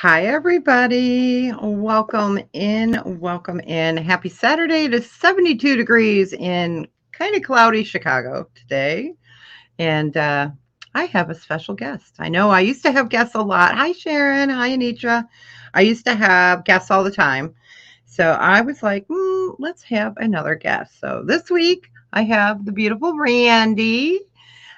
Hi, everybody. Welcome in. Welcome in. Happy Saturday. It is 72 degrees in kind of cloudy Chicago today. And I have a special guest. I know I used to have guests a lot. Hi, Sharon. Hi, Anitra. I used to have guests all the time. So I was like, let's have another guest. So this week I have the beautiful Randy.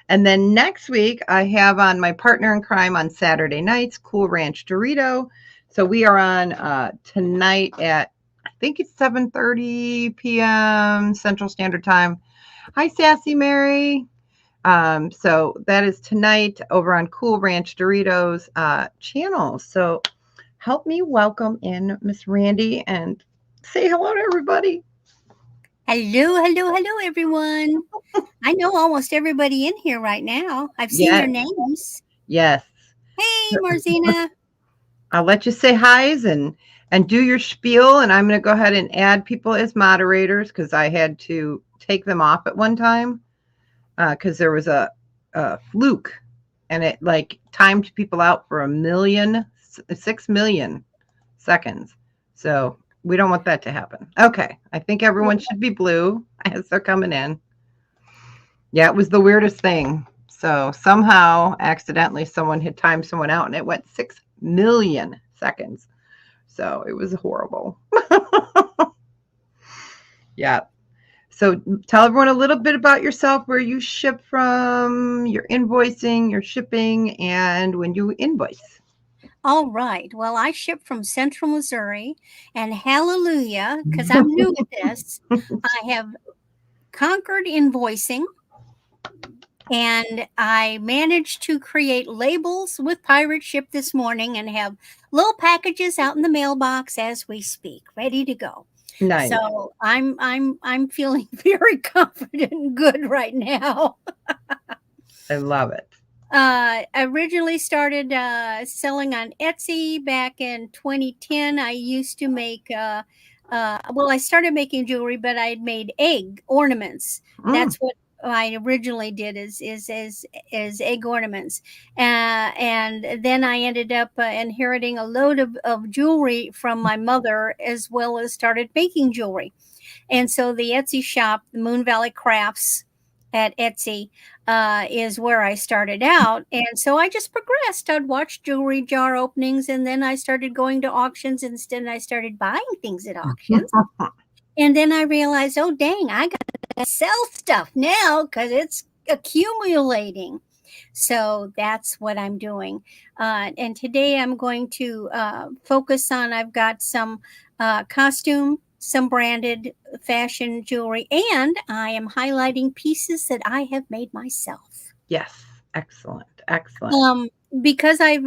And then next week, I have on my partner in crime on Saturday nights, Cool Ranch Dorito. So we are on tonight at, I think it's 7:30 p.m. Central Standard Time. Hi, Sassy Mary. So that is tonight over on Cool Ranch Doritos channel. So help me welcome in Miss Randy and say hello to everybody. Hello, everyone. I know almost everybody in here right now. I've seen your Yes, names. yes. Hey, Marzina. I'll let you say hi's and do your spiel, and I'm going to go ahead and add people as moderators because I had to take them off at one time because there was a fluke, and it like timed people out for 6 million seconds. So we don't want that to happen. Okay, I think everyone should be blue as they're coming in. Yeah, it was the weirdest thing. So somehow, accidentally, someone had timed someone out, and it went 6 million seconds. So it was horrible. Yeah. So tell everyone a little bit about yourself, where you ship from, your invoicing, your shipping, and when you invoice. All right. Well, I ship from Central Missouri, and hallelujah, because I'm new at this. I have conquered invoicing, and I managed to create labels with Pirate Ship this morning and have little packages out in the mailbox as we speak, ready to go. Nice. So I'm feeling very confident and good right now. I love it. I originally started selling on Etsy back in 2010. I used to make well, I started making jewelry, but I had made egg ornaments. That's what I originally did is egg ornaments, and then I ended up inheriting a load of jewelry from my mother, as well as started making jewelry. And so the Etsy shop, the Moon Valley Crafts at Etsy, is where I started out. And so I just progressed. I'd watch jewelry jar openings, and then I started going to auctions. Instead, I started buying things at auctions. And then I realized, oh, dang, I got to sell stuff now because it's accumulating. So that's what I'm doing. And today I'm going to focus on, I've got some costume, some branded fashion jewelry, and I am highlighting pieces that I have made myself. Yes. Excellent. Excellent. Because I've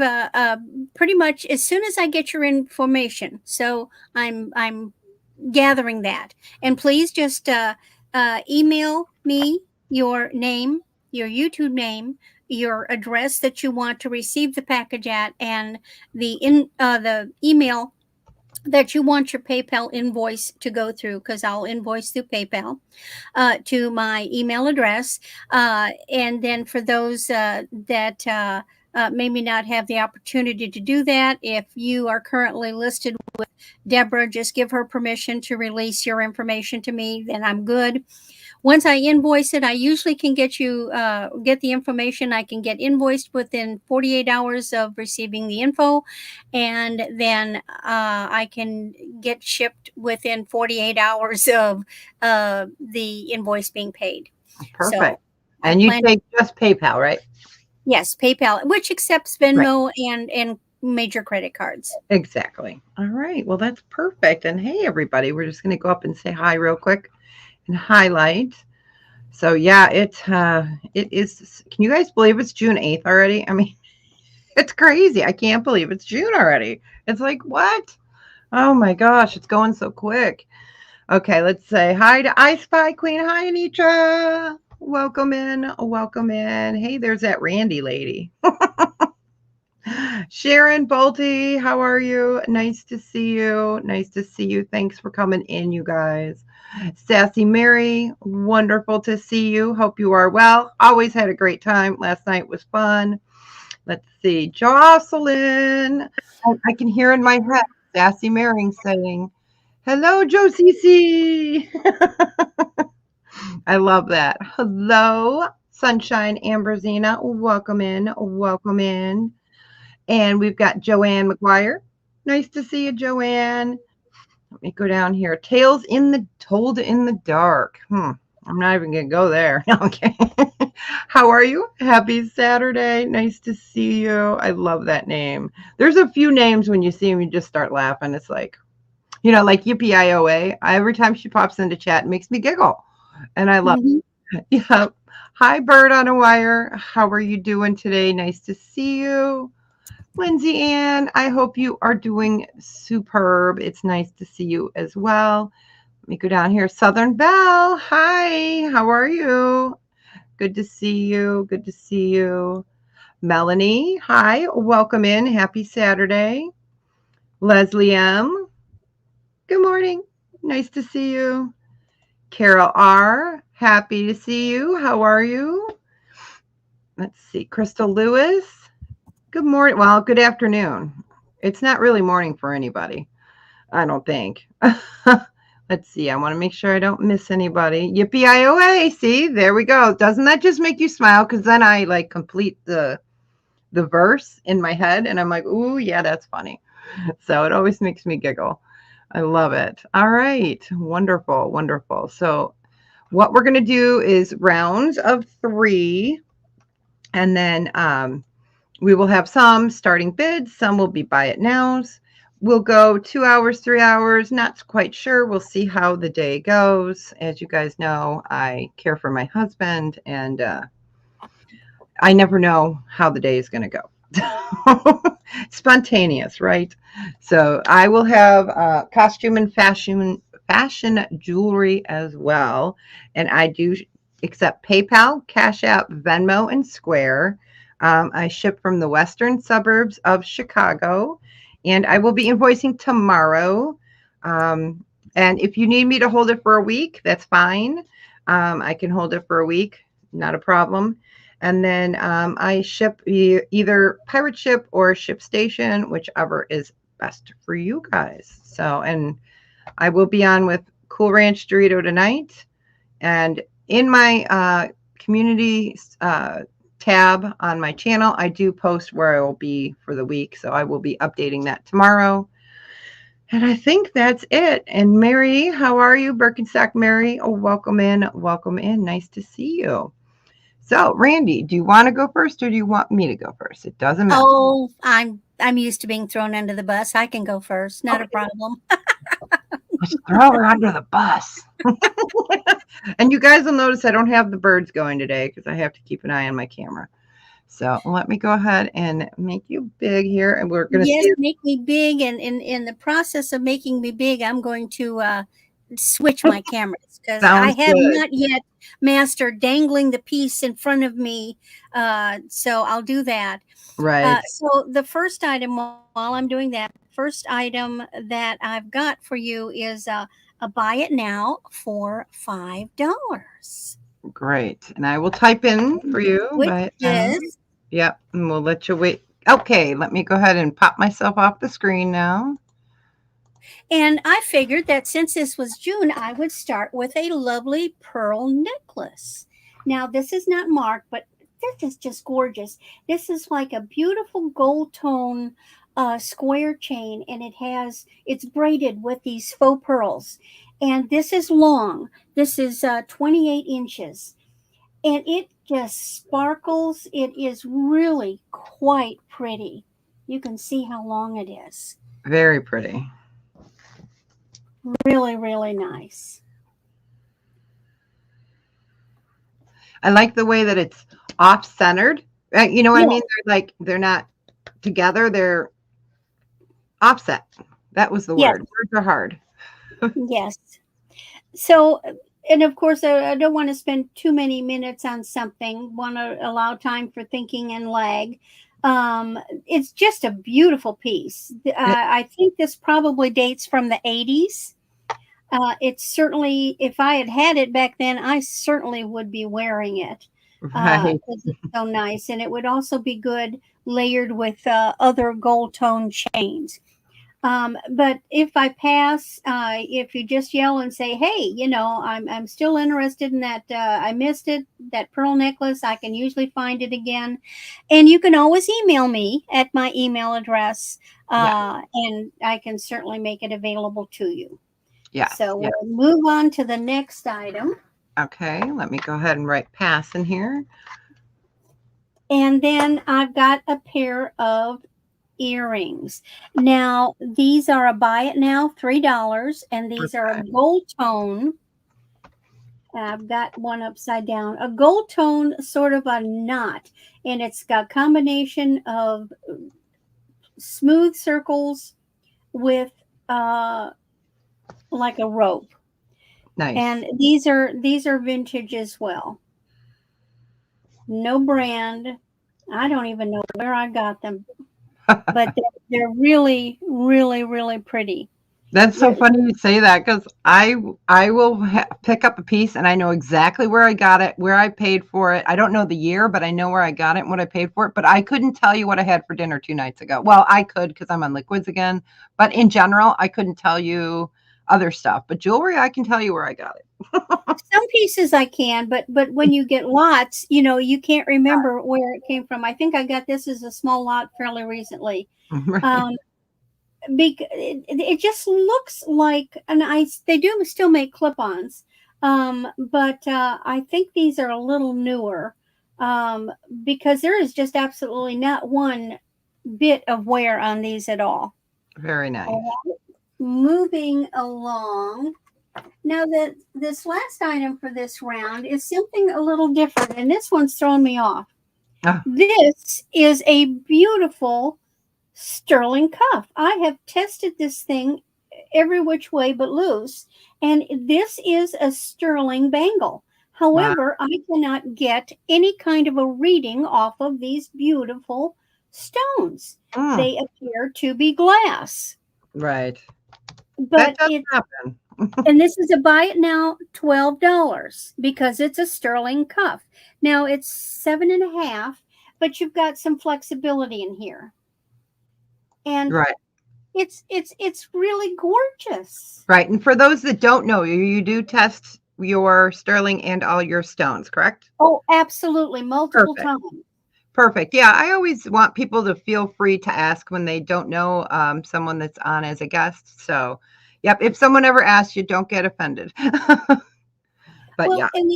pretty much, as soon as I get your information, so I'm gathering that. And please just email me your name, your YouTube name, your address that you want to receive the package at, and the email that you want your PayPal invoice to go through, because I'll invoice through PayPal to my email address. And then for those that maybe not have the opportunity to do that, if you are currently listed with Deborah, just give her permission to release your information to me, then I'm good. Once I invoice it, I usually can get the information. I can get invoiced within 48 hours of receiving the info, and then I can get shipped within 48 hours of the invoice being paid. Perfect. So I And you plan, take just PayPal, right? yes, PayPal, which accepts Right. Venmo and major credit cards. Exactly. All right. Well, that's perfect. And hey, everybody, we're just going to go up and say hi real quick and highlight. So yeah, it is. Can you guys believe it's June 8th already? I mean, it's crazy. I can't believe it's June already. It's like what? Oh my gosh, it's going so quick. Okay, let's say hi to I Spy Queen. Hi, Anitra. Welcome in. Welcome in. Hey, there's that Randy lady. Sharon Bolte, how are you? Nice to see you. Nice to see you. Thanks for coming in, you guys. Sassy Mary, wonderful to see you. Hope you are well. Always had a great time. Last night was fun. Let's see. Jocelyn, I can hear in my head Sassy Mary saying, hello, Josie C. I love that. Hello, Sunshine Ambrosina. Welcome in. Welcome in. And we've got Joanne McGuire. Nice to see you, Joanne. Let me go down here. Tales in the Told in the Dark. I'm not even going to go there. Okay. How are you? Happy Saturday. Nice to see you. I love that name. There's a few names when you see them, you just start laughing. It's like, like Yippee-I-O-A. Every time she pops into chat, it makes me giggle. And I love Mm-hmm. it. Yeah. Hi, Bird on a Wire. How are you doing today? Nice to see you. Lindsay Ann, I hope you are doing superb. It's nice to see you as well. Let me go down here. Southern Belle, hi, how are you? Good to see you. Good to see you. Melanie, hi, welcome in. Happy Saturday. Leslie M, good morning. Nice to see you. Carol R, happy to see you. How are you? Let's see. Crystal Lewis, good morning. Well, good afternoon. It's not really morning for anybody. I don't think. Let's see. I want to make sure I don't miss anybody. Yippee-I-O-A. See, there we go. Doesn't that just make you smile? Because then I like complete the verse in my head, and I'm like, ooh, yeah, that's funny. So it always makes me giggle. I love it. All right, wonderful, wonderful. So what we're gonna do is rounds of 3, and then we will have some starting bids. Some will be buy it nows. We'll go 2 hours, 3 hours, not quite sure. We'll see how the day goes. As you guys know, I care for my husband, and I never know how the day is going to go. Spontaneous, right? So I will have costume and fashion jewelry as well, and I do accept PayPal, Cash App, Venmo, and Square. I ship from the western suburbs of Chicago, and I will be invoicing tomorrow. And if you need me to hold it for a week, that's fine. I can hold it for a week, not a problem. And then I ship either pirate ship or ship station, whichever is best for you guys. So, and I will be on with Cool Ranch Dorito tonight. And in my community tab on my channel, I do post where I will be for the week. So I will be updating that tomorrow. And I think that's it. And Mary, how are you? Birkenstock Mary, oh, welcome in. Welcome in. Nice to see you. So, Randy, do you want to go first or do you want me to go first? It doesn't matter. Oh, I'm used to being thrown under the bus. I can go first, not a Okay, problem. let's throw her under the bus. And you guys will notice I don't have the birds going today because I have to keep an eye on my camera. So let me go ahead and make you big here. And we're going to Yes, see. make me big, and in the process of making me big, I'm going to switch my cameras because I Sounds have good. not yet mastered dangling the piece in front of me. So I'll do that. Right. So the first item, while I'm doing that, first item that I've got for you is a buy it now for $5, Great. And I will type in for you which right now. is Yep. And we'll let you wait. Okay. Let me go ahead and pop myself off the screen now. And I figured that since this was June, I would start with a lovely pearl necklace. Now, this is not marked, but this is just gorgeous. This is like a beautiful gold tone square chain, and it's braided with these faux pearls. And this is long. This is 28 inches. And it just sparkles. It is really quite pretty. You can see how long it is. Very pretty. Really, really nice. I like the way that it's off centered. You know what I Yeah, mean? They're not together, they're offset. That was the yes, word. Words are hard. yes. So, and of course, I don't want to spend too many minutes on something. Want to allow time for thinking and lag. It's just a beautiful piece. I think this probably dates from the 80s. It's certainly, if I had had it back then, I certainly would be wearing it Right. because it's so nice. And it would also be good layered with other gold tone chains. But if I pass, if you just yell and say, "Hey, I'm still interested in that. I missed it. That pearl necklace. I can usually find it again." And you can always email me at my email address, Yeah. and I can certainly make it available to you. Yes. So Yeah. we'll move on to the next item. Okay. Let me go ahead and write pass in here. And then I've got a pair of earrings. Now, these are a buy it now, $3, and these are a Okay. gold tone. I've got one upside down, a gold tone, sort of a knot, and it's got a combination of smooth circles with uh, like a rope. Nice. And these are vintage as well. No brand. I don't even know where I got them, but they're really, really, really pretty. That's so They're, funny you say that because I will pick up a piece and I know exactly where I got it, where I paid for it. I don't know the year, but I know where I got it and what I paid for it. But I couldn't tell you what I had for dinner 2 nights ago. Well, I could because I'm on liquids again, but in general, I couldn't tell you other stuff. But jewelry, I can tell you where I got it. some pieces I can, but when you get lots, you can't remember where it came from. I think I got this as a small lot fairly recently. Right. Um, it just looks like, and they do still make clip-ons, but I think these are a little newer, um, because there is just absolutely not one bit of wear on these at all. Very nice. All right, moving along. Now that this last item for this round is something a little different, and this one's thrown me off. Oh, This is a beautiful sterling cuff. I have tested this thing every which way but loose, and this is a sterling bangle. wow. However, I cannot get any kind of a reading off of these beautiful stones. Mm, They appear to be glass, right. That but does it happen. and this is a buy it now $12 because it's a sterling cuff. Now it's 7.5, but you've got some flexibility in here. And Right. it's really gorgeous. Right. And for those that don't know, you do test your sterling and all your stones, correct? Oh, absolutely, multiple Perfect. times. Perfect. Yeah, I always want people to feel free to ask when they don't know someone that's on as a guest. So, yep, if someone ever asks you, don't get offended. But Well, yeah, and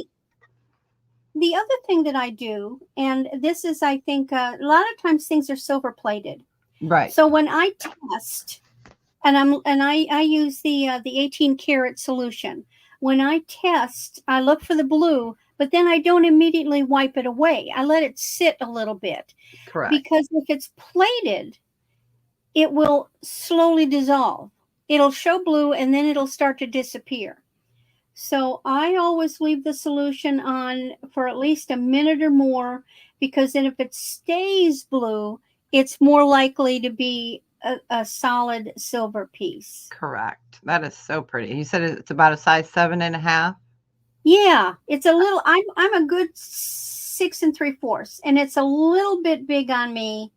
the other thing that I do, and this is, I think, a lot of times things are silver plated. right. So when I test, and I use the 18 karat solution. When I test, I look for the blue, but then I don't immediately wipe it away. I let it sit a little bit Correct. because if it's plated, it will slowly dissolve. It'll show blue and then it'll start to disappear. So I always leave the solution on for at least a minute or more, because then if it stays blue, it's more likely to be a solid silver piece. Correct. That is so pretty. You said it's about a size 7.5. Yeah, it's a little. I'm a good 6 3/4, and it's a little bit big on me.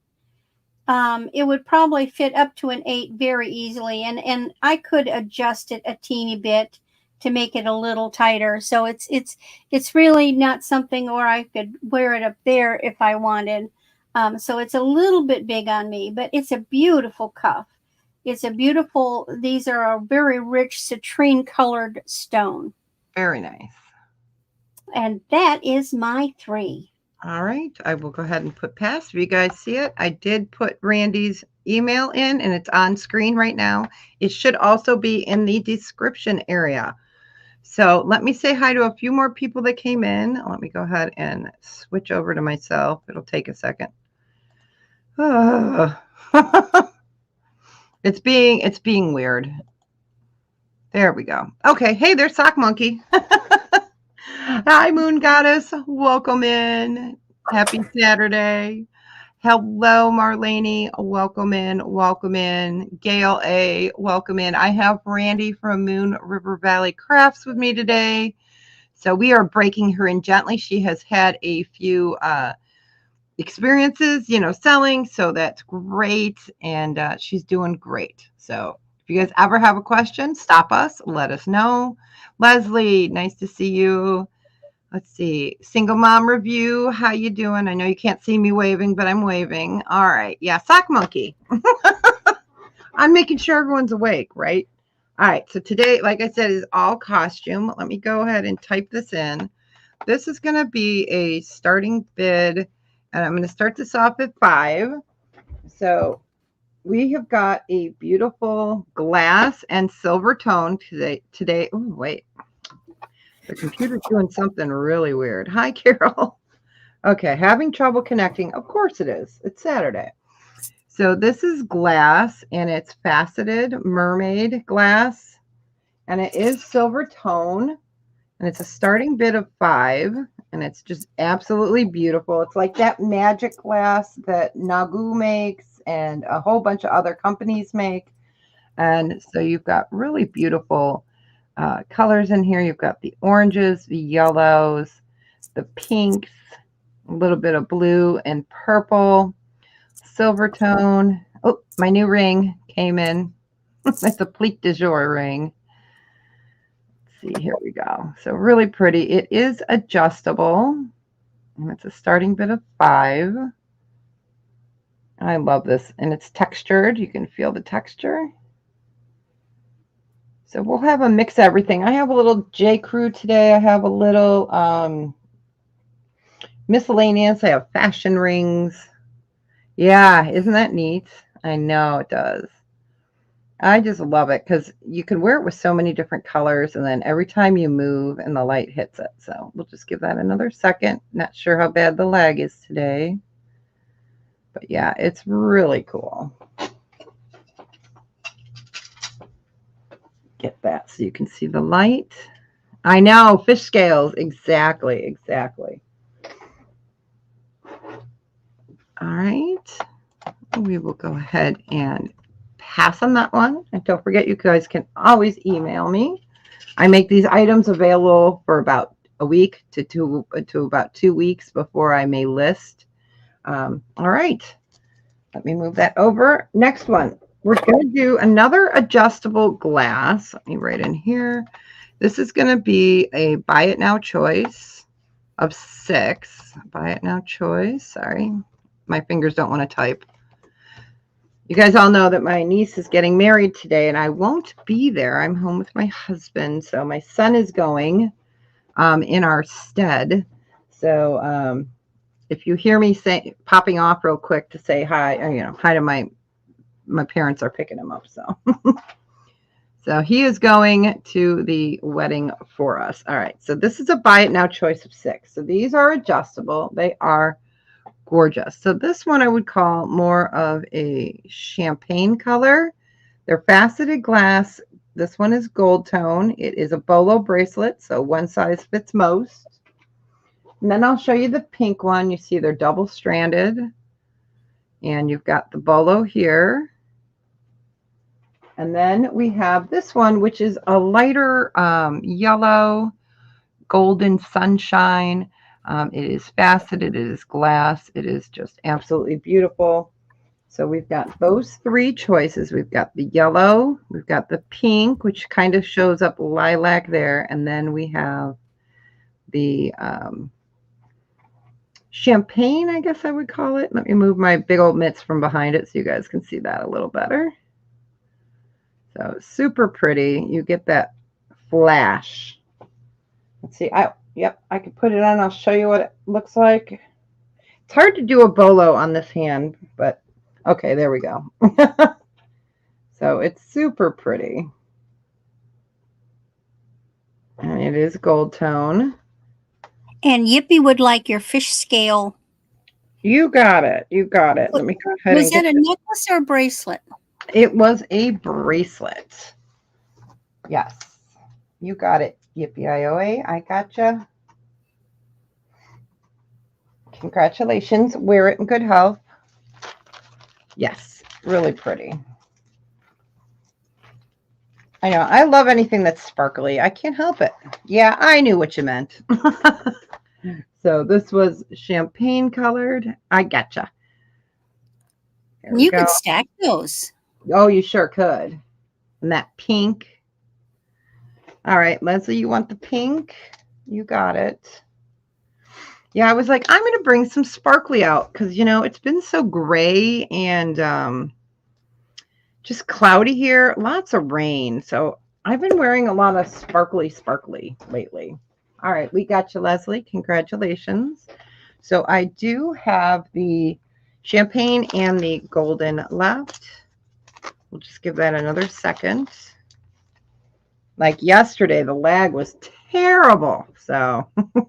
It would probably fit up to an 8 very easily, and I could adjust it a teeny bit to make it a little tighter. So it's really not something where I could wear it up there if I wanted. So it's a little bit big on me, but it's a beautiful cuff. It's a beautiful. These are a very rich citrine colored stone, Very nice. and that is my 3. All right, I will go ahead and put pass. If you guys see it, I did put Randy's email in and it's on screen right now. It should also be in the description area. So let me say hi to a few more people that came in. Let me go ahead and switch over to myself. It'll take a second. It's being weird. There we go. Okay, hey, there's Sock Monkey. Hi, Moon Goddess. Welcome in. Happy Saturday. Hello, Marlene. Welcome in. Welcome in. Gail A. Welcome in. I have Randy from Moon River Valley Crafts with me today. So we are breaking her in gently. She has had a few experiences, selling. So that's great. And she's doing great. So if you guys ever have a question, stop us. Let us know. Leslie, nice to see you. Let's see. Single mom review. How you doing? I know you can't see me waving, but I'm waving. All right. Yeah. Sock monkey. I'm making sure everyone's awake, right? All right. So today, like I said, is all costume. Let me go ahead and type this in. This is going to be a starting bid, and I'm going to start this off at 5. So we have got a beautiful glass and silver tone today. Oh, wait. The computer's doing something really weird. Hi, Carol. Okay, having trouble connecting. Of course it is. It's Saturday. So this is glass, and it's faceted mermaid glass, and it is silver tone, and it's a starting bid of 5, and it's just absolutely beautiful. It's like that magic glass that Nagu makes and a whole bunch of other companies make. And so you've got really beautiful colors in here. You've got the oranges, the yellows, the pinks, a little bit of blue and purple, silver tone. Oh, my new ring came in. That's a Plique de Jour ring. Let's see, here we go. So really pretty. It is adjustable, and it's a starting bid of 5. I love this, and it's textured. You can feel the texture. So we'll have a mix of everything. I have a little J. Crew today. I have a little miscellaneous. I have fashion rings. Yeah, isn't that neat? I know it does. I just love it because you can wear it with so many different colors, and then every time you move and the light hits it. So we'll just give that another second. Not sure how bad the lag is today. But yeah, it's really cool. Get that so you can see the light. I know, fish scales. Exactly, exactly. All right. We will go ahead and pass on that one. And don't forget, you guys can always email me. I make these items available for about a week to about 2 weeks before I may list. All right. Let me move that over. Next one. We're going to do another adjustable glass. Let me write in here. This is going to be a buy it now choice of 6. Buy it now choice. Sorry. My fingers don't want to type. You guys all know that my niece is getting married today, and I won't be there. I'm home with my husband, so my son is going in our stead. So if you hear me popping off real quick to say hi, hi to my parents are picking him up. So so he is going to the wedding for us. All right. So this is a buy it now choice of 6. So these are adjustable. They are gorgeous. So this one I would call more of a champagne color. They're faceted glass, This one is gold tone. It is a bolo bracelet, so one size fits most. And then I'll show you the pink one. You see they're double stranded. And you've got the bolo here. And then we have this one, which is a lighter yellow, golden sunshine. It is faceted, it is glass. It is just absolutely beautiful. So we've got those three choices. We've got the yellow, we've got the pink, which kind of shows up lilac there. And then we have the champagne, I guess I would call it. Let me move my big old mitts from behind it so you guys can see that a little better. So super pretty. You get that flash. Let's see. Yep, I can put it on. I'll show you what it looks like. It's hard to do a bolo on this hand, but okay, there we go. So it's super pretty. And it is gold tone. And Yippee would like your fish scale. You got it. You got it. Let me go ahead Was and it a necklace or a bracelet? It was a bracelet. Yes. You got it. Yippee-I-O-A. I gotcha. Congratulations. Wear it in good health. Yes. Really pretty. I know. I love anything that's sparkly. I can't help it. Yeah, I knew what you meant. So this was champagne colored. I gotcha. You could stack those. Oh, you sure could. And that pink. All right, Leslie, you want the pink? You got it. Yeah, I was like, I'm going to bring some sparkly out because, you know, it's been so gray and just cloudy here. Lots of rain. So I've been wearing a lot of sparkly lately. All right, we got you, Leslie. Congratulations. So I do have the champagne and the golden left. We'll just give that another second. Like yesterday, the lag was terrible. So, all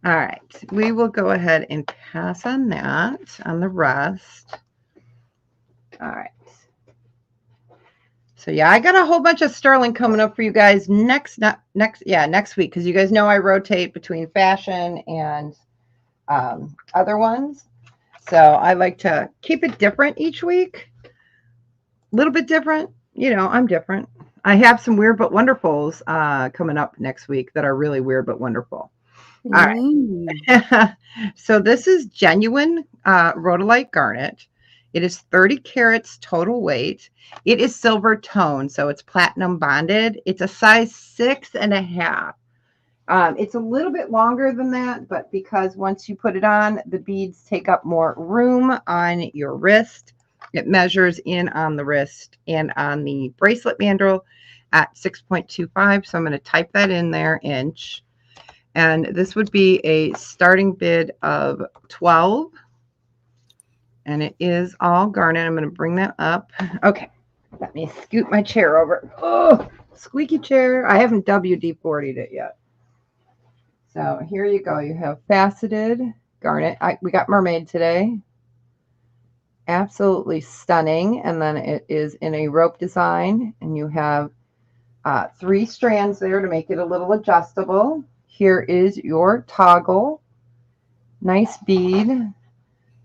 right, we will go ahead and pass on that, on the rest. All right. So yeah, I got a whole bunch of sterling coming up for you guys next week, because you guys know I rotate between fashion and other ones. So I like to keep it different each week. A little bit different. You know, I'm different. I have some weird but wonderfuls coming up next week that are really weird but wonderful. All right. So this is genuine rhodolite garnet. It is 30 carats total weight. It is silver tone, so it's platinum bonded. It's a size 6.5. It's a little bit longer than that, but because once you put it on, the beads take up more room on your wrist. It measures in on the wrist and on the bracelet mandrel at 6.25. So I'm going to type that in there, inch. And this would be a starting bid of 12. And it is all garnet. I'm going to bring that up. Okay. Let me scoot my chair over. Oh, squeaky chair. I haven't WD-40'd it yet. So here you go. You have faceted garnet. We got mermaid today. Absolutely stunning. And then it is in a rope design. And you have 3 strands there to make it a little adjustable. Here is your toggle. Nice bead.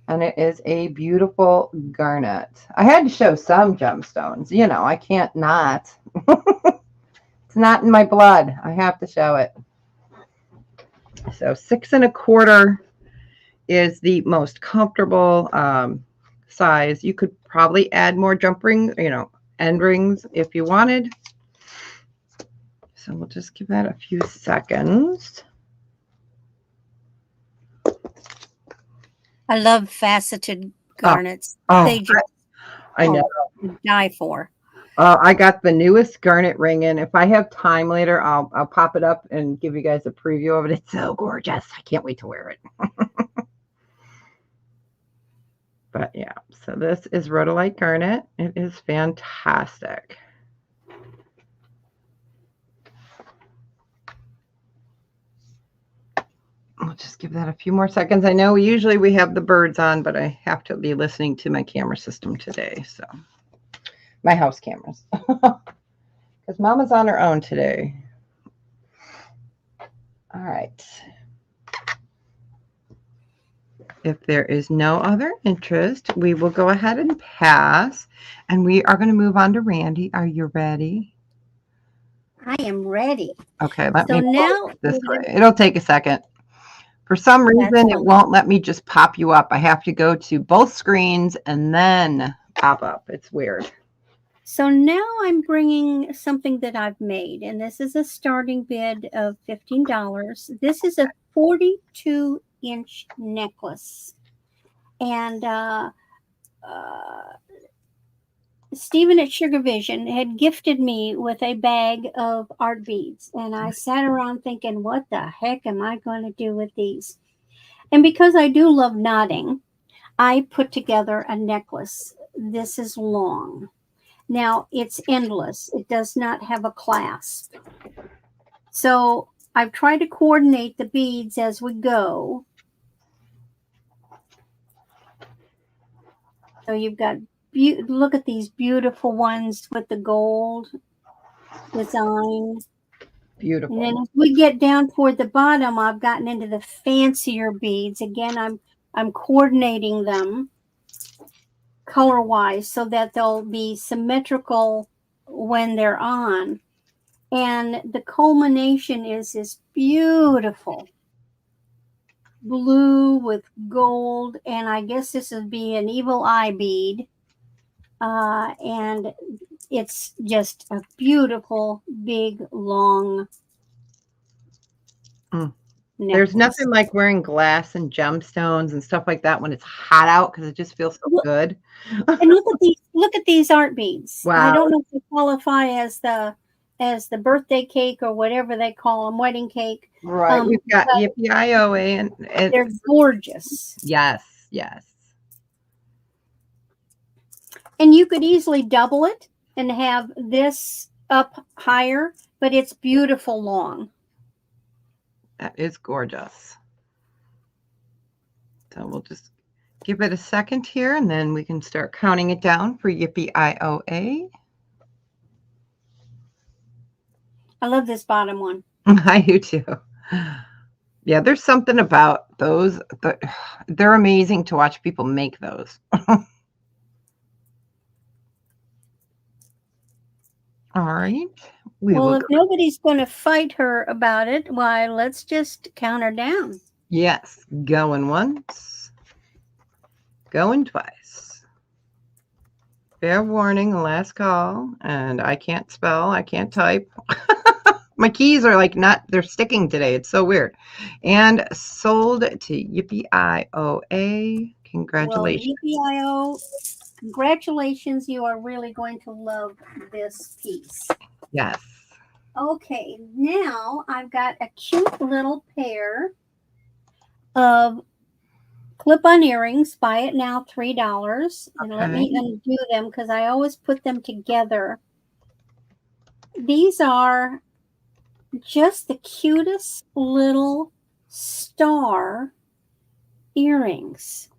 And it is a beautiful garnet. I had to show some gemstones. You know, I can't not. It's not in my blood. I have to show it. So 6.25 is the most comfortable size. You could probably add more jump rings, you know, end rings if you wanted. So we'll just give that a few seconds. I love faceted garnets. They just, I know. Die for. I got the newest garnet ring in. If I have time later, I'll pop it up and give you guys a preview of it. It's so gorgeous. I can't wait to wear it. But yeah, so this is rhodolite garnet. It is fantastic. I'll just give that a few more seconds. I know usually we have the birds on, but I have to be listening to my camera system today. So my house cameras. Because Mama's on her own today. All right. If there is no other interest, we will go ahead and pass. And we are going to move on to Randy. Are you ready? I am ready. Okay, let So me now this way. It'll take a second. For some reason, it won't let me just pop you up. I have to go to both screens and then pop up. It's weird. So now I'm bringing something that I've made, and this is a starting bid of $15. This is a 42-inch necklace. And Stephen at Sugar Vision had gifted me with a bag of art beads. And I sat around thinking, what the heck am I going to do with these? And because I do love knotting, I put together a necklace. This is long. Now, it's endless. It does not have a clasp. So I've tried to coordinate the beads as we go. So you've got, look at these beautiful ones with the gold design. Beautiful. And then as we get down toward the bottom, I've gotten into the fancier beads. Again, I'm coordinating them color-wise so that they'll be symmetrical when they're on. And the culmination is this beautiful blue with gold, and I guess this would be an evil eye bead. And it's just a beautiful, big, long There's nothing like wearing glass and gemstones and stuff like that when it's hot out because it just feels so good. And look at these art beads. Wow. I don't know if they qualify as the birthday cake or whatever they call them, wedding cake. Right. We've got Yippee-I-O-A and they're gorgeous. Yes, yes. And you could easily double it and have this up higher, but it's beautiful long. That is gorgeous. So we'll just give it a second here, and then we can start counting it down for Yippee-I-O-A. I love this bottom one. I do too. Yeah, there's something about those. They're amazing to watch people make those. All right. Well, if nobody's going to fight her about it, why, let's just count her down. Yes. Going once. Going twice. Fair warning, last call. And I can't spell. I can't type. My keys are like they're sticking today. It's so weird. And sold to Yippee-I-O-A. Congratulations. Well, Yippee-I-O, congratulations. You are really going to love this piece. Yes. Okay, now I've got a cute little pair of clip-on earrings. Buy it now, $3. And let me undo them because I always put them together. These are just the cutest little star earrings.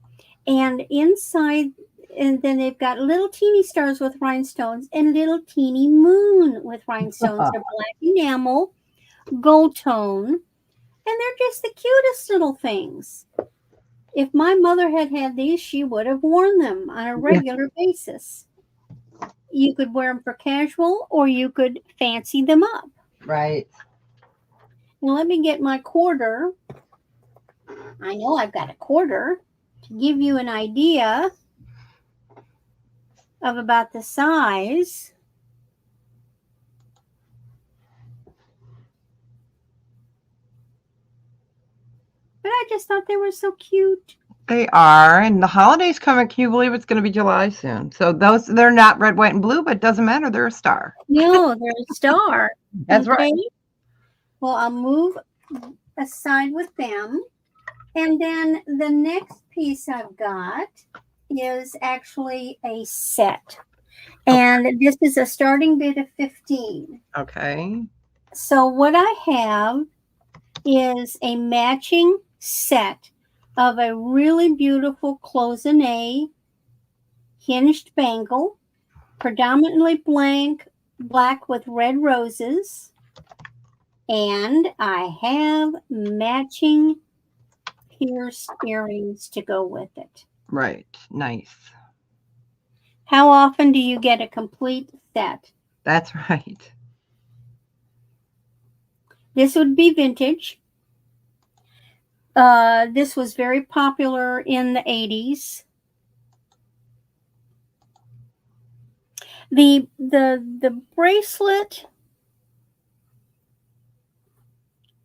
And inside, and then they've got little teeny stars with rhinestones and little teeny moon with rhinestones. They're black enamel, gold tone, and they're just the cutest little things. If my mother had had these, she would have worn them on a regular basis. You could wear them for casual, or you could fancy them up. Right. Now let me get my quarter. I know I've got a quarter to give you an idea of about the size. But I just thought they were so cute. They are, and the holidays coming. Can you believe it's going to be July soon? So they're not red, white, and blue, but it doesn't matter. They're a star. No, they're a star. That's right. Well, I'll move aside with them. And then the next piece I've got is actually a set. And this is a starting bid of $15. Okay. So what I have is a matching set of a really beautiful cloisonne hinged bangle predominantly black with red roses. And I have matching pierced earrings to go with it. Right. Nice. How often do you get a complete set? That's right. This would be vintage. This was very popular in the 80s. The bracelet,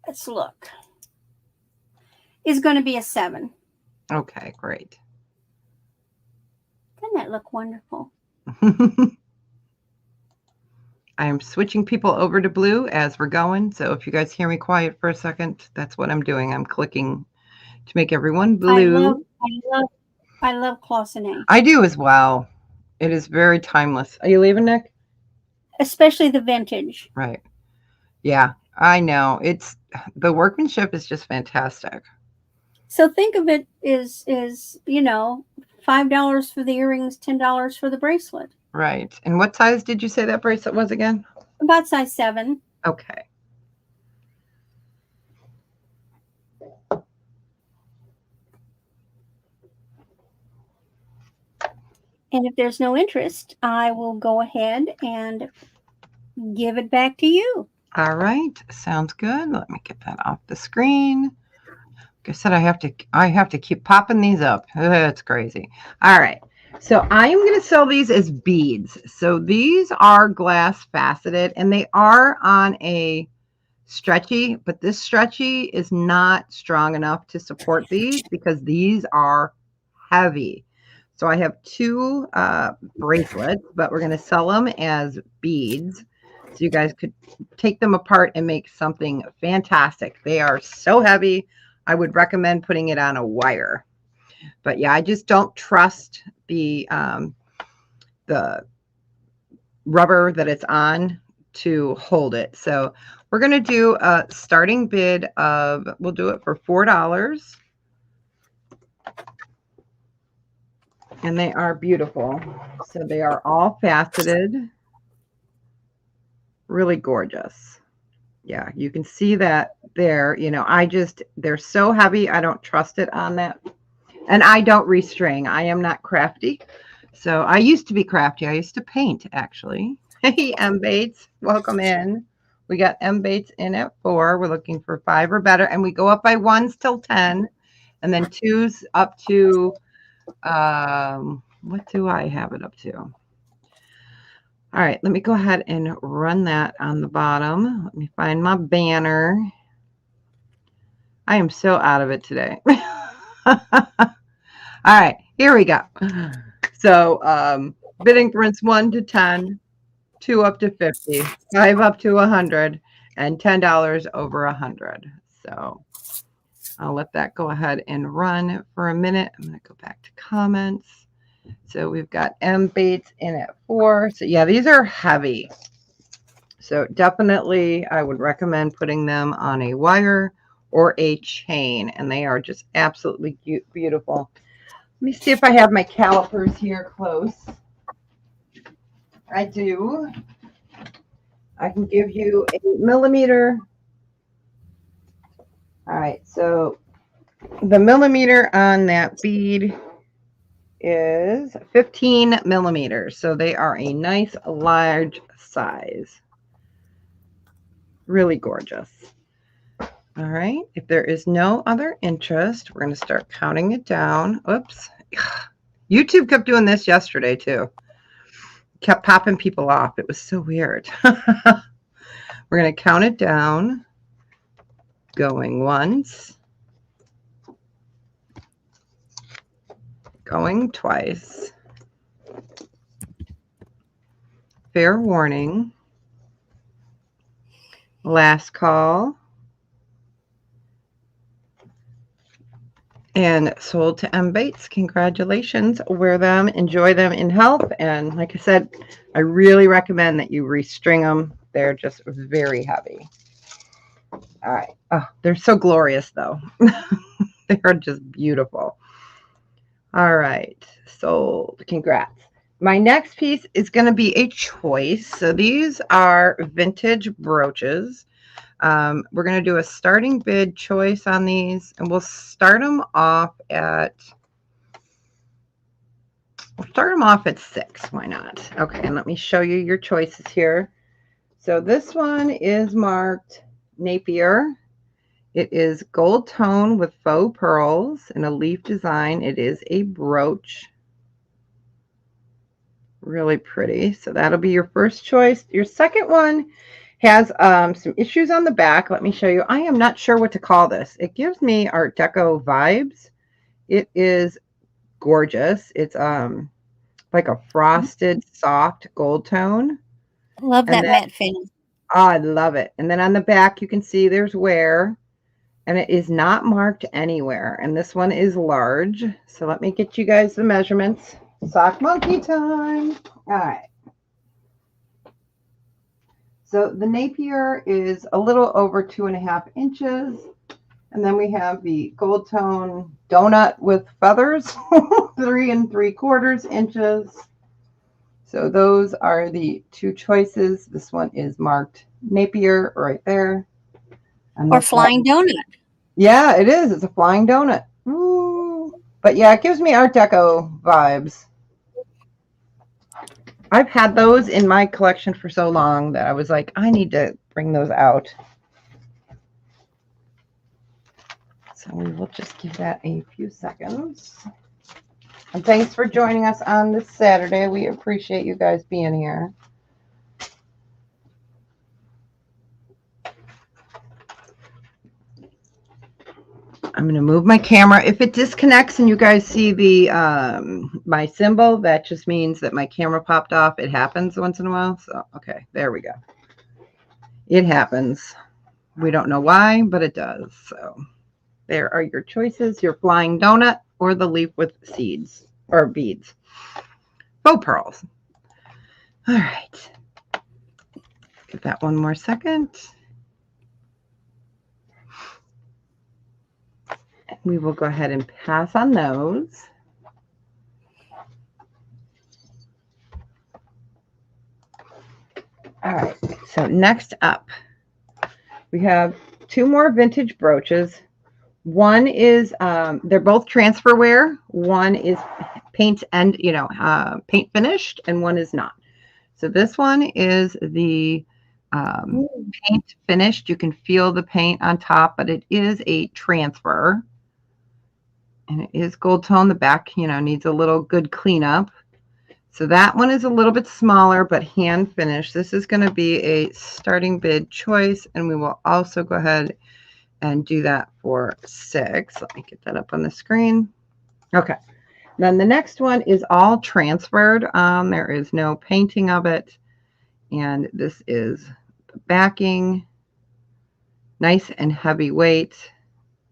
let's look, is going to be a 7. Okay, great. Doesn't that look wonderful? I am switching people over to blue as we're going. So if you guys hear me quiet for a second, that's what I'm doing. I'm clicking to make everyone blue. I love cloisonne. I do as well. It is very timeless. Are you leaving, Nick? Especially the vintage. Right. Yeah, I know. It's the workmanship is just fantastic. So think of it as $5 for the earrings, $10 for the bracelet. Right. And what size did you say that bracelet was again? About size 7. Okay. And if there's no interest, I will go ahead and give it back to you. All right. Sounds good. Let me get that off the screen. Like I said, I have to keep popping these up. It's crazy. All right. So I am going to sell these as beads. So these are glass faceted and they are on a stretchy, but this stretchy is not strong enough to support these because these are heavy. So I have 2 bracelets, but we're going to sell them as beads. So you guys could take them apart and make something fantastic. They are so heavy. I would recommend putting it on a wire. But yeah, I just don't trust the rubber that it's on to hold it. So we're going to do a starting bid of, we'll do it for $4. And they are beautiful. So they are all faceted. Really gorgeous. Yeah, you can see that there. They're so heavy. I don't trust it on that. And I don't restring. I am not crafty. So I used to be crafty. I used to paint, actually. Hey, M Bates, welcome in. We got M Bates in at 4. We're looking for 5 or better. And we go up by 1s till 10. And then 2s up to, what do I have it up to? All right, let me go ahead and run that on the bottom. Let me find my banner. I am so out of it today. All right, here we go. So bidding prints 1 to 10, 2 up to 50, 5 up to 100, and $10 over 100. So I'll let that go ahead and run for a minute. I'm going to go back to comments. So we've got M Bates in at 4. So yeah, these are heavy. So definitely I would recommend putting them on a wire or a chain. And they are just absolutely beautiful. Let me see if I have my calipers here close. I do. I can give you a millimeter. All right, so the millimeter on that bead is 15 millimeters. So they are a nice large size. Really gorgeous. All right, if there is no other interest, we're going to start counting it down. Oops. YouTube kept doing this yesterday too. Kept popping people off. It was so weird. We're going to count it down. Going once. Going twice. Fair warning. Last call. And sold to M Bates. Congratulations. Wear them, enjoy them in health. And like I said, I really recommend that you restring them. They're just very heavy. All right. Oh, they're so glorious though. They are just beautiful. All right. Sold. Congrats. My next piece is going to be a choice. So these are vintage brooches. We're going to do a starting bid choice on these, and we'll start them off at 6. Why not? Okay, and let me show you your choices here. So this one is marked Napier. It is gold tone with faux pearls and a leaf design. It is a brooch. Really pretty. So that'll be your first choice. Your second one has some issues on the back. Let me show you. I am not sure what to call this. It gives me Art Deco vibes. It is gorgeous. It's like a frosted, soft gold tone. Love And that then, matte finish. oh, I love it. And then on the back, you can see there's wear, and it is not marked anywhere. And this one is large. So let me get you guys the measurements. Sock monkey time. All right. So the Napier is a little over 2.5 inches. And then we have the gold tone donut with feathers, 3 3/4 inches. So those are the two choices. This one is marked Napier right there. And Or this flying one, donut. yeah, it is. It's a flying donut. Ooh. But yeah, it gives me Art Deco vibes. I've had those in my collection for so long that I was like, I need to bring those out. So we will just give that a few seconds. And thanks for joining us on this Saturday. We appreciate you guys being here. I'm going to move my camera. If it disconnects and you guys see the my symbol, that just means that my camera popped off. It happens once in a while. So, okay, there we go. It happens. We don't know why, but it does. So there are your choices, your flying donut or the leaf with seeds or beads. Faux pearls. All right. Give that one more second. We will go ahead and pass on those. All right, so next up, we have two more vintage brooches. One is, they're both transfer wear. One is paint and, paint finished, and one is not. So this one is the paint finished. You can feel the paint on top, but it is a transfer. And it is gold tone. The back, needs a little good cleanup. So that one is a little bit smaller, but hand finished. This is going to be a starting bid choice, and we will also go ahead and do that for 6. Let me get that up on the screen. Okay. Then the next one is all transferred. There is no painting of it. And this is the backing. Nice and heavy weight.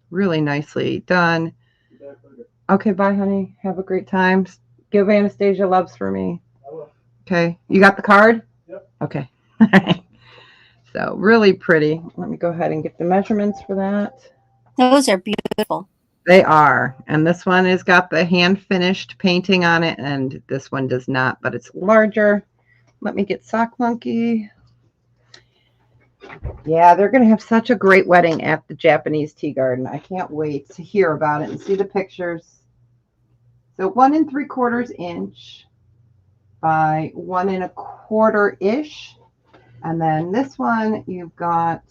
Really nicely done. Okay, bye, honey. Have a great time. Give Anastasia loves for me. Okay. You got the card? Yep. Okay. So really pretty. Let me go ahead and get the measurements for that. Those are beautiful. They are. And this one has got the hand finished painting on it, and this one does not, but it's larger. Let me get Sock Monkey. Yeah, they're going to have such a great wedding at the Japanese tea garden. I can't wait to hear about it and see the pictures. So 1 3/4 inch by 1 1/4 ish. And then this one, you've got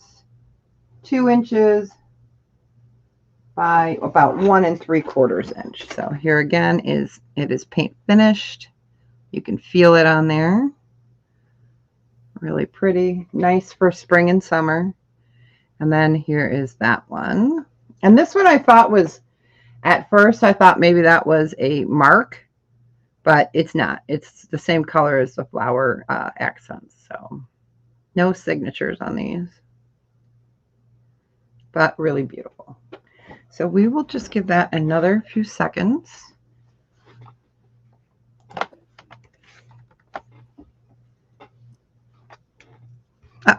2 inches by about 1 3/4 inch. So here again it is paint finished. You can feel it on there. Really pretty, nice for spring and summer. And then here is that one. And this one I thought was, at first I thought maybe that was a mark, but it's not. It's the same color as the flower accents. So no signatures on these, but really beautiful. So we will just give that another few seconds.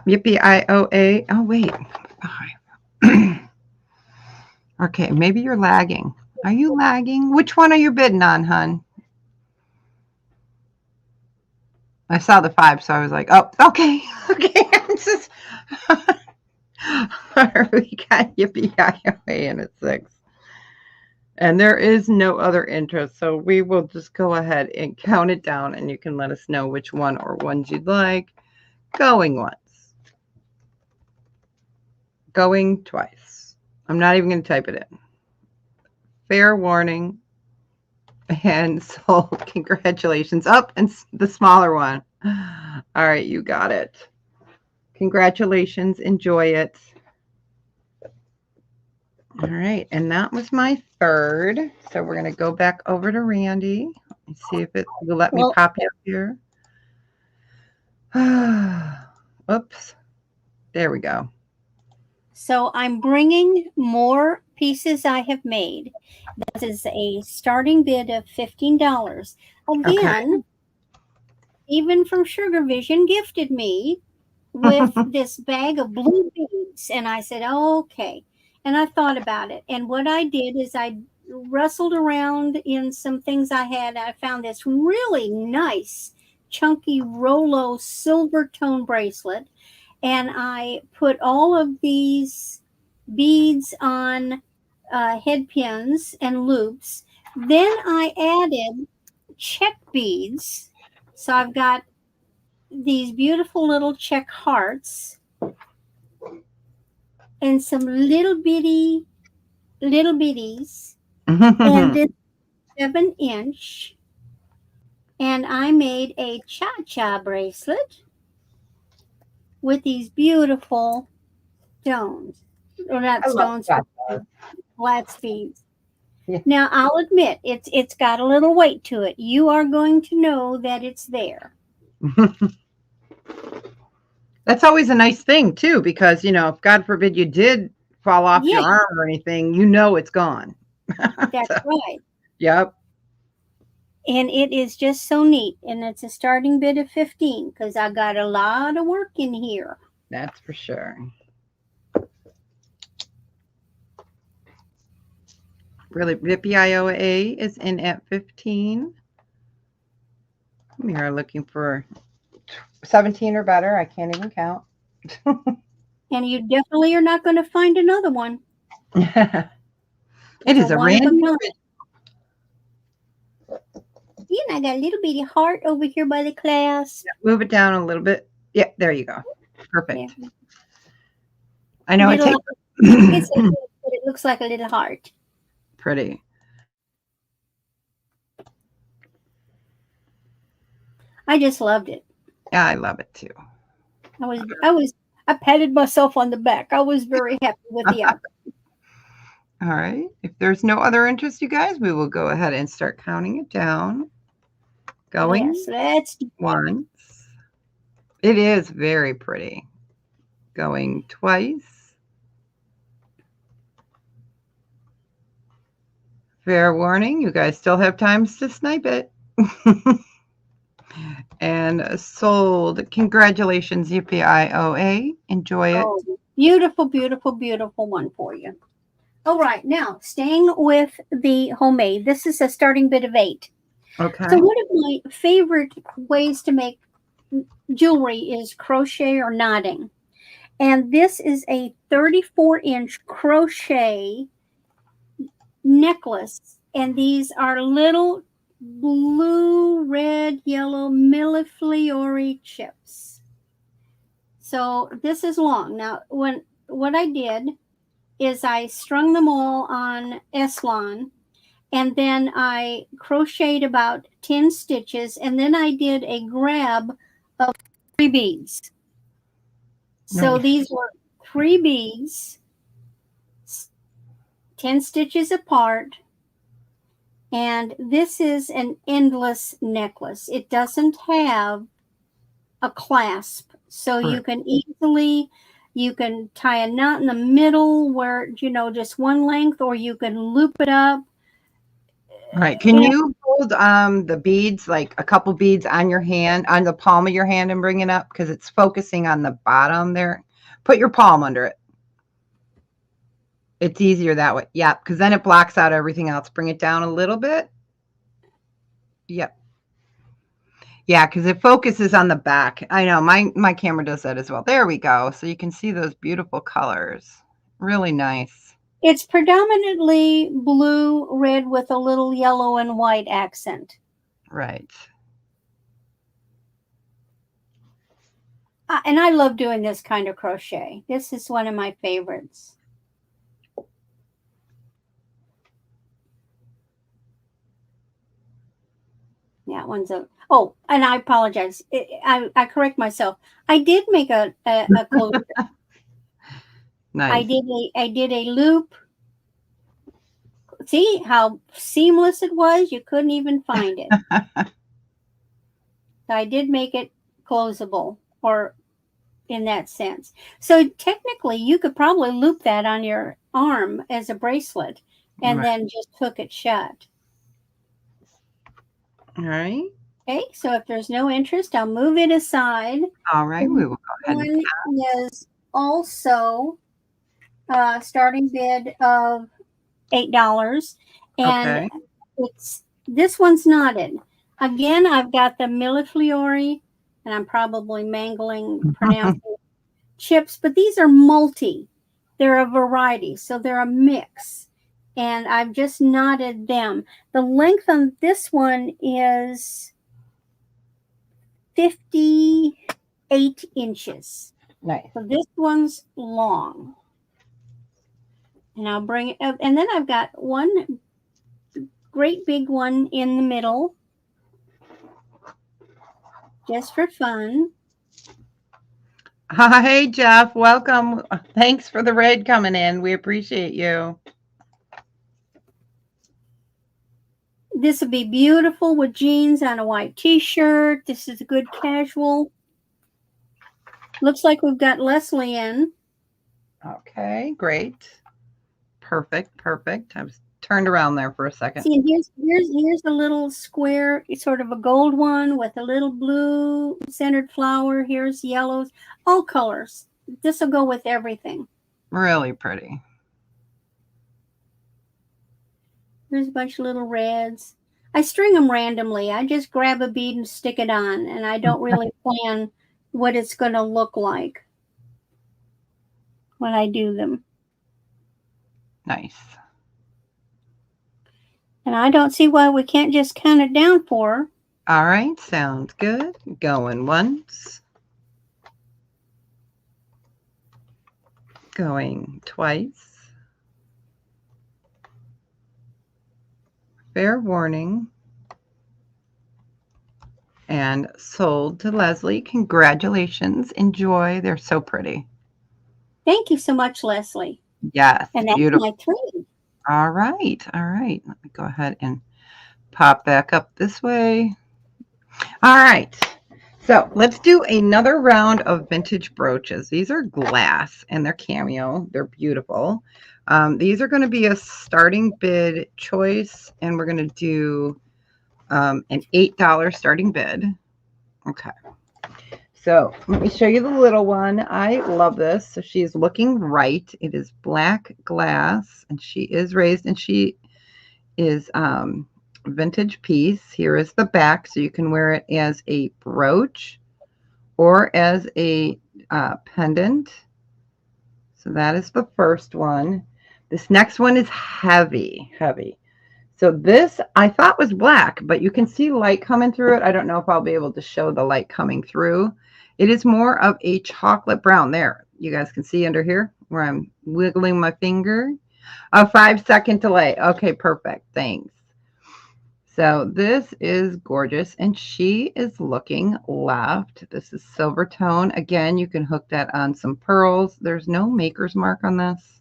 Yippee-I-O-A. Oh, wait. Okay, maybe you're lagging. Are you lagging? Which one are you bidding on, hun? I saw the 5, so I was like, oh, okay, okay. It's just, we got Yippee Yi and it's 6. And there is no other interest, so we will just go ahead and count it down, and you can let us know which one or ones you'd like. Going once. Going twice. I'm not even going to type it in. Fair warning. And so, congratulations. Up and the smaller one. All right, you got it. Congratulations. Enjoy it. All right, and that was my 3rd. So we're going to go back over to Randy and see if it will let me pop you up here. Oops. There we go. So I'm bringing more pieces I have made. This is a starting bid of $15. Again, even from Sugar Vision gifted me with this bag of blue beads. And I said, oh, okay. And I thought about it. And what I did is I rustled around in some things I had. I found this really nice, chunky Rolo silver tone bracelet. And I put all of these beads on head pins and loops. Then I added check beads. So I've got these beautiful little check hearts and some little bitties and this 7-inch, and I made a cha-cha bracelet with these beautiful stones, or not stones, flat beads. Yeah. Now I'll admit it's got a little weight to it. You are going to know that it's there. That's always a nice thing too, because if God forbid you did fall off your arm or anything, it's gone. That's right. Yep. And it is just so neat. And it's a starting bid of 15 because I got a lot of work in here. That's for sure. Really, Yippee IOA is in at 15. We are looking for 17 or better. I can't even count. And you definitely are not going to find another one. It is a random. I got a little bitty heart over here by the clasp. Yeah, move it down a little bit. Yeah, there you go. Perfect. Yeah. I know it takes. But it looks like a little heart. Pretty. I just loved it. Yeah, I love it too. I patted myself on the back. I was very happy with the outcome. All right. If there's no other interest, you guys, we will go ahead and start counting it down. Going. Yes, let's do once. It is very pretty. Going twice. Fair warning, you guys still have times to snipe it. And sold. Congratulations, Yippee IOA. Enjoy it. Oh, beautiful, beautiful, beautiful one for you. All right, now staying with the homemade. This is a starting bid of 8. Okay. So one of my favorite ways to make jewelry is crochet or knotting. And this is a 34-inch crochet necklace. And these are little blue, red, yellow millefleur chips. So this is long. Now, what I did is I strung them all on Eslon, and then I crocheted about 10 stitches, and then I did a grab of 3 beads. So these were 3 beads, 10 stitches apart, and this is an endless necklace. It doesn't have a clasp, so you can tie a knot in the middle where, just one length, or you can loop it up. Right. Can you hold the beads, like a couple beads on your hand, on the palm of your hand, and bring it up? Because it's focusing on the bottom there. Put your palm under it. It's easier that way. Yep. Because then it blocks out everything else. Bring it down a little bit. Yep. Yeah, because it focuses on the back. I know my camera does that as well. There we go. So you can see those beautiful colors. Really nice. It's predominantly blue, red with a little yellow and white accent. Right. And I love doing this kind of crochet. This is one of my favorites. That one's a, oh, and I apologize. I correct myself. I did make a closure. Nice. I did a loop. See how seamless it was? You couldn't even find it. So I did make it closable, or in that sense. So technically, you could probably loop that on your arm as a bracelet and Right. then just hook it shut. All right. Okay, so if there's no interest, I'll move it aside. All right. We will go ahead and One is also starting bid of $8, and okay. it's this one's knotted. Again, I've got the Millefleur, and I'm probably mangling pronouncing chips, but these are multi. They're a variety, so they're a mix. And I've just knotted them. The length on this one is 58 inches. Nice. So this one's long. And I'll bring it up. And then I've got one great big one in the middle, just for fun. Hi, Jeff. Welcome. Thanks for the raid coming in. We appreciate you. This would be beautiful with jeans on a white t-shirt. This is a good casual. Looks like we've got Leslie in. Okay, great. Perfect, perfect. I was turned around there for a second. See, and here's a little square, sort of a gold one with a little blue centered flower. Here's yellows, all colors. This will go with everything. Really pretty. There's a bunch of little reds. I string them randomly. I just grab a bead and stick it on, and I don't really plan what it's going to look like when I do them. Nice. And I don't see why we can't just count it down for her. All right, sounds good. Going once. Going twice. Fair warning. And sold to Leslie. Congratulations. Enjoy. They're so pretty. Thank you so much, Leslie. Yes, And that's beautiful. my 3. All right, all right. Let me go ahead and pop back up this way. All right. So let's do another round of vintage brooches. These are glass and they're cameo. They're beautiful. These are going to be a starting bid choice, and we're going to do an $8 starting bid. Okay. So let me show you the little one. I love this. So she's looking right. It is black glass, and she is raised, and she is vintage piece. Here is the back, so you can wear it as a brooch or as a pendant. So that is the first one. This next one is heavy, heavy. So this I thought was black, but you can see light coming through it. I don't know if I'll be able to show the light coming through. It is more of a chocolate brown. There, you guys can see under here where I'm wiggling my finger. A 5-second delay. Okay, perfect. Thanks. So this is gorgeous, and she is looking left. This is silver tone. Again, you can hook that on some pearls. There's no maker's mark on this,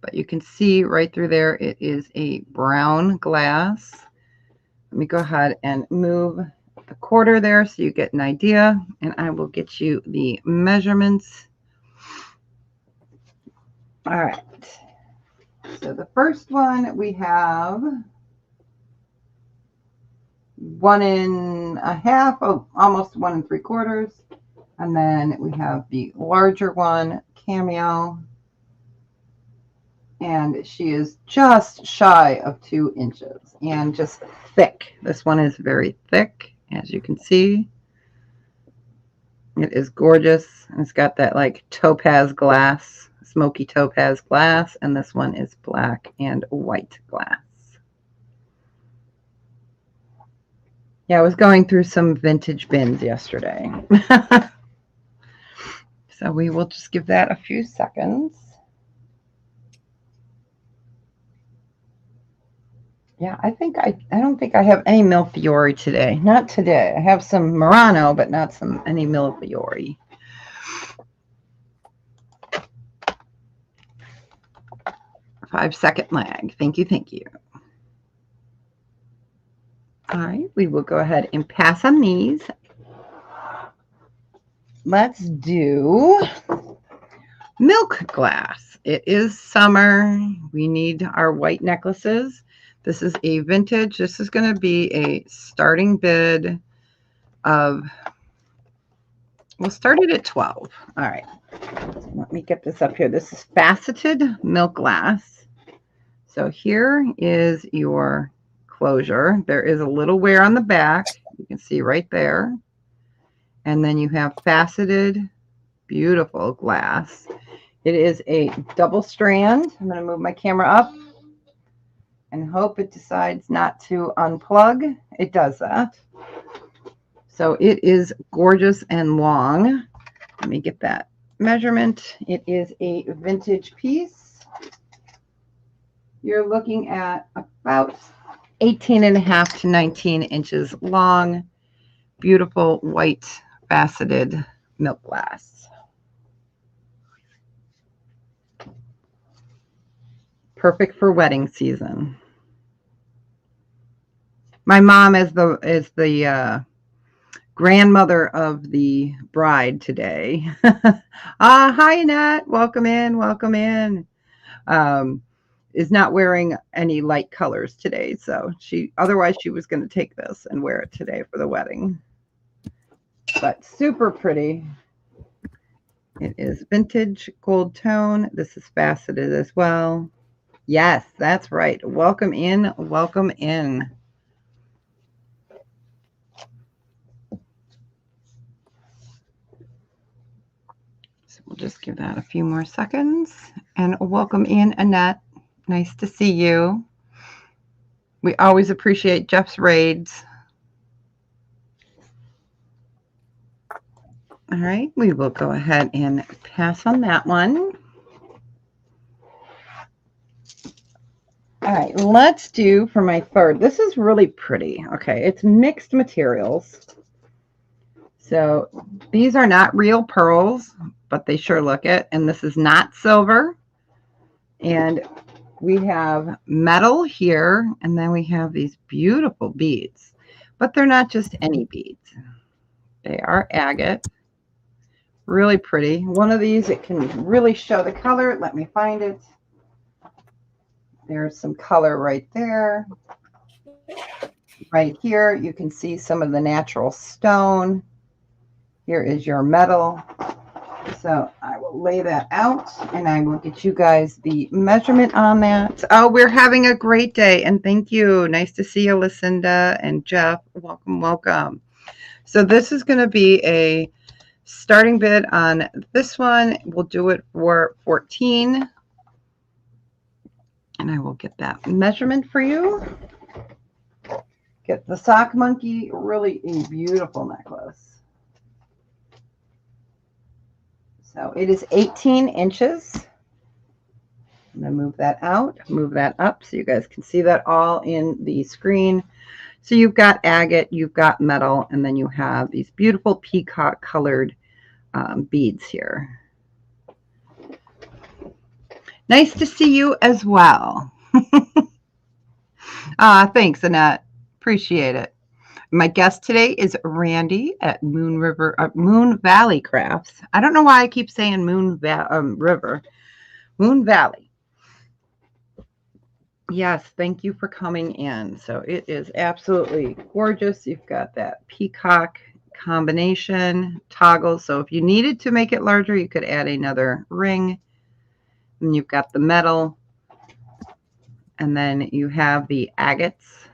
but you can see right through there, it is a brown glass. Let me go ahead and move the quarter there so you get an idea, and I will get you the measurements. All right. So the first one we have 1.5, oh, almost 1 3/4. And then we have the larger one, cameo. And she is just shy of 2 inches and just thick. This one is very thick As you can see, it is gorgeous. It's got that like topaz glass, smoky topaz glass, and this one is black and white glass. Yeah, I was going through some vintage bins yesterday. So we will just give that a few seconds. Yeah, I don't think I have any Millefiori today. Not today. I have some Murano, but not any Millefiori. Five-second lag. Thank you, thank you. All right, we will go ahead and pass on these. Let's do milk glass. It is summer. We need our white necklaces. This is a vintage. This is going to be a starting bid of, we'll start it at 12. All right. So let me get this up here. This is faceted milk glass. So here is your closure. There is a little wear on the back. You can see right there. And then you have faceted, beautiful glass. It is a double strand. I'm going to move my camera up and hope it decides not to unplug. It does that. So it is gorgeous and long. Let me get that measurement. It is a vintage piece. You're looking at about 18.5 to 19 inches long. Beautiful white faceted milk glass. Perfect for wedding season. My mom is the grandmother of the bride today. Hi, Annette. Welcome in. Welcome in. Is not wearing any light colors today, so otherwise she was going to take this and wear it today for the wedding. But super pretty. It is vintage gold tone. This is faceted as well. Yes, that's right. Welcome in. Welcome in. So we'll just give that a few more seconds. And welcome in, Annette. Nice to see you. We always appreciate Jeff's raids. All right, we will go ahead and pass on that one. All right, let's do for my third. This is really pretty. Okay, it's mixed materials. So these are not real pearls, but they sure look it. And this is not silver. And we have metal here, and then we have these beautiful beads. But they're not just any beads. They are agate. Really pretty. One of these, it can really show the color. Let me find it. There's some color right there. Right here, you can see some of the natural stone. Here is your metal. So I will lay that out and I will get you guys the measurement on that. Oh, we're having a great day. And thank you. Nice to see you, Lucinda and Jeff. Welcome, welcome. So this is going to be a starting bid on this one. We'll do it for 14. And I will get that measurement for you. Get the sock monkey, really a beautiful necklace. So it is 18 inches. I'm going to move that out, move that up so you guys can see that all in the screen. So you've got agate, you've got metal, and then you have these beautiful peacock colored beads here. Nice to see you as well. Thanks, Annette. Appreciate it. My guest today is Randy at Moon Valley Crafts. I don't know why I keep saying Moon Valley. Yes, thank you for coming in. So it is absolutely gorgeous. You've got that peacock combination toggle. So if you needed to make it larger, you could add another ring. And you've got the metal. And then you have the agates.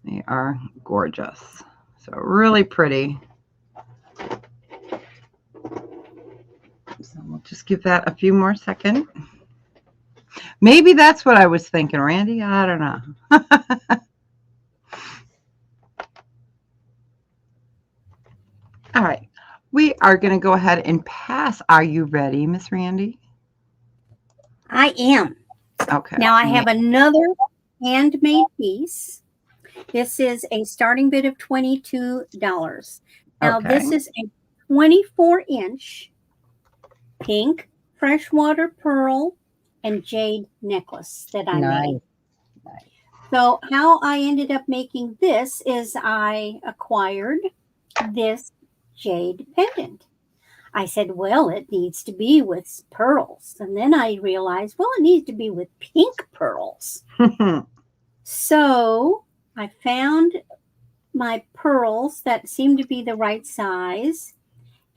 They are gorgeous. So really pretty. So we'll just give that a few more seconds. Maybe that's what I was thinking, Randy. I don't know. All right. We are going to go ahead and pass. Are you ready, Miss Randy? I am. Okay. Now I have another handmade piece. This is a starting bid of $22. Now Okay. this is a 24-inch pink freshwater pearl and jade necklace that I made. Nice. So how I ended up making this is I acquired this jade pendant. I said, well, it needs to be with pearls. And then I realized, well, it needs to be with pink pearls. So I found my pearls that seemed to be the right size.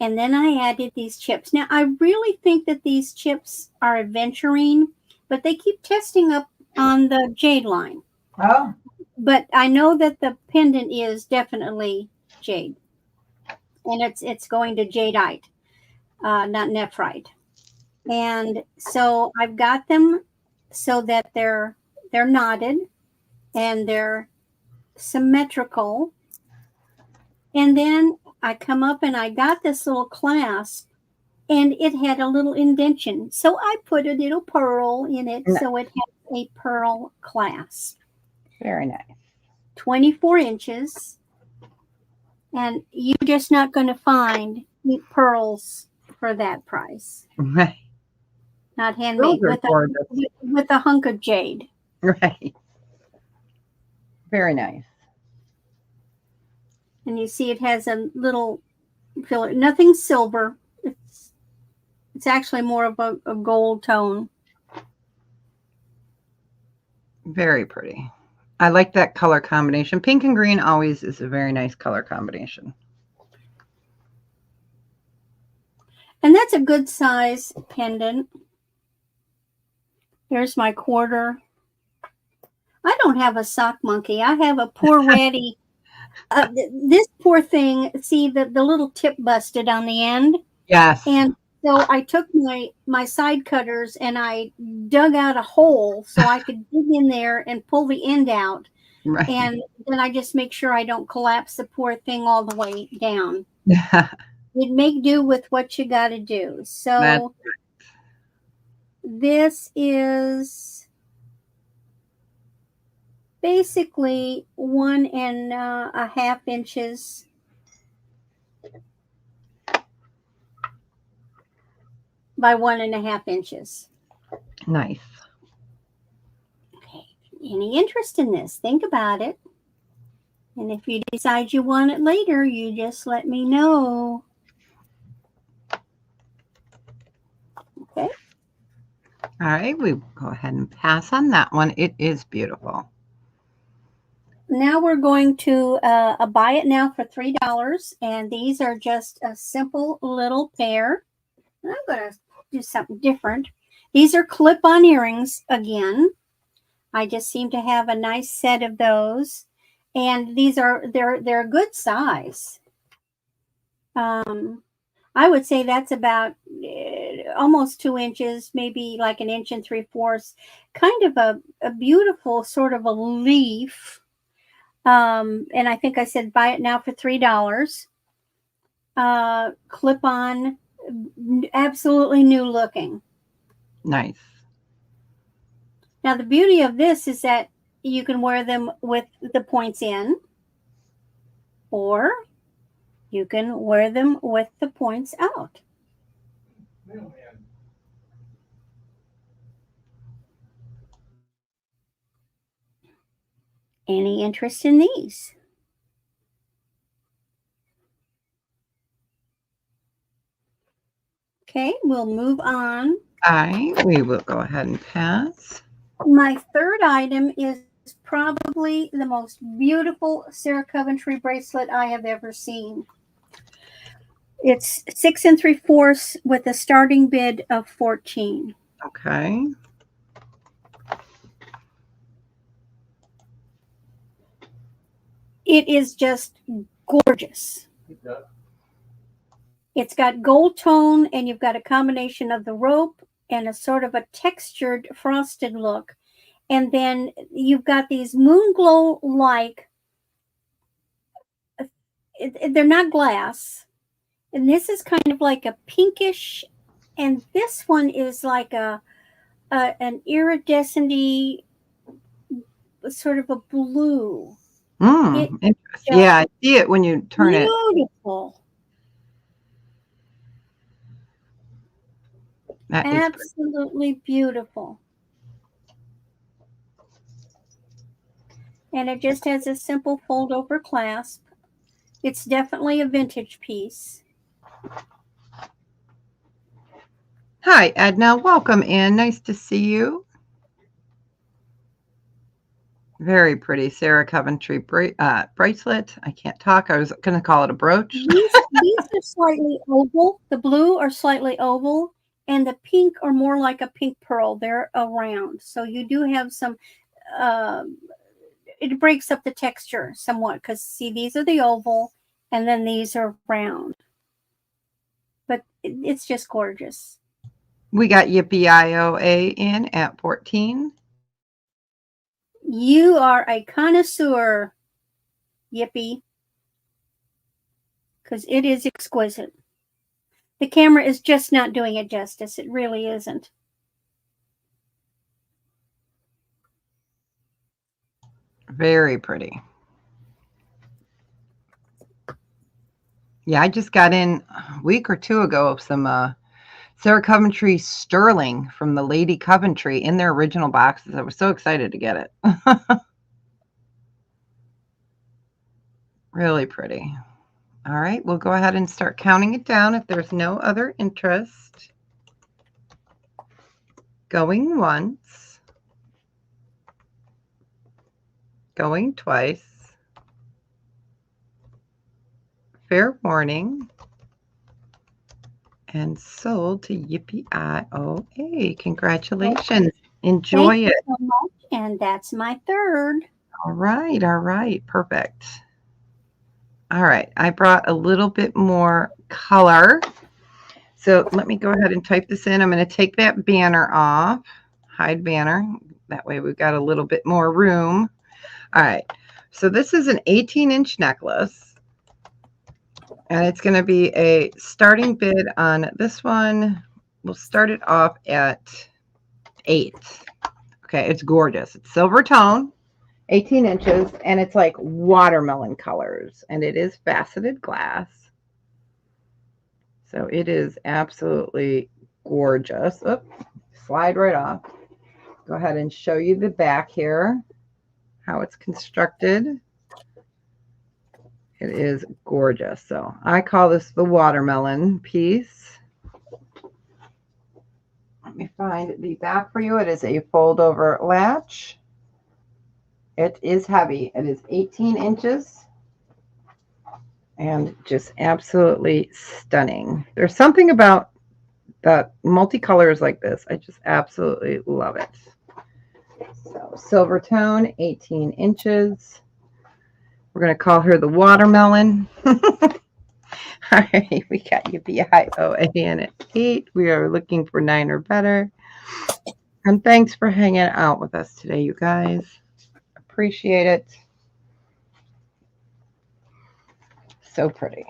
And then I added these chips. Now, I really think that these chips are aventurine, but they keep testing up on the jade line. Oh. But I know that the pendant is definitely jade. And it's going to jadeite, not nephrite. And so I've got them so that they're knotted and they're symmetrical. And then I come up and I got this little clasp and it had a little indentation. So I put a little pearl in it. Nice. So it has a pearl clasp. Very nice. 24 inches. And you're just not going to find pearls for that price. Right. Not handmade with a hunk of jade. Right. Very nice. And you see it has a little filler. Nothing silver. It's actually more of a gold tone. Very pretty. I like that color combination. Pink and green always is a very nice color combination. And that's a good size pendant. Here's my quarter. I don't have a sock monkey. I have a poor ratty. This poor thing, see the little tip busted on the end? Yes. And so I took my side cutters and I dug out a hole so I could dig in there and pull the end out. Right. And then I just make sure I don't collapse the poor thing all the way down. You'd make do with what you got to do. So this is basically 1.5 inches by 1.5 inches. Nice. Okay. Any interest in this? Think about it. And if you decide you want it later, you just let me know. Okay. All right, we will go ahead and pass on that one. It is beautiful. Now we're going to buy it now for $3. And these are just a simple little pair. I'm going to do something different. These are clip-on earrings again. I just seem to have a nice set of those. And these are, they're a good size. I would say that's about almost 2 inches, maybe like 1 3/4 inches. Kind of a beautiful sort of a leaf. And I think I said buy it now for $3. Clip on, absolutely new looking. Nice. Now the beauty of this is that you can wear them with the points in, or you can wear them with the points out. Any interest in these? Okay, we'll move on. We will go ahead and pass. My third item is probably the most beautiful Sarah Coventry bracelet I have ever seen. It's 6 3/4 with a starting bid of $14. Okay. It is just gorgeous. It's got gold tone, and you've got a combination of the rope and a sort of a textured frosted look. And then you've got these moon glow like, they're not glass. And this is kind of like a pinkish, and this one is like an iridescent sort of a blue. Interesting. Yeah, I see it when you turn it. Beautiful. That is Absolutely beautiful. And it just has a simple fold over clasp. It's definitely a vintage piece. Hi, Edna. Welcome in. Nice to see you. Very pretty Sarah Coventry bracelet. I can't talk. I was going to call it a brooch. These are slightly oval. The blue are slightly oval, and the pink are more like a pink pearl. They're a round. So you do have some, it breaks up the texture somewhat because, see, these are the oval, and then these are round. But it's just gorgeous. We got Yippee IOA in at 14. You are a connoisseur, Yippee, because it is exquisite. The camera is just not doing it justice. It really isn't. Very pretty. Yeah, I just got in a week or two ago of some Sarah Coventry sterling from the Lady Coventry in their original boxes. I was so excited to get it. Really pretty. All right, we'll go ahead and start counting it down if there's no other interest. Going once. Going twice. Fair warning. And sold to Yippee IOA. Congratulations. Enjoy it. Thank you so much. And that's my third. All right. Perfect. All right, I brought a little bit more color. So let me go ahead and type this in. I'm going to take that banner off, hide banner. That way we've got a little bit more room. All right, so this is an 18-inch necklace. And it's going to be a starting bid on this one. We'll start it off at 8. Okay, it's gorgeous. It's silver tone. 18 inches, and it's like watermelon colors, and it is faceted glass. So it is absolutely gorgeous. Oop, slide right off. Go ahead and show you the back here, how it's constructed. It is gorgeous. So I call this the watermelon piece. Let me find the back for you. It is a fold over latch. It is heavy. It is 18 inches and just absolutely stunning. There's something about the multicolors like this. I just absolutely love it. So silver tone, 18 inches. We're going to call her the watermelon. All right, we got Yippee IOA in at 8. We are looking for 9 or better. And thanks for hanging out with us today, you guys. Appreciate it. So pretty.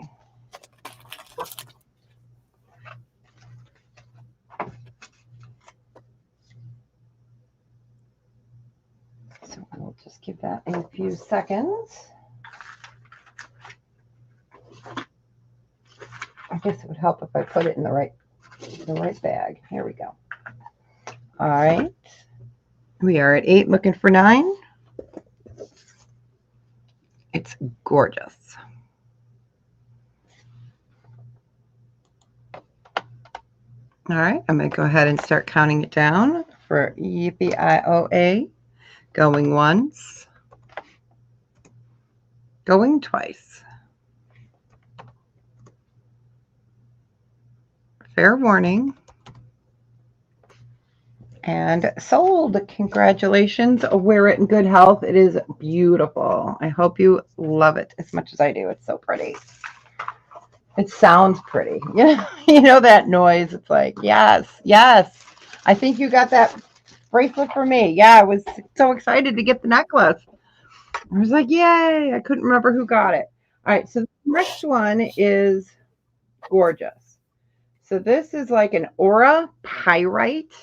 So we'll just give that a few seconds. I guess it would help if I put it in the right bag. Here we go. All right. We are at 8, looking for 9. It's gorgeous. All right, I'm going to go ahead and start counting it down for Yippee IOA. Going once. Going twice. Fair warning. and sold. Congratulations. Wear it in good health. It is beautiful. I hope you love it as much as I do. It's so pretty. It sounds pretty. Yeah, you know that noise. It's like, yes, yes. I think you got that bracelet for me. Yeah, I was so excited to get the necklace. I was like, yay. I couldn't remember who got it. All right, so the next one is gorgeous. So this is like an aura pyrite.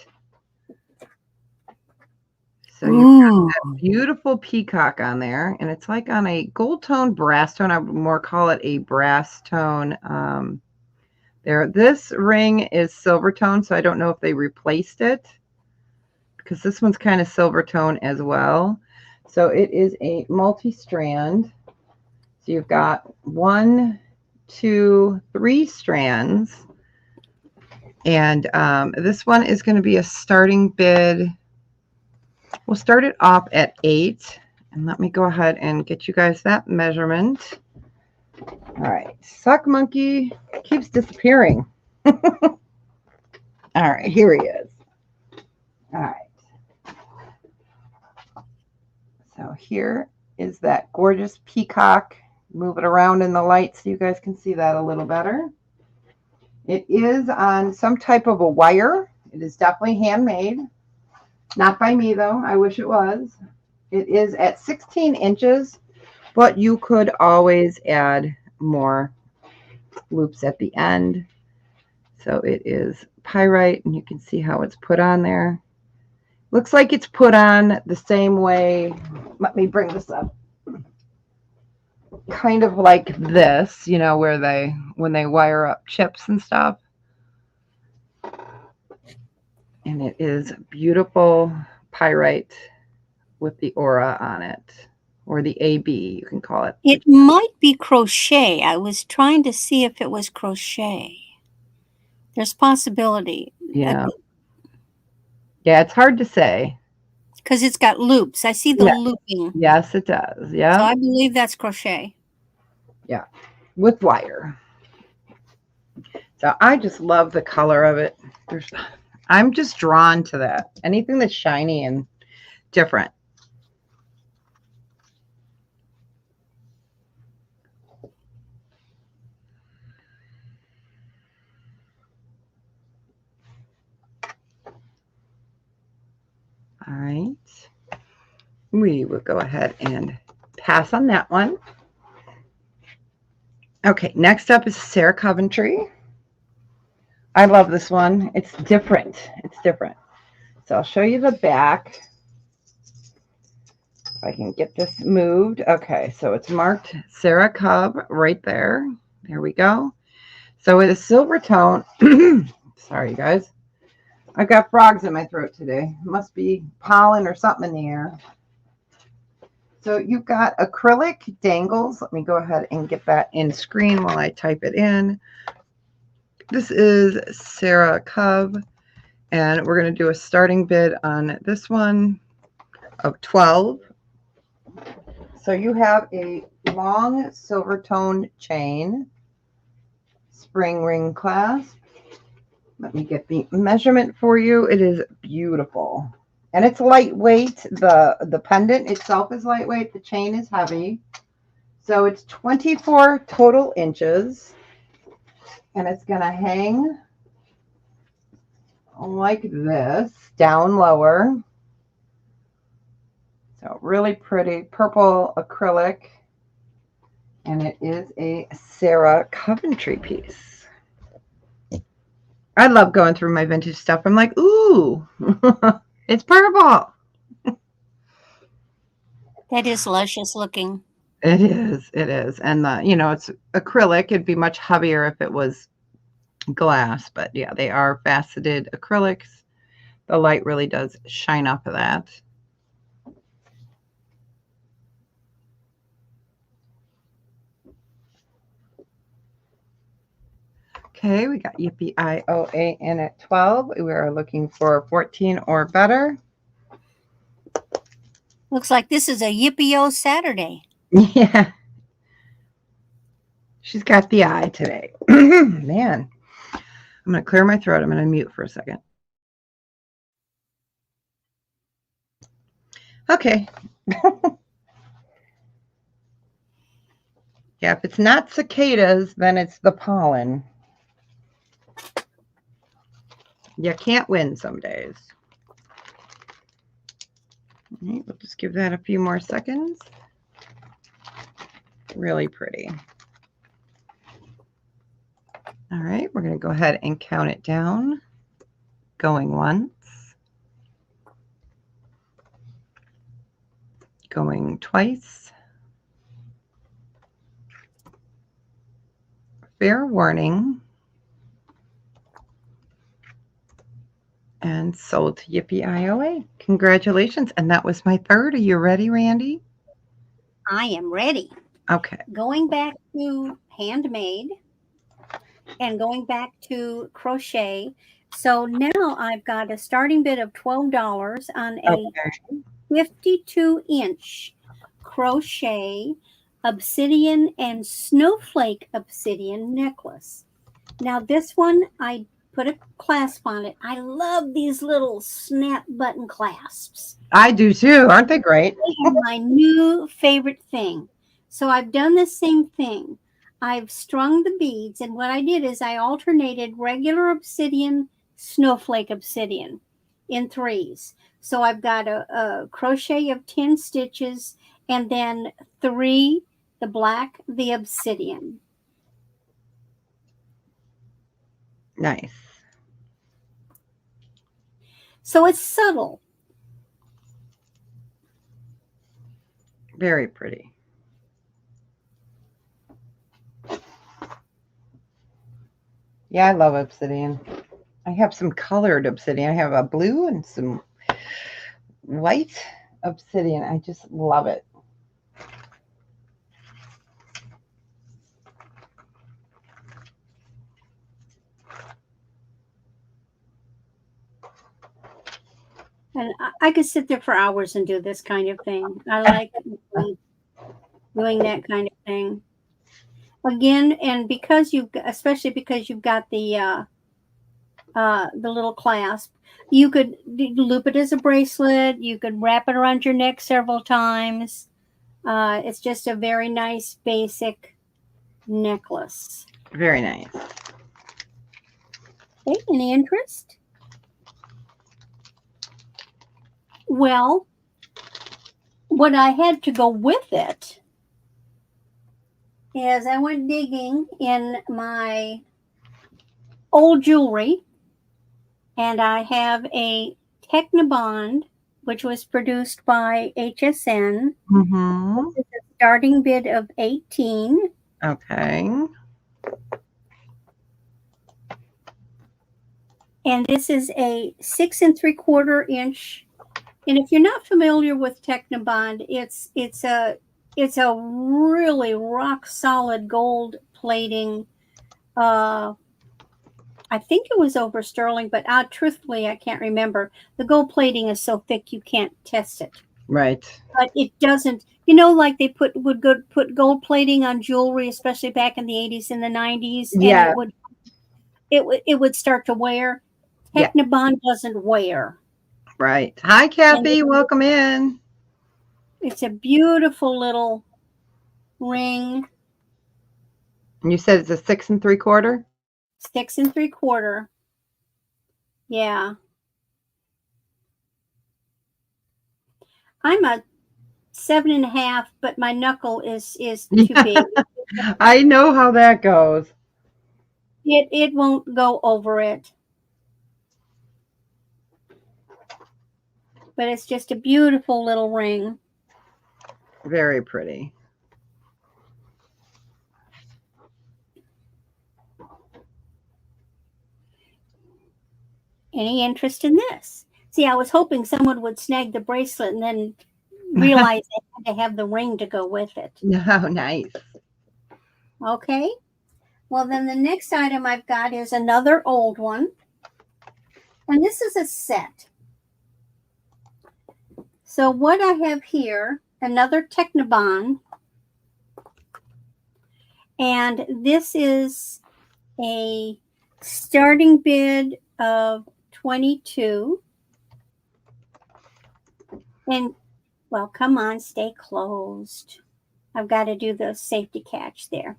So you've got Ooh. that beautiful peacock on there, and it's like on a gold tone brass tone. I would more call it a brass tone. There, this ring is silver tone, so I don't know if they replaced it because this one's kind of silver tone as well. So it is a multi-strand. So you've got 1, 2, 3 strands, and this one is going to be a starting bid. We'll start it off at 8, and let me go ahead and get you guys that measurement. All right, Sock Monkey keeps disappearing. All right, here he is. All right. So here is that gorgeous peacock. Move it around in the light so you guys can see that a little better. It is on some type of a wire. It is definitely handmade. Not by me, though. I wish it was. It is at 16 inches, but you could always add more loops at the end. So it is pyrite, and you can see how it's put on there. Looks like it's put on the same way. Let me bring this up. Kind of like this, you know, where when they wire up chips and stuff. And it is beautiful pyrite with the aura on it, or the AB, you can call it. It might be crochet. I was trying to see if it was crochet. There's possibility. Yeah. Yeah, it's hard to say. Because it's got loops. I see the Yeah. looping. Yes, it does. Yeah. So I believe that's crochet. Yeah, with wire. So I just love the color of it. I'm just drawn to that. Anything that's shiny and different. All right. We will go ahead and pass on that one. Okay, next up is Sarah Coventry. I love this one. It's different. It's different. So I'll show you the back. If I can get this moved. Okay, so it's marked Sarah Cub right there. There we go. So with a silver tone, sorry you guys, I've got frogs in my throat today. It must be pollen or something in the air. So you've got acrylic dangles. Let me go ahead and get that in screen while I type it in. This is Sarah Cub, and we're going to do a starting bid on this one of 12. So you have a long silver tone chain, spring ring clasp. Let me get the measurement for you. It is beautiful. And it's lightweight. The pendant itself is lightweight. The chain is heavy. So it's 24 total inches. And it's going to hang like this, down lower. So really pretty purple acrylic. And it is a Sarah Coventry piece. I love going through my vintage stuff. I'm like, ooh, it's purple. That is luscious looking. It is. It is. And it's acrylic. It'd be much heavier if it was glass, but yeah, they are faceted acrylics. The light really does shine off of that. Okay, we got Yippee IOA in at 12. We are looking for 14 or better. Looks like this is a Yippee-O Saturday. Yeah. She's got the eye today. Man, I'm going to clear my throat. I'm going to mute for a second. Okay. Yeah, if it's not cicadas, then it's the pollen. You can't win some days. All right, we'll just give that a few more seconds. Really pretty. All right, we're going to go ahead and count it down. Going once. Going twice. Fair warning. And sold to Yippee IOA. Congratulations. And that was my third. Are you ready, Randy? I am ready. Okay. Going back to handmade and going back to crochet. So now I've got a starting bid of $12 on a Okay. 52-inch crochet obsidian and snowflake obsidian necklace. Now this one, I put a clasp on it. I love these little snap button clasps. I do too. Aren't they great? They are my new favorite thing. So I've done the same thing. I've strung the beads, and what I did is I alternated regular obsidian, snowflake obsidian in threes. So I've got a crochet of 10 stitches and then three, the black, the obsidian. Nice. So it's subtle. Very pretty. Yeah, I love obsidian. I have some colored obsidian. I have a blue and some white obsidian. I just love it. And I could sit there for hours and do this kind of thing. I like doing that kind of thing. Again, and because especially because you've got the little clasp, you could loop it as a bracelet. You could wrap it around your neck several times. It's just a very nice basic necklace. Very nice. Okay, any interest? Well, what I had to go with it is I went digging in my old jewelry, and I have a Technobond, which was produced by HSN. Mm-hmm. This is a starting bid of 18. Okay. And this is a 6 3/4 inch. And if you're not familiar with Technobond, it's a really rock solid gold plating. I think it was over sterling, but truthfully, I can't remember. The gold plating is so thick you can't test it. Right. But it doesn't, like they would put gold plating on jewelry, especially back in the 80s and the 90s, and Yeah. it would start to wear. Yeah. Technobond doesn't wear. Right. Hi, Kathy. Welcome in. It's a beautiful little ring. And you said it's a 6 3/4? 6 3/4. Yeah. I'm a 7.5, but my knuckle is too big. I know how that goes. It won't go over it. But it's just a beautiful little ring. Very pretty. Any interest in this? See, I was hoping someone would snag the bracelet and then realize they had to have the ring to go with it. Oh, nice. Okay. Well, then the next item I've got is another old one. And this is a set. So what I have here, another Technobond. And this is a starting bid of 22. And Well, come on, stay closed. I've got to do the safety catch there.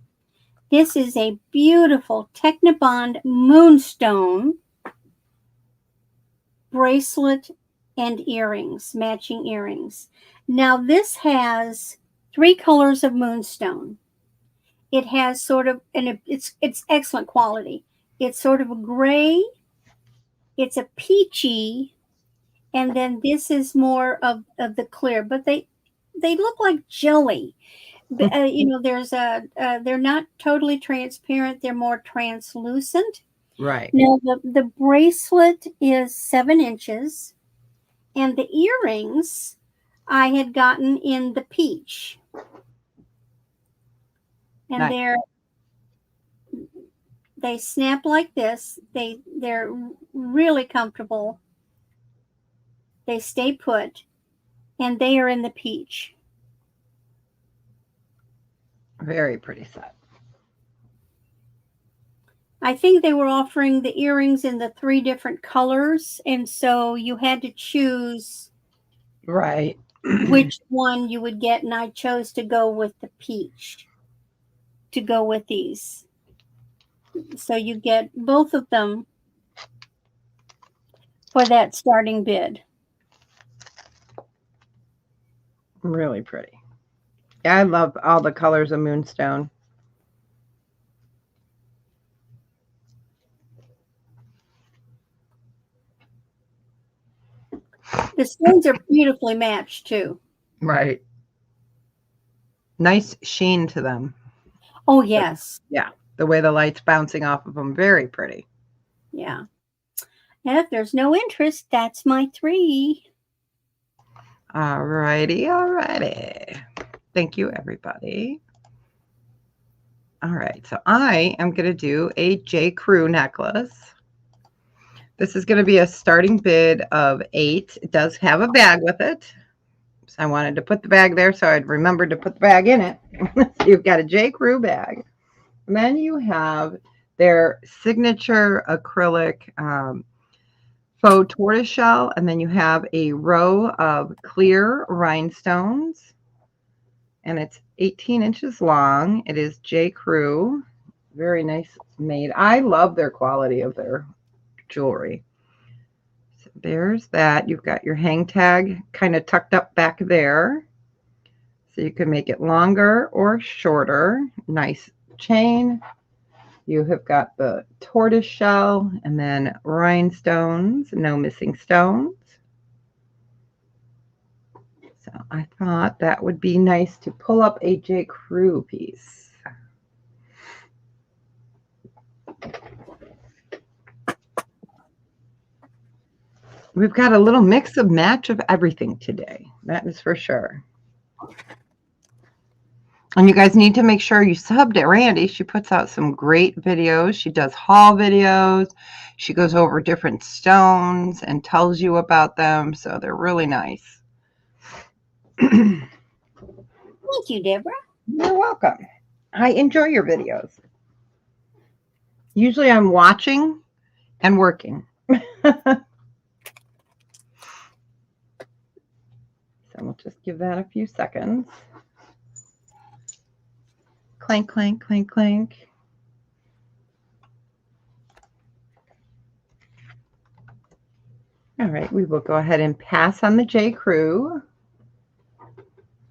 This is a beautiful Technibond Moonstone bracelet and earrings, matching earrings. Now this has 3 colors of moonstone. It has sort of, and it's excellent quality. It's sort of a gray, it's a peachy, and then this is more of the clear, but they look like jelly. There's they're not totally transparent, they're more translucent. Right. Now the bracelet is 7 inches, and the earrings I had gotten in the peach, and Nice. they snap like this. They're really comfortable. They stay put, and they are in the peach. Very pretty set. I think they were offering the earrings in the 3 different colors, and so you had to choose Right. which one you would get, and I chose to go with the peach to go with these. So you get both of them for that starting bid. Really pretty. Yeah, I love all the colors of moonstone. The stones are beautifully matched too. Right. Nice sheen to them. Oh, yes. Yeah. The way the light's bouncing off of them, very pretty. Yeah. And if there's no interest, that's my 3. All righty. All righty. Thank you, everybody. All right. So I am going to do a J. Crew necklace. This is going to be a starting bid of 8. It does have a bag with it. So I wanted to put the bag there so I'd remember to put the bag in it. So you've got a J. Crew bag. And then you have their signature acrylic faux tortoiseshell. And then you have a row of clear rhinestones. And it's 18 inches long. It is J. Crew. Very nice made. I love their quality of their jewelry. So there's that. You've got your hang tag kind of tucked up back there. So you can make it longer or shorter. Nice chain. You have got the tortoise shell and then rhinestones, no missing stones. So I thought that would be nice to pull up a J. Crew piece. We've got a little mix of match of everything today. That is for sure. And you guys need to make sure you sub to Randy. She puts out some great videos. She does haul videos. She goes over different stones and tells you about them. So they're really nice. Thank you, Deborah. You're welcome. I enjoy your videos. Usually I'm watching and working. So we'll just give that a few seconds. Clank, clank, clank, clank. All right, we will go ahead and pass on the J. Crew.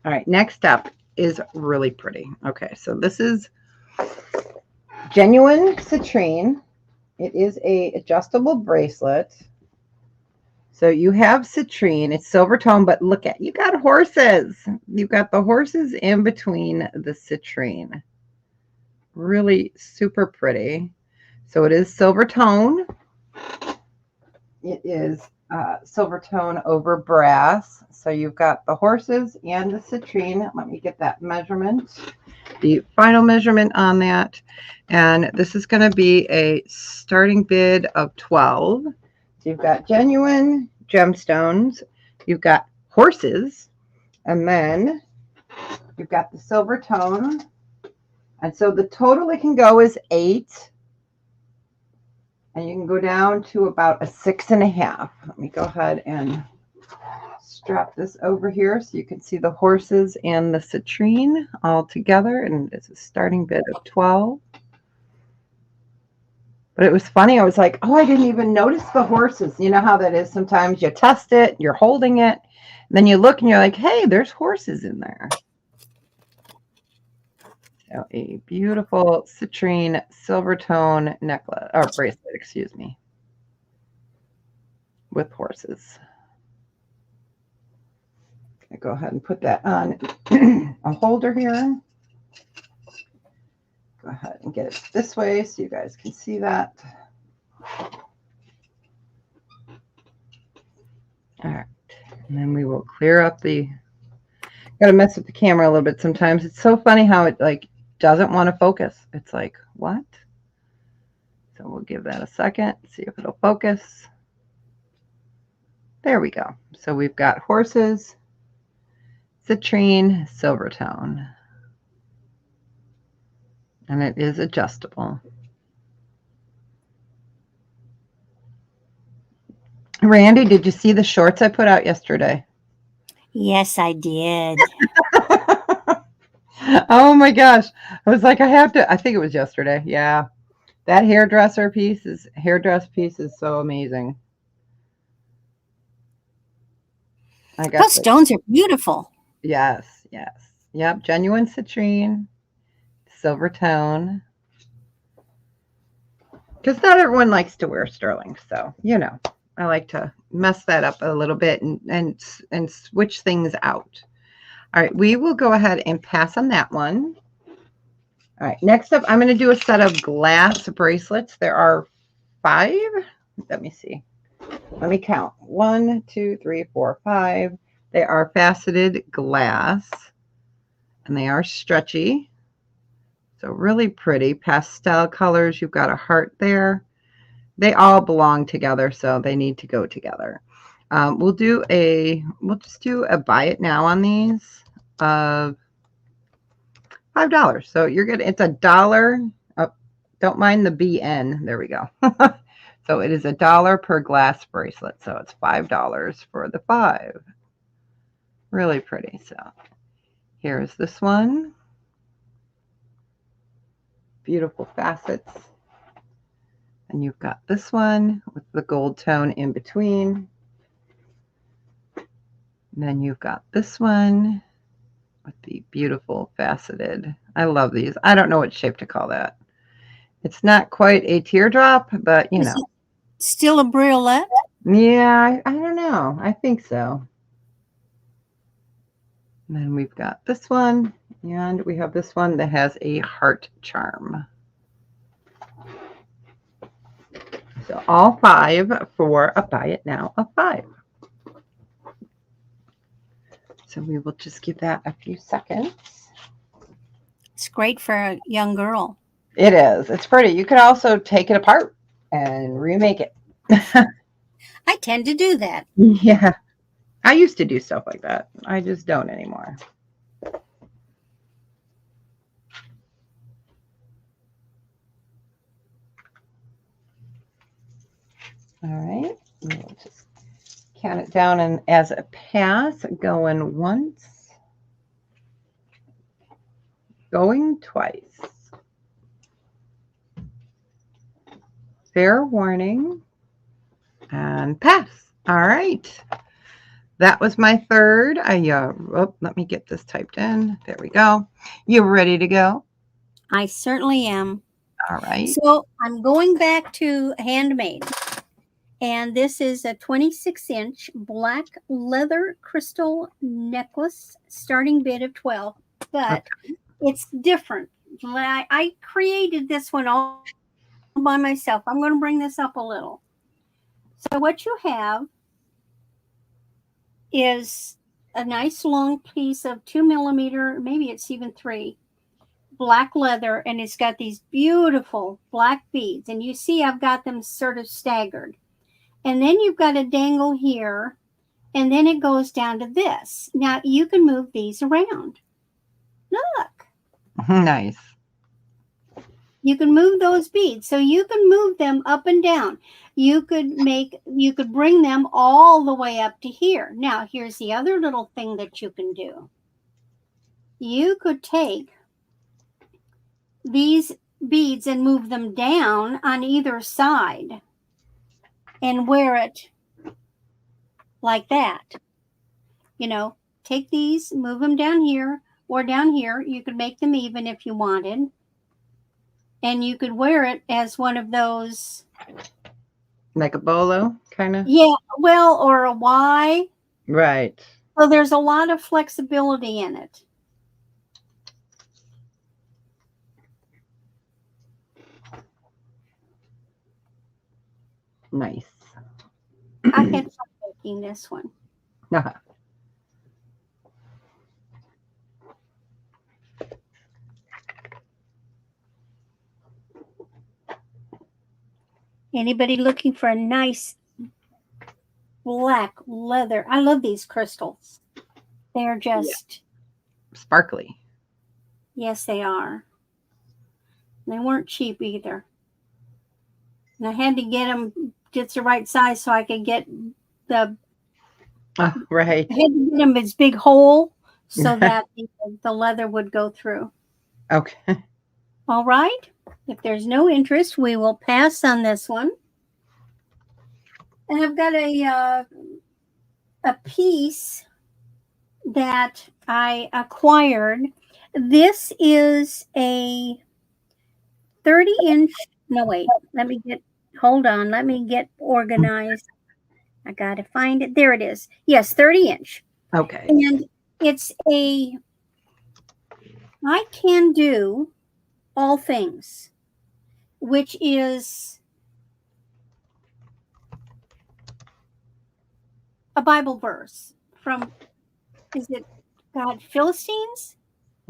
All right, next up is really pretty. Okay, so this is genuine citrine. It is a adjustable bracelet. So you have citrine, it's silver tone, but look at, you got horses. You've got the horses in between the citrine. Really super pretty. So it is silver tone. It is silver tone over brass. So you've got the horses and the citrine. Let me get that measurement, the final measurement on that. And this is going to be a starting bid of 12. So you've got genuine gemstones, you've got horses, and then you've got the silver tone. And so the total it can go is 8. And you can go down to about a 6.5. Let me go ahead and strap this over here so you can see the horses and the citrine all together, and it's a starting bid of 12. But it was funny. I was like, oh, I didn't even notice the horses. You know how that is sometimes you test it, you're holding it, and then you look and you're like, hey, there's horses in there. So a beautiful citrine silver tone necklace or bracelet, excuse me, with horses. I go ahead and put that on a holder here. Go ahead and get it this way so you guys can see that. All right, and then we will clear up the, gotta mess with the camera a little bit sometimes. It's so funny how it like doesn't want to focus. It's like, what? So we'll give that a second, see if it'll focus. There we go. So we've got horses, citrine, silver tone. And it is adjustable. Randy, did you see the shorts I put out yesterday? Yes, I did. Oh my gosh. I was like, I think it was yesterday. Yeah. That hairdress piece is so amazing. I got Those stones are beautiful. Yes, yes. Yep, genuine citrine, silver tone. Because not everyone likes to wear sterling, so I like to mess that up a little bit and switch things out. All right, we will go ahead and pass on that one. All right, next up, I'm going to do a set of glass bracelets. There are 5. Let me see. Let me count. 1, 2, 3, 4, 5. They are faceted glass, and they are stretchy. So really pretty pastel colors. You've got a heart there. They all belong together, so they need to go together. We'll just do a buy it now on these of $5. So you're good. It's $1. Don't mind the BN. There we go. So it is $1 per glass bracelet. So it's $5 for the 5. Really pretty. So here's this one. Beautiful facets. And you've got this one with the gold tone in between. And then you've got this one with the beautiful faceted. I love these. I don't know what shape to call that. It's not quite a teardrop, but Is it still a briolet? Yeah, I don't know. I think so. And then we've got this one, and we have this one that has a heart charm. So all 5 for a buy it now of 5. So we will just give that a few seconds. It's great for a young girl. It is. It's pretty. You could also take it apart and remake it. I tend to do that. Yeah. I used to do stuff like that. I just don't anymore. All right. We'll just count it down and as a pass, going once, going twice. Fair warning and pass. All right. That was my third. Let me get this typed in. There we go. You ready to go? I certainly am. All right. So I'm going back to handmade. And this is a 26-inch black leather crystal necklace, starting bid of 12. But it's different. I created this one all by myself. I'm going to bring this up a little. So what you have is a nice long piece of 2mm, maybe it's even 3, black leather, and it's got these beautiful black beads. And you see I've got them sort of staggered. And then you've got a dangle here, and then it goes down to this. Now you can move these around. Look. Nice. You can move those beads. So you can move them up and down. You could bring them all the way up to here. Now, here's the other little thing that you can do. You could take these beads and move them down on either side and wear it like that. You know, take these, move them down here or down here. You could make them even if you wanted. And you could wear it as one of those. Like a bolo, kind of? Yeah, well, or a Y. Right. So there's a lot of flexibility in it. Nice. I had fun making this one. Anybody looking for a nice black leather? I love these crystals. They're just sparkly. Yes, they are. They weren't cheap either. And I had to get them just the right size so I could get the. Right. I had to get them this big hole so that the leather would go through. Okay. All right. If there's no interest, we will pass on this one. And I've got a piece that I acquired. This is a 30-inch. No, wait. Hold on. Let me get organized. I got to find it. There it is. Yes, 30-inch. Okay. And it's I can do all things, which is a Bible verse from, is it God, Philistines?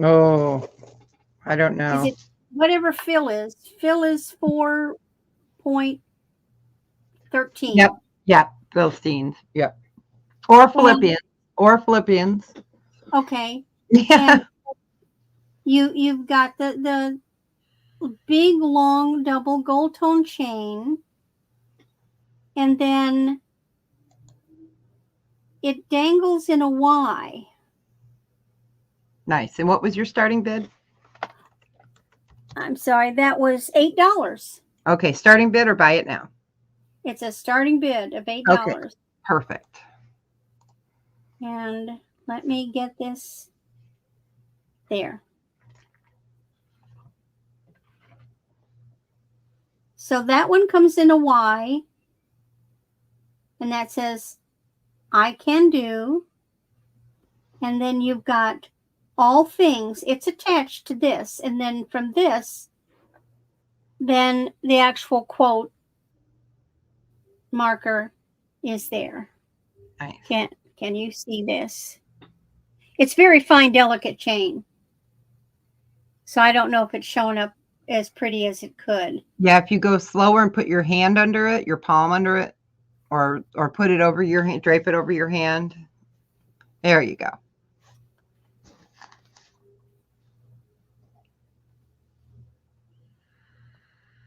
Oh, I don't know. Is it whatever Phil is? Phil is 4.13. Yep. Philistines. Yep. Or Philippians. Okay. Yeah. And you've got the big long double gold tone chain, and then it dangles in a Y. Nice. And what was your starting bid? I'm sorry, that was $8. Okay, starting bid or buy it now? It's a starting bid of $8. Okay. Perfect. And let me get this there. So that one comes in a Y, and that says, I can do. And then you've got all things. It's attached to this. And then from this, then the actual quote marker is there. Nice. Can you see this? It's very fine, delicate chain. So I don't know if it's showing up as pretty as it could. Yeah, if you go slower and put your hand under it, your palm under it, or put it over your hand, drape it over your hand. There you go.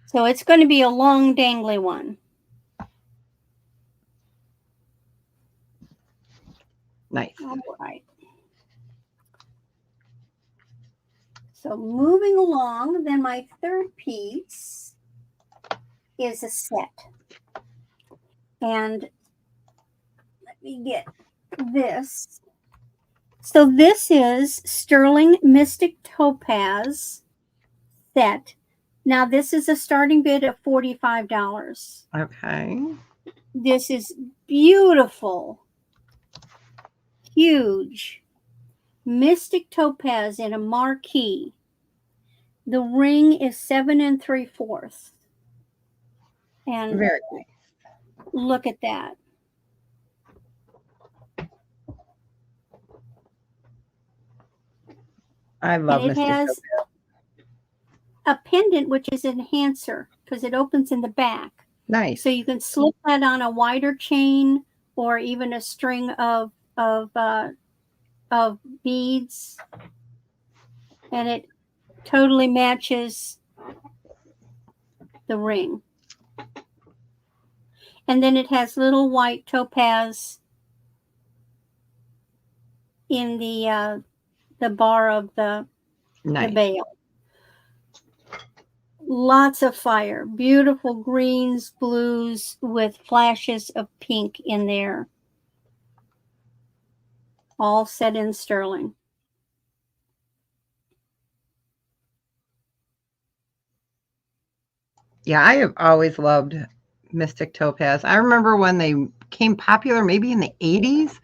So it's going to be a long, dangly one. Nice. All right. So moving along, then my third piece is a set. And let me get this. So this is Sterling Mystic Topaz set. Now this is a starting bid of $45. Okay. This is beautiful, huge mystic topaz in a marquee. The ring is 7 3/4. And very nice. Look at that. I love and it has a pendant, which is an enhancer because it opens in the back. Nice. So you can slip that on a wider chain or even a string of beads, and it totally matches the ring. And then it has little white topaz in the bar of the Nice. bail. Lots of fire, beautiful greens, blues with flashes of pink in there. All set in sterling. Yeah, I have always loved Mystic Topaz. I remember when they became popular, maybe in the 80s.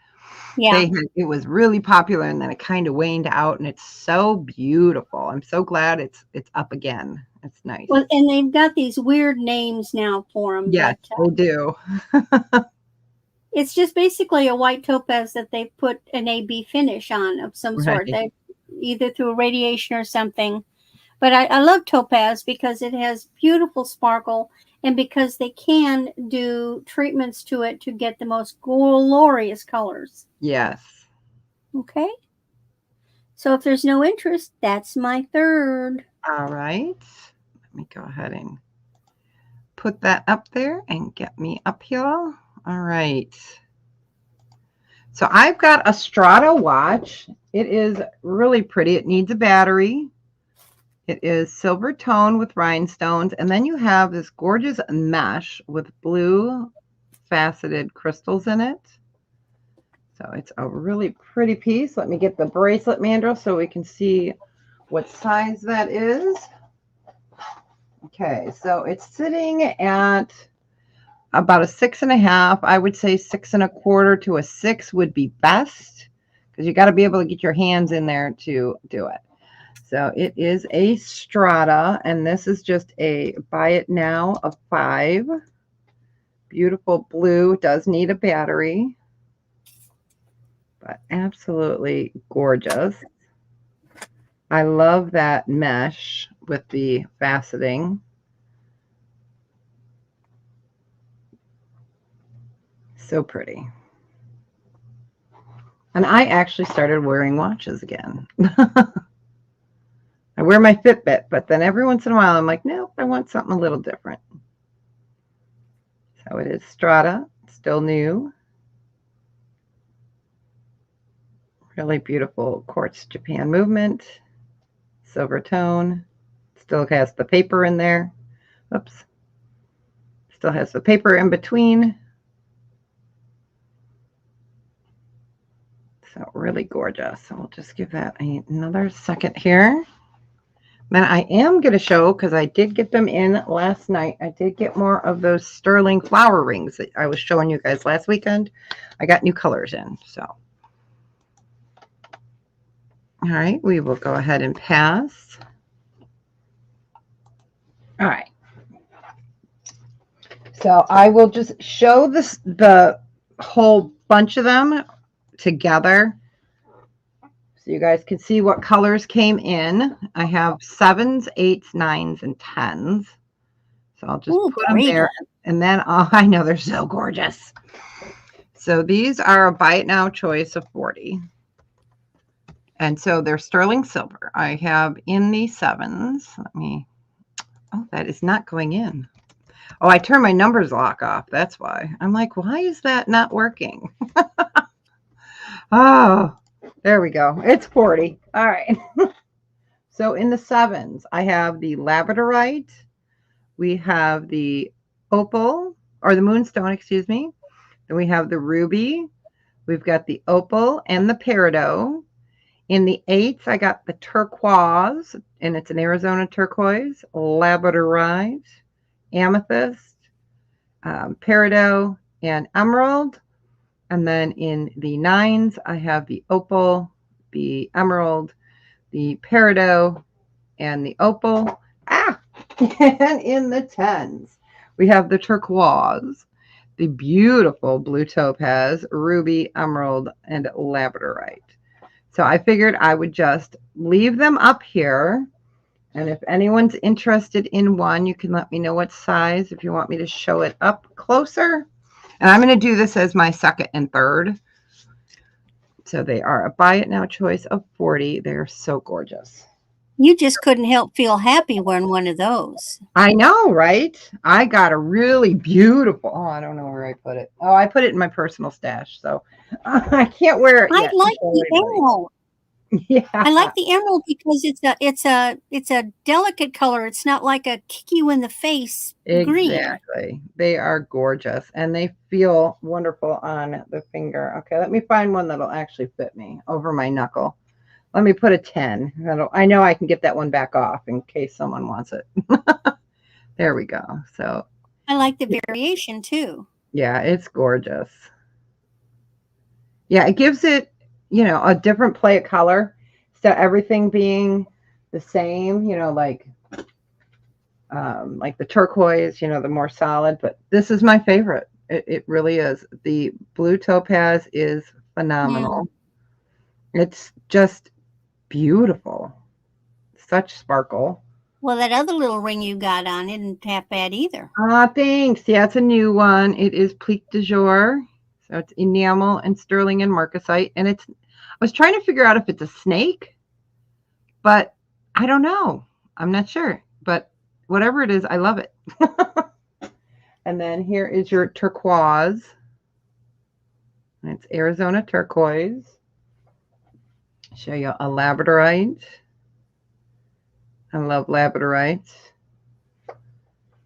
Yeah. It was really popular, and then it kind of waned out, and it's so beautiful. I'm so glad it's up again. It's nice. Well, and they've got these weird names now for them, Yes, but they do. it's just basically a white topaz that they put an AB finish on of some sort. Right. They either through radiation or something. But I love topaz because it has beautiful sparkle, and because they can do treatments to it to get the most glorious colors. Yes. Okay. So if there's no interest, that's my third. All right. Let me go ahead and put that up there and get me up here. All right. So I've got a Strata watch. It is really pretty. It needs a battery. It is silver tone with rhinestones. And then you have this gorgeous mesh with blue faceted crystals in it. So it's a really pretty piece. Let me get the bracelet mandrel so we can see what size that is. Okay, so it's sitting at about a 6.5. I would say 6.25 to a 6 would be best, because you got to be able to get your hands in there to do it. So it is a Strata, and this is just a buy it now of 5. Beautiful blue. It does need a battery, but absolutely gorgeous. I love that mesh with the faceting. So pretty. And I actually started wearing watches again. I wear my Fitbit, but then every once in a while I'm like, nope, I want something a little different. So it is Strata, still new. Really beautiful quartz Japan movement. Silver tone. Still has the paper in there. Oops. Still has the paper in between. So really gorgeous. So we'll just give that another second here. Then I am going to show, because I did get them in last night, I did get more of those sterling flower rings that I was showing you guys last weekend. I got new colors in. So, all right, we will go ahead and pass. All right. So I will just show the whole bunch of them together, so you guys can see what colors came in. I have 7s, 8s, 9s, and 10s. So I'll just put them there. And then, oh, I know they're so gorgeous. So these are a buy it now choice of 40. And so they're sterling silver. I have in the 7s. Oh, that is not going in. Oh, I turned my numbers lock off. That's why. I'm like, why is that not working? Oh, there we go. It's 40. All right. So in the 7s, I have the labradorite. We have the opal, or the moonstone, excuse me. Then we have the ruby. We've got the opal and the peridot. In the 8s, I got the turquoise, and it's an Arizona turquoise, labradorite, amethyst, peridot, and emerald. And then in the 9s, I have the opal, the emerald, the peridot, and the opal. And in the 10s, we have the turquoise, the beautiful blue topaz, ruby, emerald, and labradorite. So I figured I would just leave them up here. And if anyone's interested in one, you can let me know what size if you want me to show it up closer. And I'm going to do this as my second and third. So they are a buy it now choice of 40. They're so gorgeous. You just couldn't help feel happy wearing one of those. I know, right? I got a really beautiful. Oh, I don't know where I put it. Oh, I put it in my personal stash, so I can't wear it I yet to like show the anybody. emerald. I Yeah, like the emerald because it's a delicate color. It's not like a kick you in the face green. exactly. They are gorgeous, and they feel wonderful on the finger. Okay, let me find one that'll actually fit me over my knuckle. Let me put a 10. I know I can get that one back off in case someone wants it. There we go. So, I like the variation too. yeah, it's gorgeous. Yeah, it gives it, a different play of color. So everything being the same, like the turquoise, the more solid. But this is my favorite. It really is. The blue topaz is Mm. phenomenal. It's just beautiful. Such sparkle. Well, that other little ring you got on isn't half bad either. Ah, thanks. Yeah, it's a new one. It is Plique de Jour. So it's enamel and sterling and marcasite. And I was trying to figure out if it's a snake, but I don't know. I'm not sure. But whatever it is, I love it. And then here is your turquoise. It's Arizona turquoise. Show you a labradorite. I love labradorite.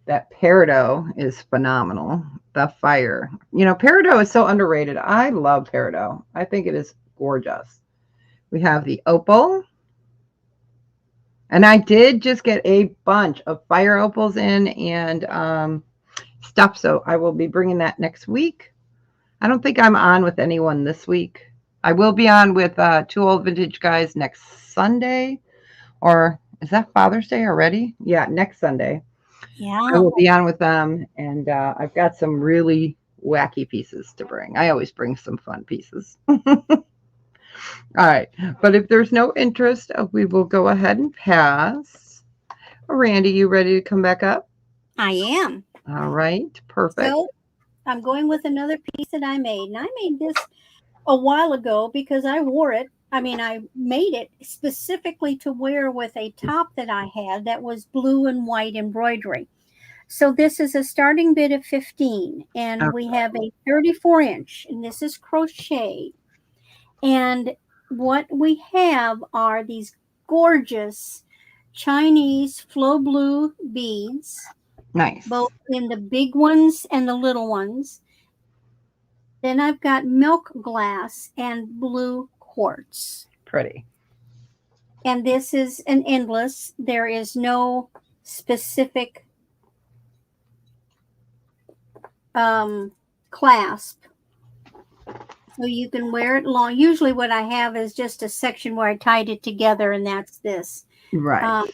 That peridot is phenomenal. The fire. Peridot is so underrated. I love peridot. I think it is gorgeous. We have the opal. And I did just get a bunch of fire opals in and stuff. So I will be bringing that next week. I don't think I'm on with anyone this week. I will be on with two old vintage guys next Sunday. Or is that Father's Day already? Yeah, next Sunday. I Yeah. will be on with them. And I've got some really wacky pieces to bring. I always bring some fun pieces. All right. But if there's no interest, we will go ahead and pass. Randy, you ready to come back up? I am. All right. Perfect. So I'm going with another piece that I made. And I made this a while ago because I wore it. I mean, I made it specifically to wear with a top that I had that was blue and white embroidery. So this is a starting bid of 15, and we have a 34-inch, and this is crochet. And what we have are these gorgeous Chinese flow blue beads, Nice. both in the big ones and the little ones. Then I've got milk glass and blue quartz. Pretty. And this is an endless. There is no specific clasp. So you can wear it long. Usually what I have is just a section where I tied it together and that's this. Right.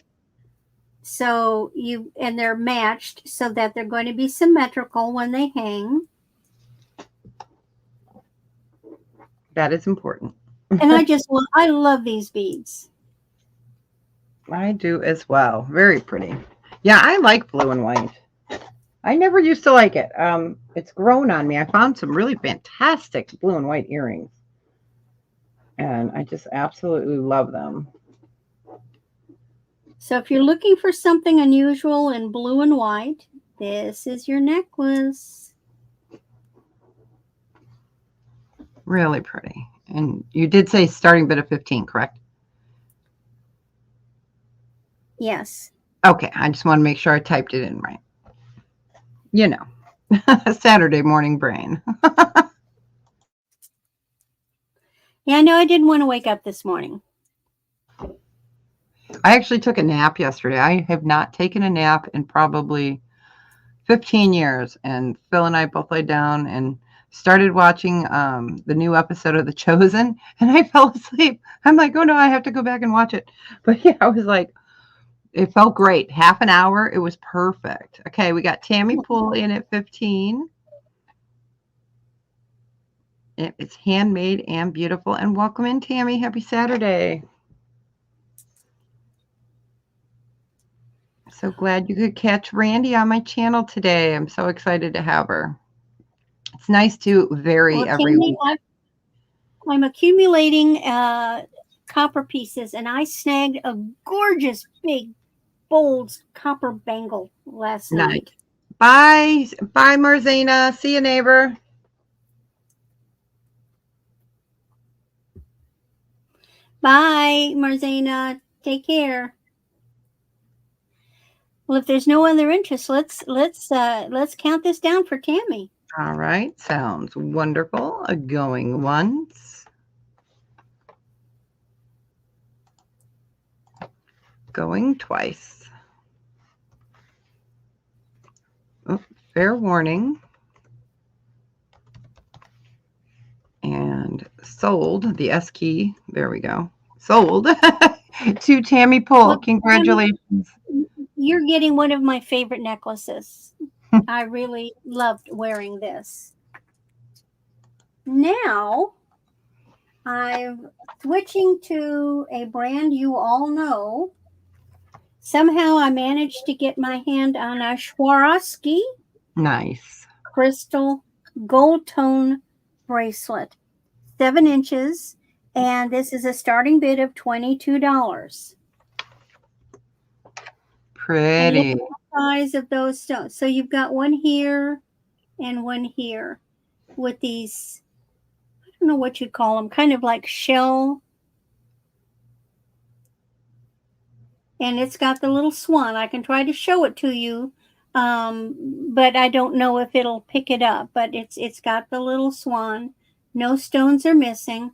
And they're matched so that they're going to be symmetrical when they hang. That is important. And I love these beads. I do as well. Very pretty. Yeah, I like blue and white. I never used to like it. It's grown on me. I found some really fantastic blue and white earrings. And I just absolutely love them. So if you're looking for something unusual in blue and white, this is your necklace. Really pretty. And you did say starting bid of 15, correct? Yes. Okay, I just want to make sure I typed it in right. Saturday morning brain. Yeah, I know I didn't want to wake up this morning. I actually took a nap yesterday. I have not taken a nap in probably 15 years. And Phil and I both laid down and started watching the new episode of The Chosen. And I fell asleep. I'm like, oh no, I have to go back and watch it. But yeah, I was like, it felt great. Half an hour. It was perfect. Okay, we got Tammy Poole in at 15. It's handmade and beautiful. And welcome in, Tammy. Happy Saturday. So glad you could catch Randy on my channel today. I'm so excited to have her. It's nice to vary every week. I'm accumulating copper pieces, and I snagged a gorgeous big bold copper bangle last Nice. night. Bye. Bye, Marzina. See you, neighbor. Bye, Marzana. Take care. Well, if there's no other interest, let's count this down for Tammy. All right. Sounds wonderful. Going once. Going twice. Oh, fair warning. And sold the S key. There we go. Sold to Tammy Pull. Well, Tammy, Congratulations. you're getting one of my favorite necklaces. I really loved wearing this. Now I'm switching to a brand you all know. Somehow I managed to get my hand on a Swarovski Nice. crystal gold tone bracelet, 7 inches, and this is a starting bid of $22. And look Pretty. at the size of those stones. So you've got one here and one here with these, I don't know what you'd call them, kind of like shell. And it's got the little swan. I can try to show it to you, but I don't know if it'll pick it up. But it's got the little swan. No stones are missing.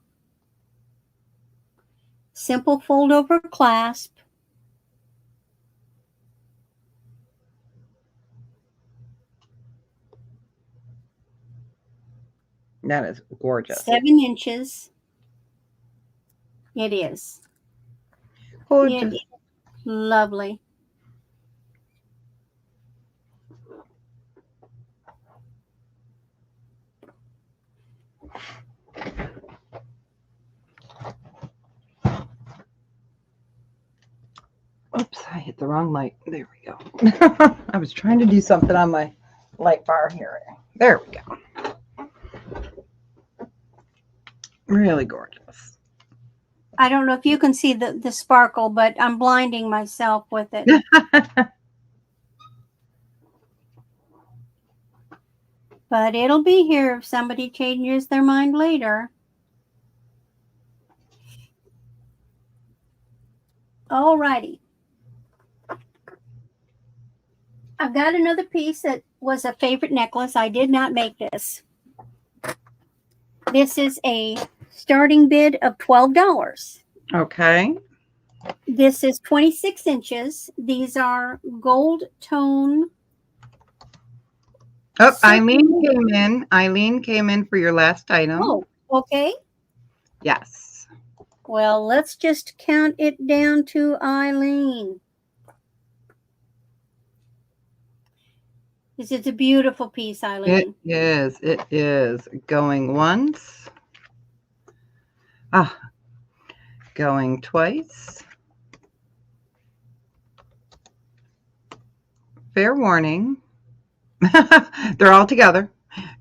Simple fold over clasp. That is gorgeous. 7 inches. It is. Gorgeous. It is lovely. Oops, I hit the wrong light. There we go. I was trying to do something on my light bar here. There we go. Really gorgeous. I don't know if you can see the sparkle, but I'm blinding myself with it. But it'll be here if somebody changes their mind later. Alrighty. I've got another piece that was a favorite necklace. I did not make this. This is a starting bid of $12. Okay. This is 26 inches. These are gold tone. Oh, Eileen came in. Eileen came in for your last item. Oh, okay. Yes. Well, let's just count it down to Eileen. This is a beautiful piece, Eileen. It is. It is. Going once. Ah. Going twice. Fair warning. They're all together.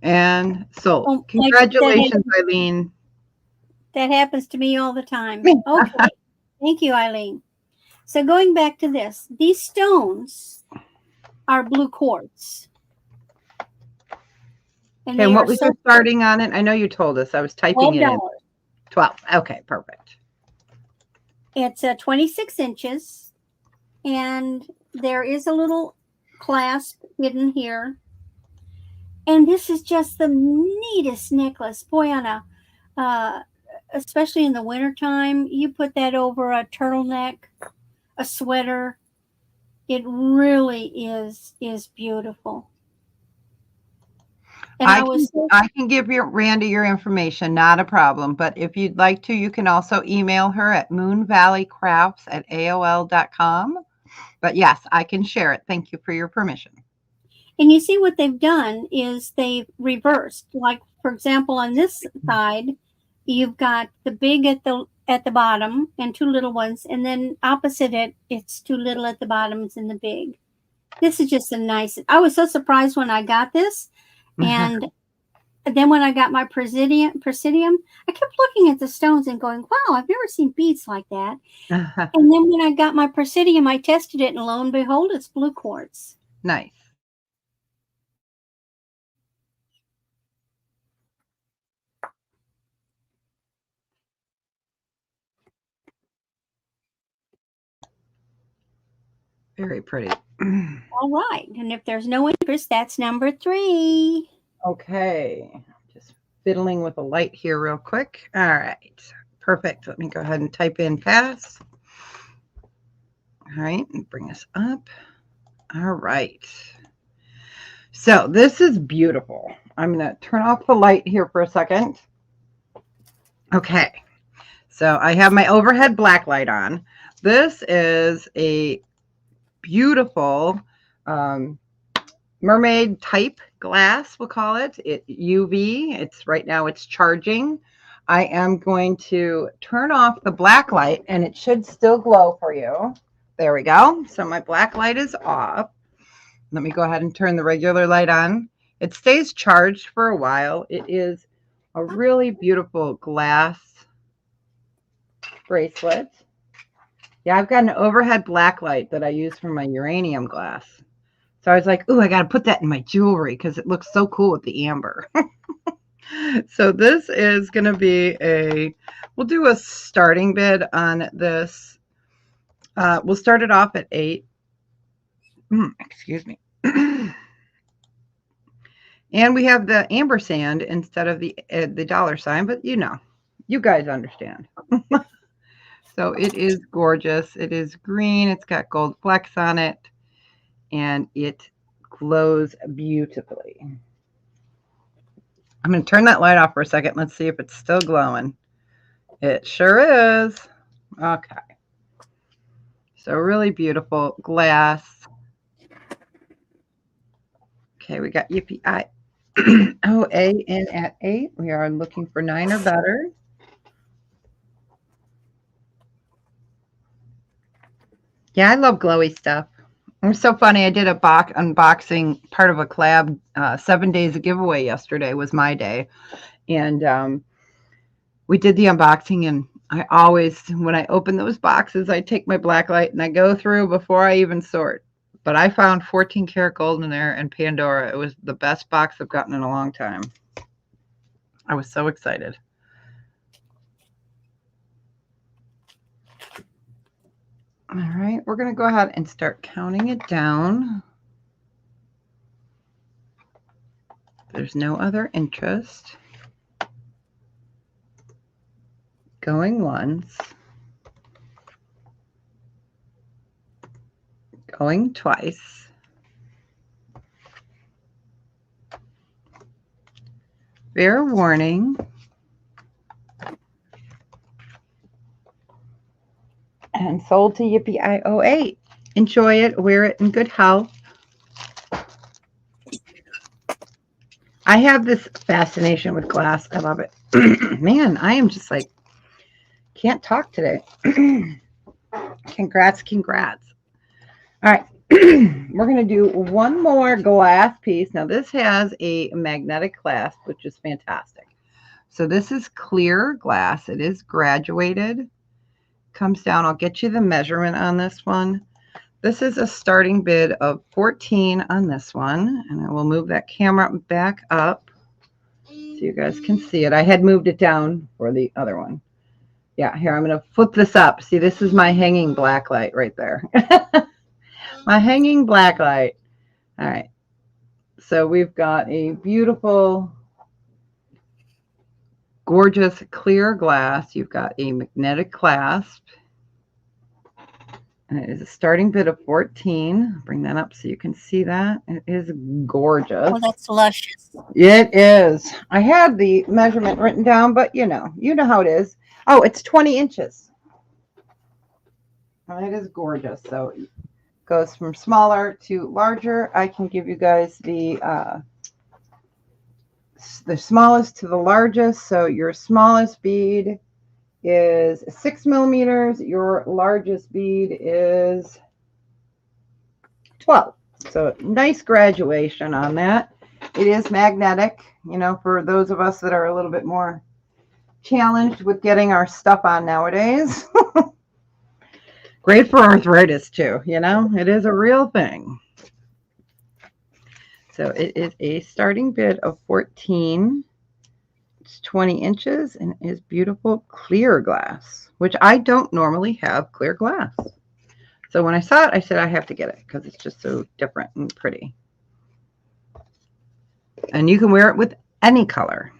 And sold. Oh, congratulations, Eileen. That happens to me all the time. Okay. Thank you, Eileen. So going back to this, these stones are blue quartz. And what was your starting on it? I know you told us. I was typing it in. 12. Okay, perfect. It's 26 inches, and there is a little clasp hidden here. And this is just the neatest necklace. Boy, on especially in the wintertime, you put that over a turtleneck, a sweater. It really is beautiful. And I can give Randy your information, not a problem. But if you'd like to, you can also email her at moonvalleycrafts@aol.com. But yes, I can share it. Thank you for your permission. And you see what they've done is they've reversed. Like, for example, on this side, you've got the big at the bottom and two little ones, and then opposite it, it's too little at the bottoms and the big. This is just a nice. I was so surprised when I got this, and then when I got my presidium, I kept looking at the stones and going, "Wow, I've never seen beads like that." And then when I got my presidium, I tested it, and lo and behold, it's blue quartz. Nice. Very pretty. All right, and if there's no interest, that's number 3. Okay. Just fiddling with the light here real quick. All right. Perfect. Let me go ahead and type in pass. All right, and bring us up. All right. So this is beautiful. I'm going to turn off the light here for a second. Okay. So I have my overhead black light on. This is a beautiful mermaid type glass, we'll call it. It UV. It's right now it's charging. I am going to turn off the black light and it should still glow for you. There we go. So my black light is off. Let me go ahead and turn the regular light on. It stays charged for a while. It is a really beautiful glass bracelet. Yeah, I've got an overhead black light that I use for my uranium glass. So I was like, ooh, I got to put that in my jewelry because it looks so cool with the amber. So this is going to be we'll do a starting bid on this. We'll start it off at 8. Excuse me. And we have the ampersand instead of the $, but you guys understand. So it is gorgeous. It is green. It's got gold flecks on it, and it glows beautifully. I'm going to turn that light off for a second. Let's see if it's still glowing. It sure is. Okay. So really beautiful glass. Okay, we got UPI OA in at 8. We are looking for 9 or better. Yeah, I love glowy stuff. It's so funny. I did a unboxing, part of a collab. 7 days of giveaway yesterday was my day. And we did the unboxing. And I always, when I open those boxes, I take my black light and I go through before I even sort. But I found 14 karat gold in there and Pandora. It was the best box I've gotten in a long time. I was so excited. All right, we're going to go ahead and start counting it down. There's no other interest. Going once. Going twice. Fair warning. And sold to Yippee I08. Enjoy it. Wear it in good health. I have this fascination with glass. I love it. Man, I am just like, can't talk today. Congrats. All right. We're going to do one more glass piece. Now, this has a magnetic clasp, which is fantastic. So this is clear glass. It is graduated. Comes down. I'll get you the measurement on this one. This is a starting bid of 14 on this one. And I will move that camera back up so you guys can see it. I had moved it down for the other one. Yeah, here, I'm going to flip this up. See, this is my hanging black light right there. My hanging black light. All right. So we've got a beautiful, gorgeous clear glass. You've got a magnetic clasp. And it is a starting bid of 14. I'll bring that up so you can see that. It is gorgeous. Oh, that's luscious. It is. I had the measurement written down, but you know how it is. Oh, it's 20 inches. And it is gorgeous. So it goes from smaller to larger. I can give you guys the smallest to the largest. So your smallest bead is 6 millimeters. Your largest bead is 12. So nice graduation on that. It is magnetic, for those of us that are a little bit more challenged with getting our stuff on nowadays. Great for arthritis too, it is a real thing. So it is a starting bid of 14. It's 20 inches and is beautiful clear glass, which I don't normally have clear glass. So when I saw it, I said I have to get it because it's just so different and pretty. And you can wear it with any color.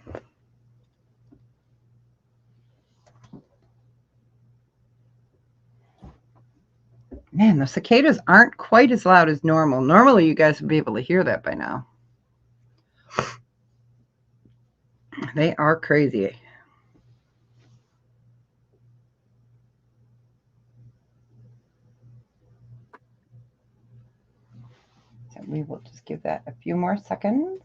Man, the cicadas aren't quite as loud as normal. Normally, you guys would be able to hear that by now. They are crazy. So we will just give that a few more seconds.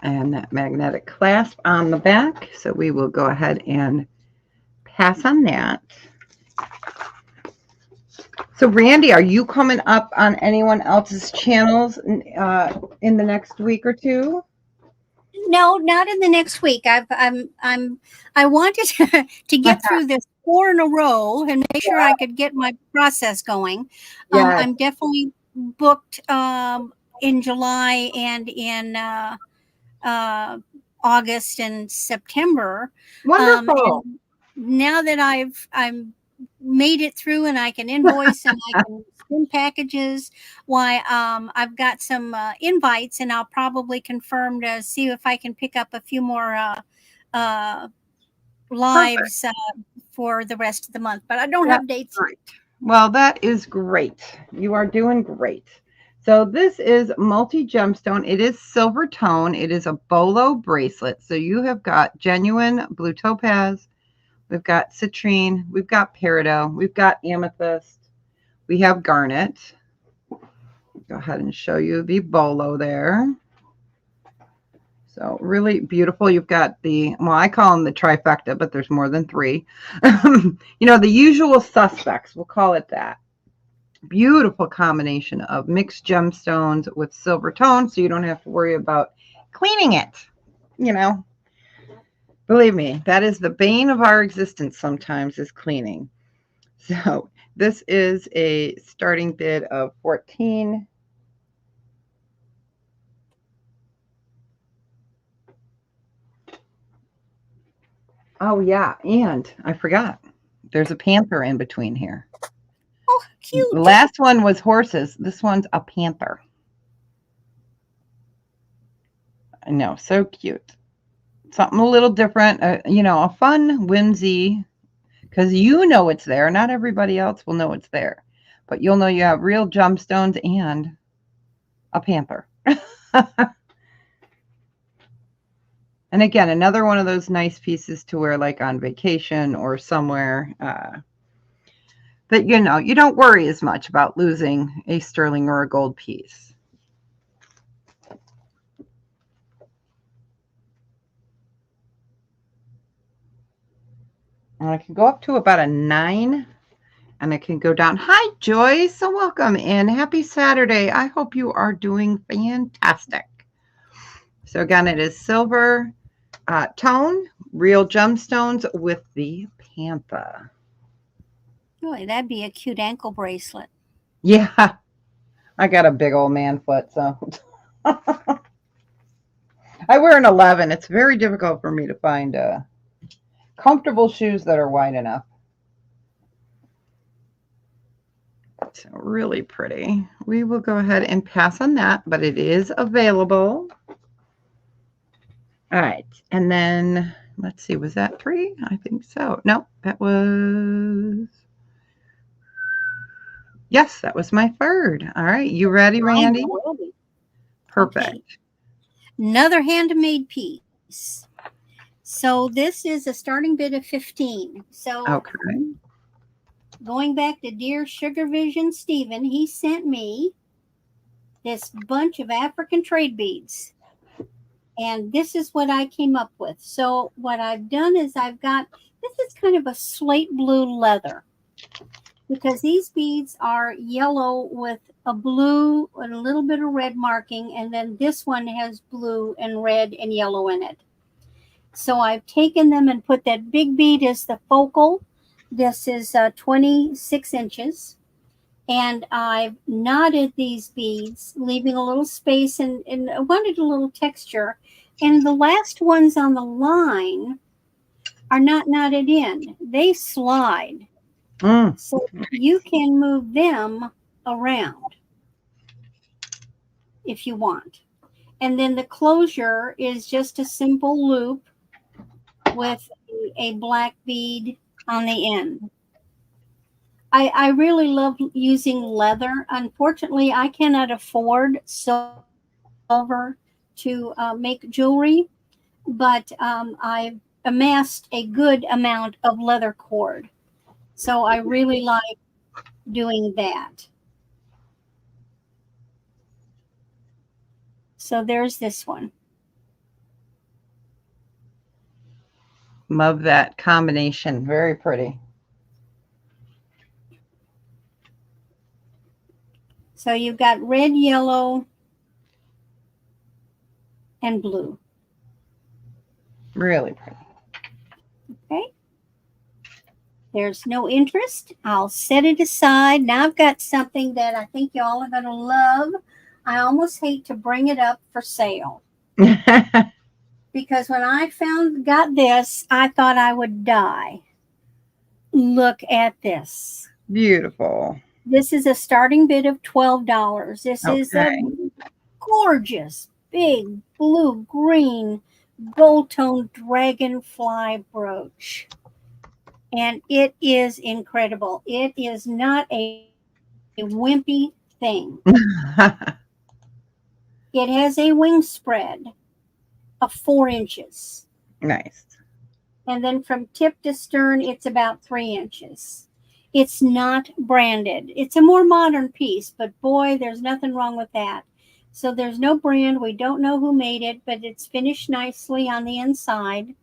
And that magnetic clasp on the back. So we will go ahead and pass on that. So Randy, are you coming up on anyone else's channels in the next week or two? No, not in the next week. I wanted to get through this 4 in a row and make sure I could get my process going. Yes. I'm definitely booked in July and in August and September. Wonderful. And now that I'm made it through and I can invoice and I can send packages, I've got some invites and I'll probably confirm to see if I can pick up a few more lives for the rest of the month, but I don't have dates. Great. Well, that is great. You are doing great. So this is multi-gemstone. It is silver tone. It is a bolo bracelet. So you have got genuine blue topaz. We've got citrine. We've got peridot. We've got amethyst. We have garnet. Go ahead and show you the bolo there. So really beautiful. You've got I call them the trifecta, but there's more than 3. The usual suspects, we'll call it that. Beautiful combination of mixed gemstones with silver tone, so you don't have to worry about cleaning it. Believe me, that is the bane of our existence sometimes, is cleaning. So this is a starting bid of 14. Oh yeah, and I forgot. There's a panther in between here. Oh, cute. The last one was horses. This one's a panther. I know, so cute. Something a little different, a fun whimsy, because it's there. Not everybody else will know it's there, but you'll know you have real gemstones and a panther. And again, another one of those nice pieces to wear like on vacation or somewhere that, you don't worry as much about losing a sterling or a gold piece. And I can go up to about a 9 and I can go down. Hi, Joyce. So welcome in. Happy Saturday. I hope you are doing fantastic. So again, it is silver tone, real gemstones with the panther. Boy, that'd be a cute ankle bracelet. Yeah, I got a big old man foot, so I wear an 11. It's very difficult for me to find comfortable shoes that are wide enough. So really pretty. We will go ahead and pass on that, but it is available. All right, and then let's see, was that 3? I think so. No, that was, yes, that was my 3rd. All right, you ready, Randy? Perfect. Okay. Another handmade piece. So this is a starting bid of 15. So okay. Going back to dear Sugar Vision Stephen, he sent me this bunch of African trade beads. And this is what I came up with. So what I've done is this is kind of a slate blue leather. because these beads are yellow with a blue and a little bit of red marking, and then this one has blue and red and yellow in it. So I've taken them and put that big bead as the focal. This is 26 inches. And I've knotted these beads, leaving a little space, and I wanted a little texture. And the last ones on the line are not knotted in, they slide. Mm. So you can move them around if you want. And then the closure is just a simple loop with a black bead on the end. I really love using leather. Unfortunately, I cannot afford silver to make jewelry, but I've amassed a good amount of leather cord. So I really like doing that. So there's this one. Love that combination. Very pretty. So you've got red, yellow, and blue. Really pretty. Okay. There's no interest. I'll set it aside. Now I've got something that I think y'all are going to love. I almost hate to bring it up for sale because when I got this, I thought I would die. Look at this. Beautiful. This is a starting bid of $12. This is a Okay. gorgeous, big, blue, green, gold tone dragonfly brooch. And it is incredible. It is not a wimpy thing. It has a wing spread of 4 inches. Nice. And then from tip to stern, it's about 3 inches. It's not branded. It's a more modern piece, but boy, there's nothing wrong with that. So there's no brand. We don't know who made it, but it's finished nicely on the inside.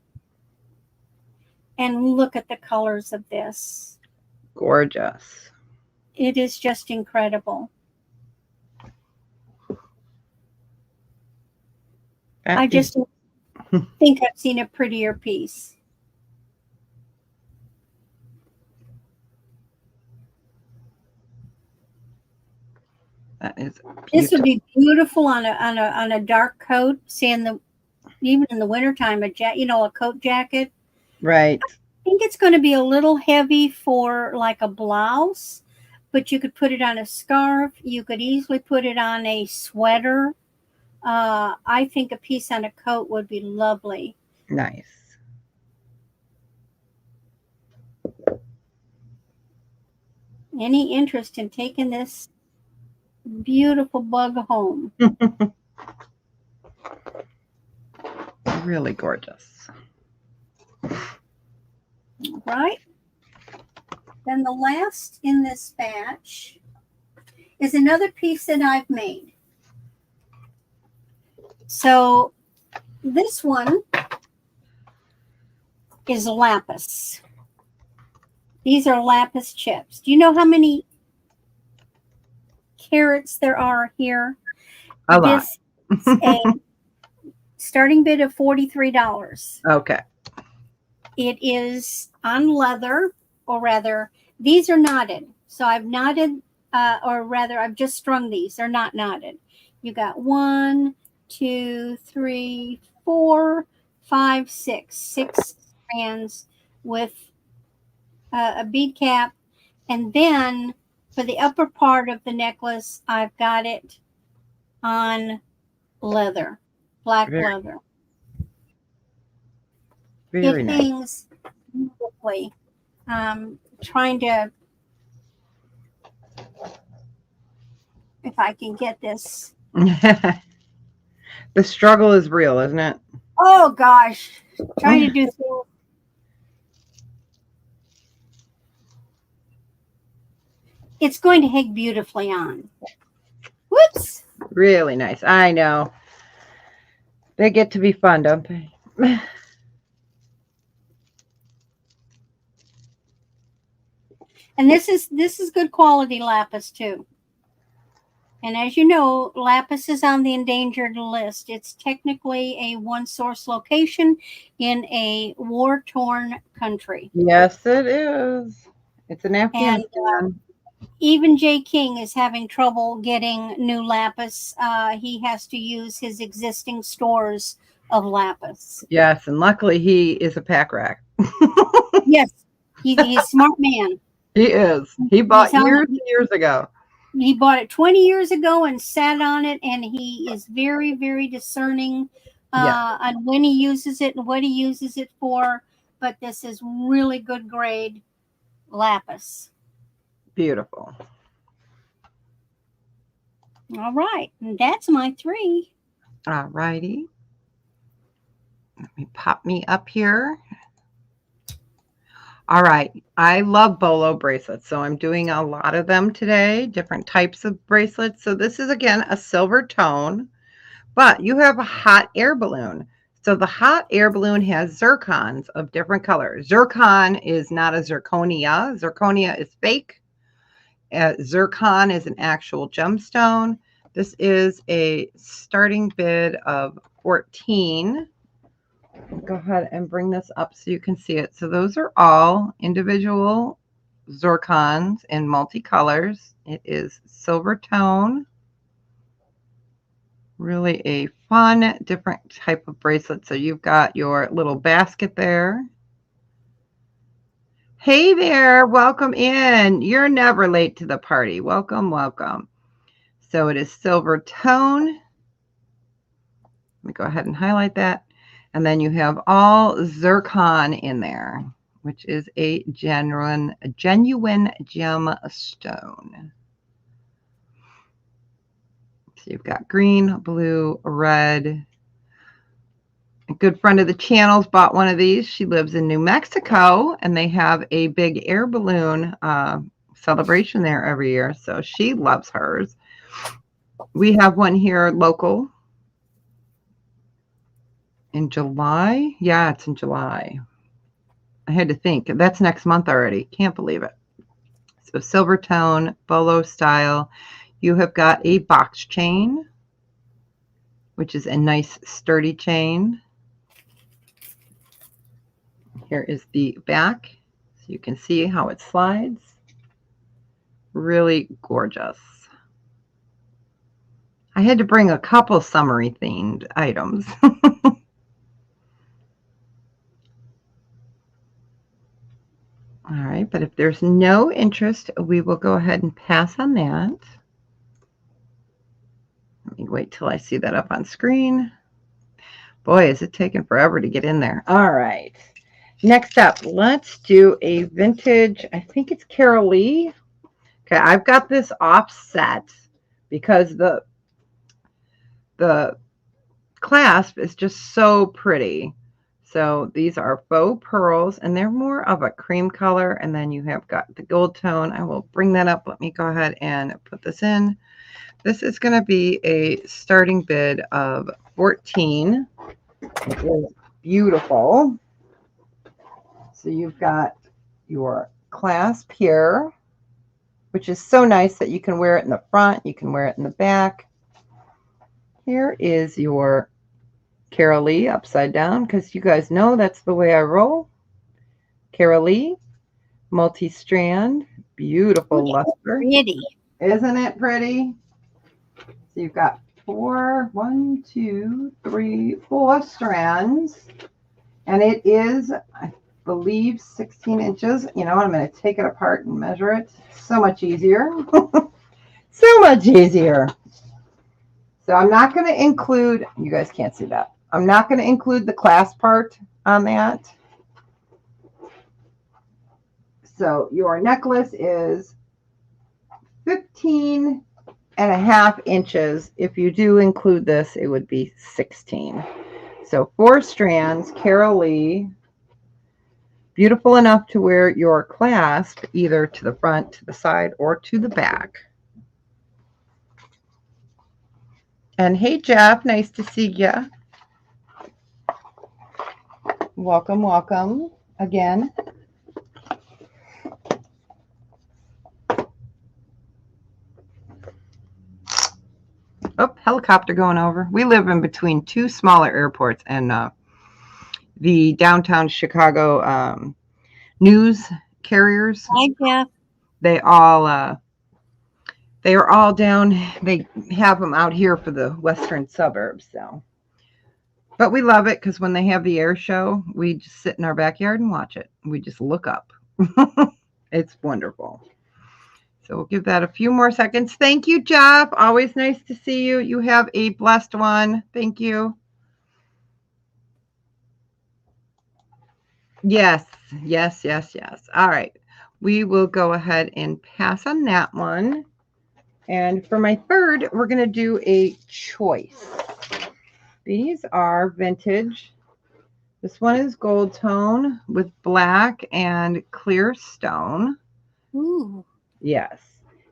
And look at the colors of this. Gorgeous. It is just incredible. I just think I've seen a prettier piece. That is beautiful. This would be beautiful on a dark coat. See, even in the wintertime, a coat jacket. Right. I think it's going to be a little heavy for like a blouse, but you could put it on a scarf. You could easily put it on a sweater. I think a piece on a coat would be lovely. Nice. Any interest in taking this beautiful bug home? Really gorgeous. All right. Then the last in this batch is another piece that I've made. So this one is lapis. These are lapis chips. Do you know how many carats there are here? A lot. This is a starting bid of $43. Okay. It is on leather, or rather, these are knotted. So I've knotted, or rather, I've just strung these. They're not knotted. You got 1, 2, 3, 4, 5, 6 strands with a bead cap. And then for the upper part of the necklace, I've got it on leather, black leather. Very it nice. hangs beautifully. Trying to, if I can get this. The struggle is real, isn't it? Oh gosh, trying to do things. It's going to hang beautifully on. Whoops. Really nice. I know. They get to be fun, don't they? And this is good quality lapis too. And as you know, lapis is on the endangered list. It's technically a one source location in a war torn country. Yes, it is. It's in And Afghanistan. even Jay King is having trouble getting new lapis. He has to use his existing stores of lapis. Yes, and luckily he is a pack rat. Yes, he's a smart man. He is. He He's bought on years and years ago. He bought it 20 years ago and sat on it, and he is very, very discerning Yes, on when he uses it and what he uses it for. But this is really good grade lapis. beautiful. All right, and that's my 3. All righty. Let me pop me up here. All right. I love bolo bracelets, so I'm doing a lot of them today, different types of bracelets. So this is, again, a silver tone, but you have a hot air balloon. So the hot air balloon has zircons of different colors. Zircon is not a zirconia. Zirconia is fake. Zircon is an actual gemstone. This is a starting bid of 14. Go ahead and bring this up so you can see it. So those are all individual zircons in multicolors. It is silver tone. Really a fun, different type of bracelet. So you've got your little basket there. Hey there, welcome in. You're never late to the party. Welcome, welcome. So it is silver tone. Let me go ahead and highlight that. And then you have all zircon in there, which is a genuine gemstone. So you've got green, blue, red. A good friend of the channel's bought one of these. She lives in New Mexico, and they have a big air balloon celebration there every year. So she loves hers. We have one here local in July. Yeah, it's in July. I had to think. That's next month already. Can't believe it. So silver tone, bolo style. You have got a box chain, which is a nice sturdy chain. Here is the back, so you can see how it slides. Really gorgeous. I had to bring a couple summery themed items. All right, but if there's no interest, we will go ahead and pass on that. Let me wait till I see that up on screen. Boy, is it taking forever to get in there. All right. Next up, let's do a vintage, I think it's Carol Lee. Okay, I've got this offset because the clasp is just so pretty. So these are faux pearls, and they're more of a cream color, and then you have got the gold tone. I will bring that up. Let me go ahead and put this in. This is going to be a starting bid of 14. It is beautiful. So you've got your clasp here, which is so nice that you can wear it in the front, you can wear it in the back. Here is your Carol Lee upside down, because you guys know that's the way I roll. Carol Lee, multi-strand, beautiful luster. Pretty. Isn't it pretty? So you've got 4 strands, and it is, I believe, 16 inches. You know, I'm going to take it apart and measure it. So much easier. So much easier. So I'm not going to include, you guys can't see that. I'm not going to include the clasp part on that. So your necklace is 15.5 inches. If you do include this, it would be 16. So 4 strands, Carol Lee. Beautiful enough to wear your clasp either to the front, to the side, or to the back. And hey, Jeff, nice to see you. Welcome, welcome again. helicopter going over. We live in between two smaller airports, and the downtown Chicago news carriers. Yeah. They all they are all down. They have them out here for the western suburbs. So, but we love it because when they have the air show, we just sit in our backyard and watch it. We just look up. It's wonderful. So we'll give that a few more seconds. Thank you, Jeff. Always nice to see you. You have a blessed one. Thank you. Yes, yes, yes, yes. All right. We will go ahead and pass on that one. And for my third, we're going to do a choice. These are vintage. This one is gold tone with black and clear stone. Ooh. Yes.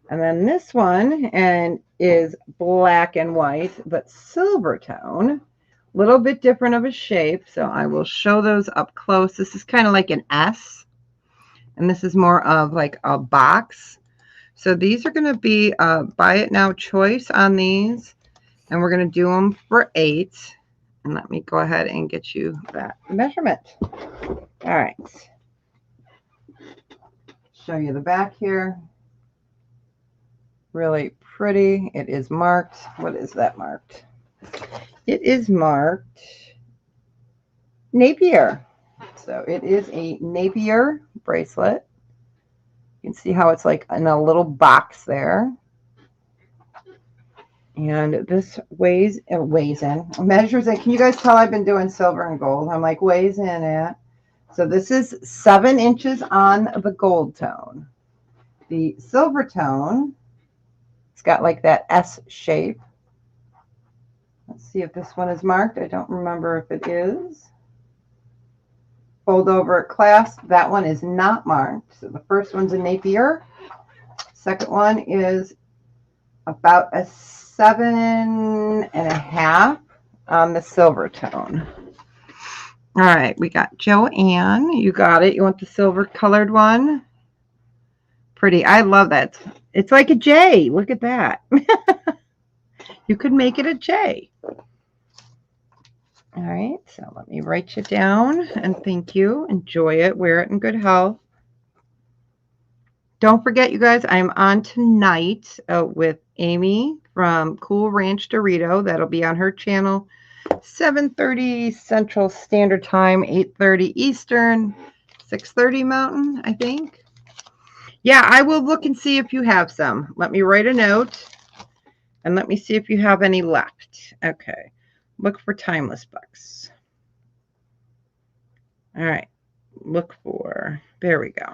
And then this one is black and white, but silver tone. A little bit different of a shape. So I will show those up close. This is kind of like an S. And this is more of like a box. So these are going to be a buy it now choice on these. And we're going to do them for 8. And let me go ahead and get you that measurement. All right. Show you the back here. Really pretty. It is marked. What is that marked? It is marked Napier. So it is a Napier bracelet. You can see how it's like in a little box there. And this measures in. Can you guys tell I've been doing silver and gold? I'm like weighs in at. So this is 7 inches on the gold tone. The silver tone, it's got like that S shape. Let's see if this one is marked. I don't remember if it is. Fold over clasp. That one is not marked. So the first one's a Napier. Second one is about a 7.5 on the silver tone. All right, we got Joanne. You got it. You want the silver colored one? Pretty. I love that. It's like a J. Look at that. You could make it a J. All right, so let me write you down and thank you. Enjoy it. Wear it in good health. Don't forget, you guys, I'm on tonight with Amy from Cool Ranch Dorito. That'll be on her channel, 7:30 Central Standard Time, 8:30 Eastern, 6:30 Mountain, I think. Yeah, I will look and see if you have some. Let me write a note and let me see if you have any left. Okay. Look for timeless bucks. All right. Look for, there we go.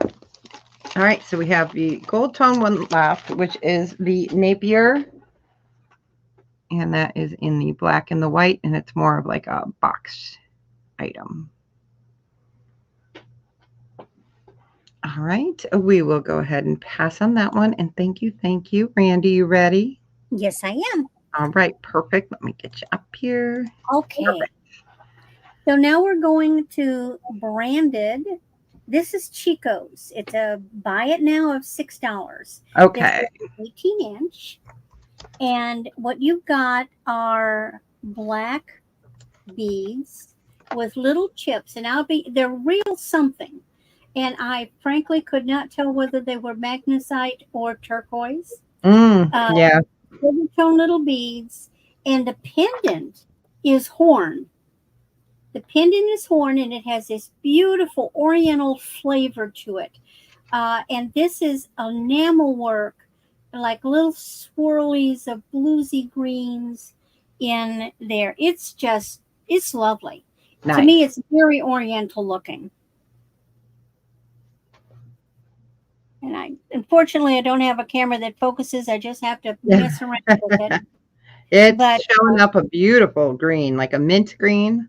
All right. So we have the gold tone one left, which is the Napier. And that is in the black and the white. And it's more of like a box item. All right. We will go ahead and pass on that one. And thank you. Thank you. Randy, you ready? Yes, I am. All right, perfect. Let me get you up here. Okay. Perfect. So now we're going to branded. This is Chico's. It's a buy it now of $6. Okay. 18-inch. And what you've got are black beads with little chips, and they're real something. And I frankly could not tell whether they were magnesite or turquoise. Yeah. Tone little beads, and the pendant is horn. The pendant is horn, and it has this beautiful oriental flavor to it. And this is enamel work, like little swirlies of bluesy greens in there. It's lovely. Nice. To me, it's very oriental looking. And unfortunately, I don't have a camera that focuses. I just have to mess around with it. It's showing up a beautiful green, like a mint green.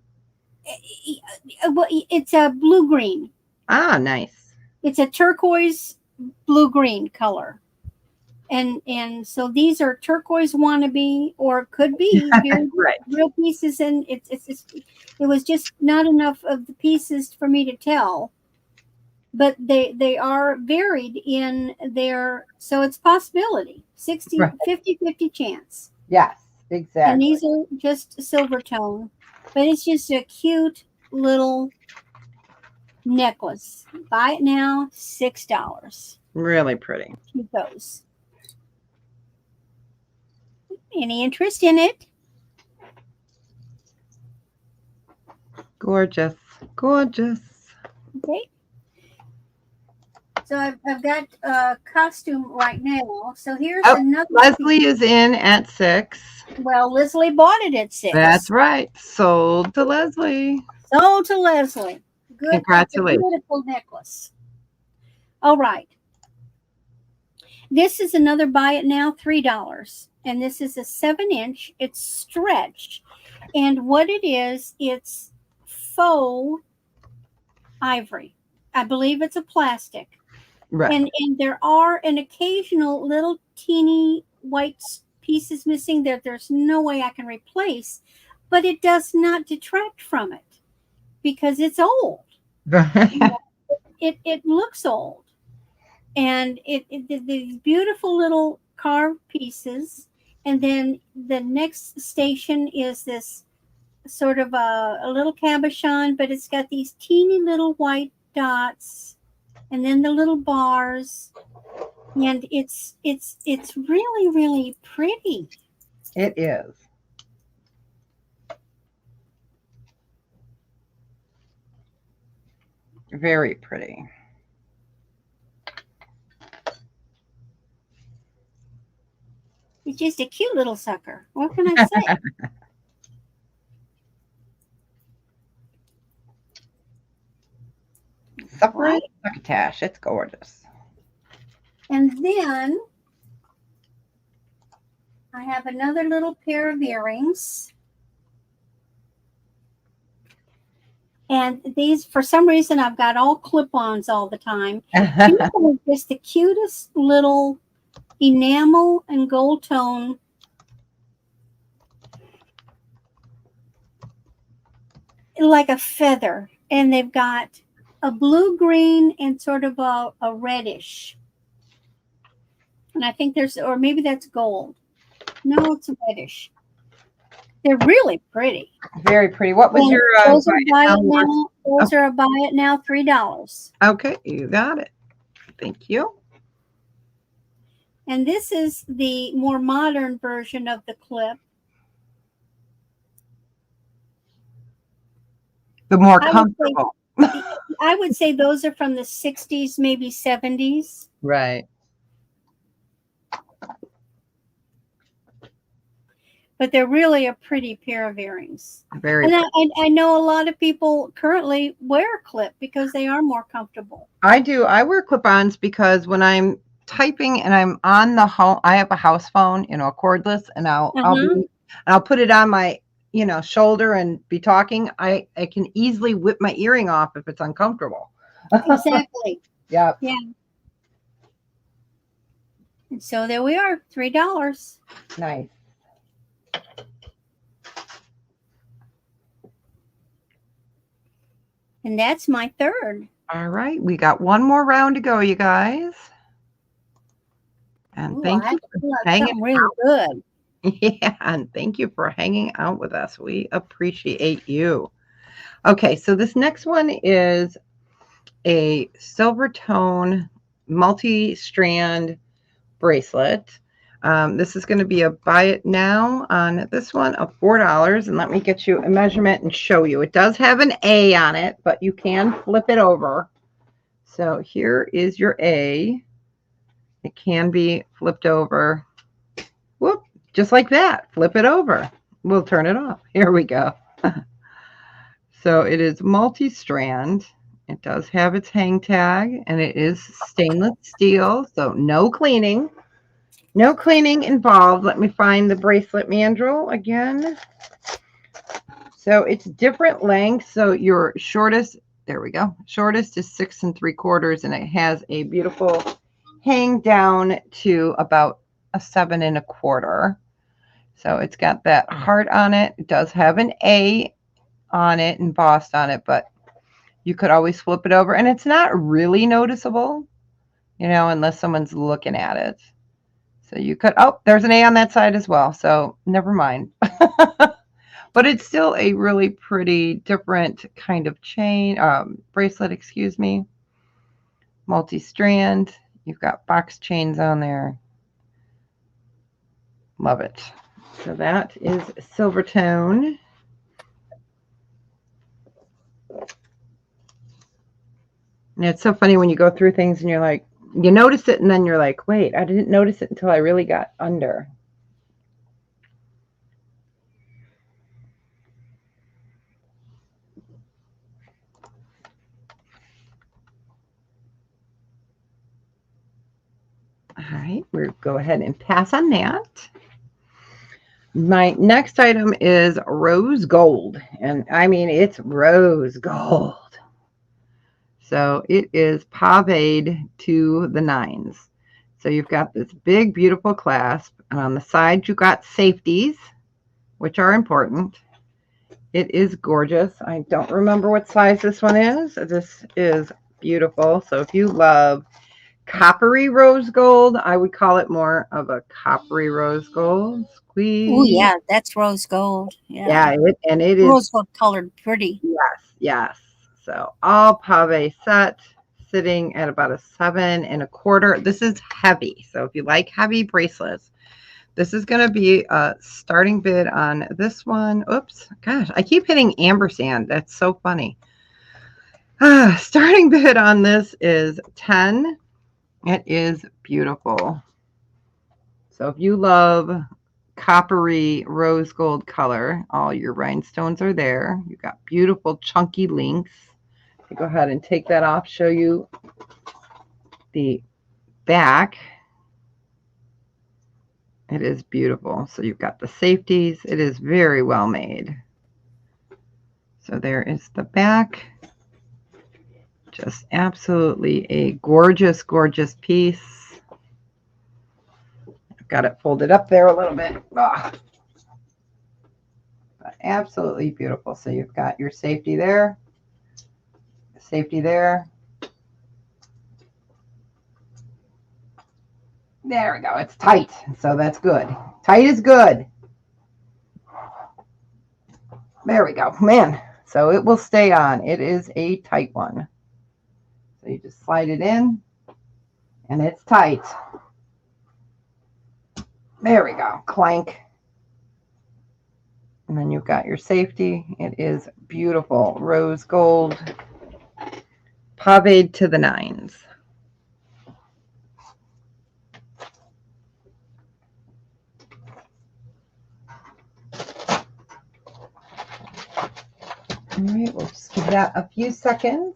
It's a blue green. Ah, nice. It's a turquoise blue green color. And so these are turquoise wannabe, or could be right. real pieces. And it was just not enough of the pieces for me to tell. But they are varied in their, so it's possibility, 50 chance. Yes, And Exactly. these are just silver tone, but it's just a cute little necklace. Buy it now, $6. Really pretty. Keep those. Any interest in it? Gorgeous. Gorgeous. Okay. So I've got a costume right now. So here's Oh, another piece. Leslie is in at 6. Well, Leslie bought it at That's 6. right. Sold to Leslie. So to Leslie. Good. It's a Congratulations. beautiful necklace. All right. This is another buy it now, $3. And this is a 7-inch. It's stretched. And what it is, it's faux ivory. I believe it's a plastic. Right. And there are an occasional little teeny white pieces missing that there's no way I can replace, but it does not detract from it because it's old. It looks old, and these beautiful little carved pieces, and then the next station is this sort of a little cabochon, but it's got these teeny little white dots, and then the little bars, and it's really really pretty. It is. Very pretty. It's just a cute little sucker. What can I say? Suffering Right. succotash. It's gorgeous. And then I have another little pair of earrings. And these, for some reason, I've got all clip-ons all the time. These are just the cutest little enamel and gold tone like a feather. And they've got a blue-green and sort of a reddish. And I think there's, or maybe that's gold. No, it's reddish. They're really pretty. Very pretty. What was And your those are buy buy it it now? now. Those are a buy it now, $3. Okay, you got it. Thank you. And this is the more modern version of the clip. The more I comfortable. would say those are from the 60s, maybe 70s. Right. But they're really a pretty pair of earrings. Very And pretty. I know a lot of people currently wear a clip because they are more comfortable. I do. I wear clip-ons because when I'm typing and I'm on the home, I have a house phone, a cordless, and I'll put it on my, shoulder and be talking. I can easily whip my earring off if it's uncomfortable. Exactly. Yeah. Yeah. And so there we are, $3. Nice. And that's my third. All right. We got one more round to go, you guys. And Ooh, thank I you feel for like hanging something really good. Yeah, and thank you for hanging out with us. We appreciate you. Okay, so this next one is a silver tone multi-strand bracelet. This is going to be a buy it now on this one of $4. And let me get you a measurement and show you. It does have an A on it, but you can flip it over. So here is your A. It can be flipped over. Whoop, just like that. Flip it over. We'll turn it off. Here we go. So it is multi-strand. It does have its hang tag, and it is stainless steel, so no cleaning. No cleaning involved. Let me find the bracelet mandrel again. So it's different lengths. So your shortest, there we go. Shortest is 6 3/4, and it has a beautiful hang down to about a 7 1/4. So it's got that heart on it. It does have an A on it, embossed on it, but you could always flip it over, and it's not really noticeable, unless someone's looking at it. So you could, oh, there's an A on that side as well. So never mind. But it's still a really pretty different kind of chain, bracelet, excuse me. Multi-strand. You've got box chains on there. Love it. So that is silver tone. And it's so funny when you go through things and you're like, you notice it and then you're like, wait, I didn't notice it until I really got under. All right, we'll go ahead and pass on that. My next item is rose gold. And I mean, it's rose gold. So it is paved to the nines. So you've got this big, beautiful clasp. And on the side, you got safeties, which are important. It is gorgeous. I don't remember what size this one is. This is beautiful. So if you love coppery rose gold, I would call it more of a coppery rose gold. Squeeze. Oh yeah, that's rose gold. Yeah, it is rose gold colored, pretty. Yes, yes. So all pave set, sitting at about a 7 1/4. This is heavy. So if you like heavy bracelets, this is going to be a starting bid on this one. Oops, gosh, I keep hitting ampersand. That's so funny. Starting bid on this is 10. It is beautiful. So if you love coppery rose gold color, all your rhinestones are there. You've got beautiful chunky links. I'll go ahead and take that off, show you the back. It is beautiful. So you've got the safeties. It is very well made. So there is the back. Just absolutely a gorgeous, gorgeous piece. I've got it folded up there a little bit. But absolutely beautiful. So you've got your safety there, safety there. There we go. It's tight. So that's good. Tight is good. There we go. Man. So it will stay on. It is a tight one. So you just slide it in and it's tight. There we go. Clank. And then you've got your safety. It is beautiful. Rose gold. Paved to the nines. All right, we'll just give that a few seconds.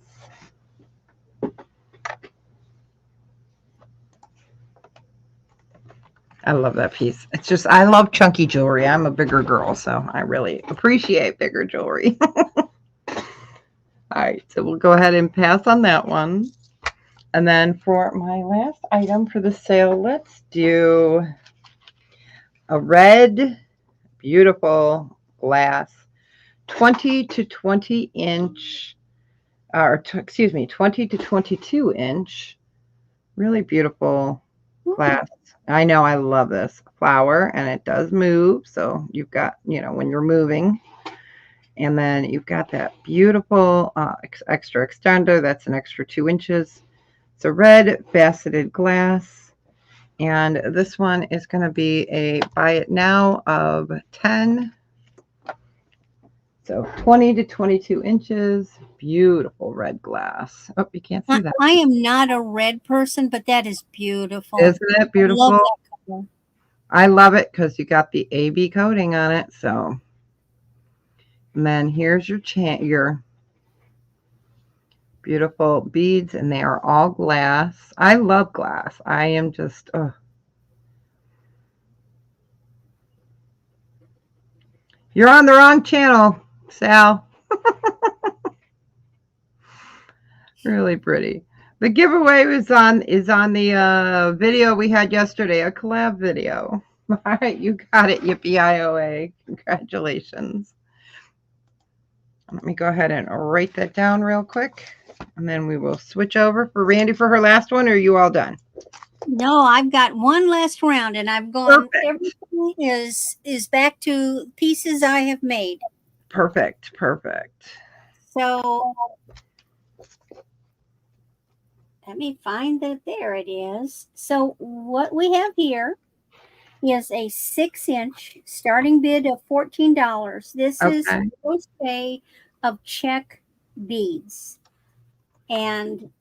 I love that piece. It's just, I love chunky jewelry. I'm a bigger girl, so I really appreciate bigger jewelry. All right, so we'll go ahead and pass on that one. And then for my last item for the sale, let's do a red, beautiful glass, 20 to 20 inch, or excuse me, 20 to 22 inch, really beautiful glass. I know, I love this flower, and it does move. So you've got, you know, when you're moving, and then you've got that beautiful extra extender. That's an extra 2 inches. It's a red faceted glass, and this one is going to be a buy it now of 10. So 20 to 22 inches, beautiful red glass. Oh, you can't see that. I am not a red person, but that is beautiful. Isn't it beautiful? I love that color. I love it because you got the AB coating on it. So, and then here's your beautiful beads, and they are all glass. I love glass. I am just, You're on the wrong channel, Sal. Really pretty. The giveaway is on the video we had yesterday, a collab video. All right, you got it, yippee-I-O-A. Congratulations. Let me go ahead and write that down real quick, and then we will switch over for Randy for her last one. Or are you all done? No, I've got one last round, and I've gone. Perfect. Everything is back to pieces I have made. Perfect. Perfect. So let me find that. There it is. So what we have here is a 6-inch starting bid of $14. This is Okay. crochet of check beads, and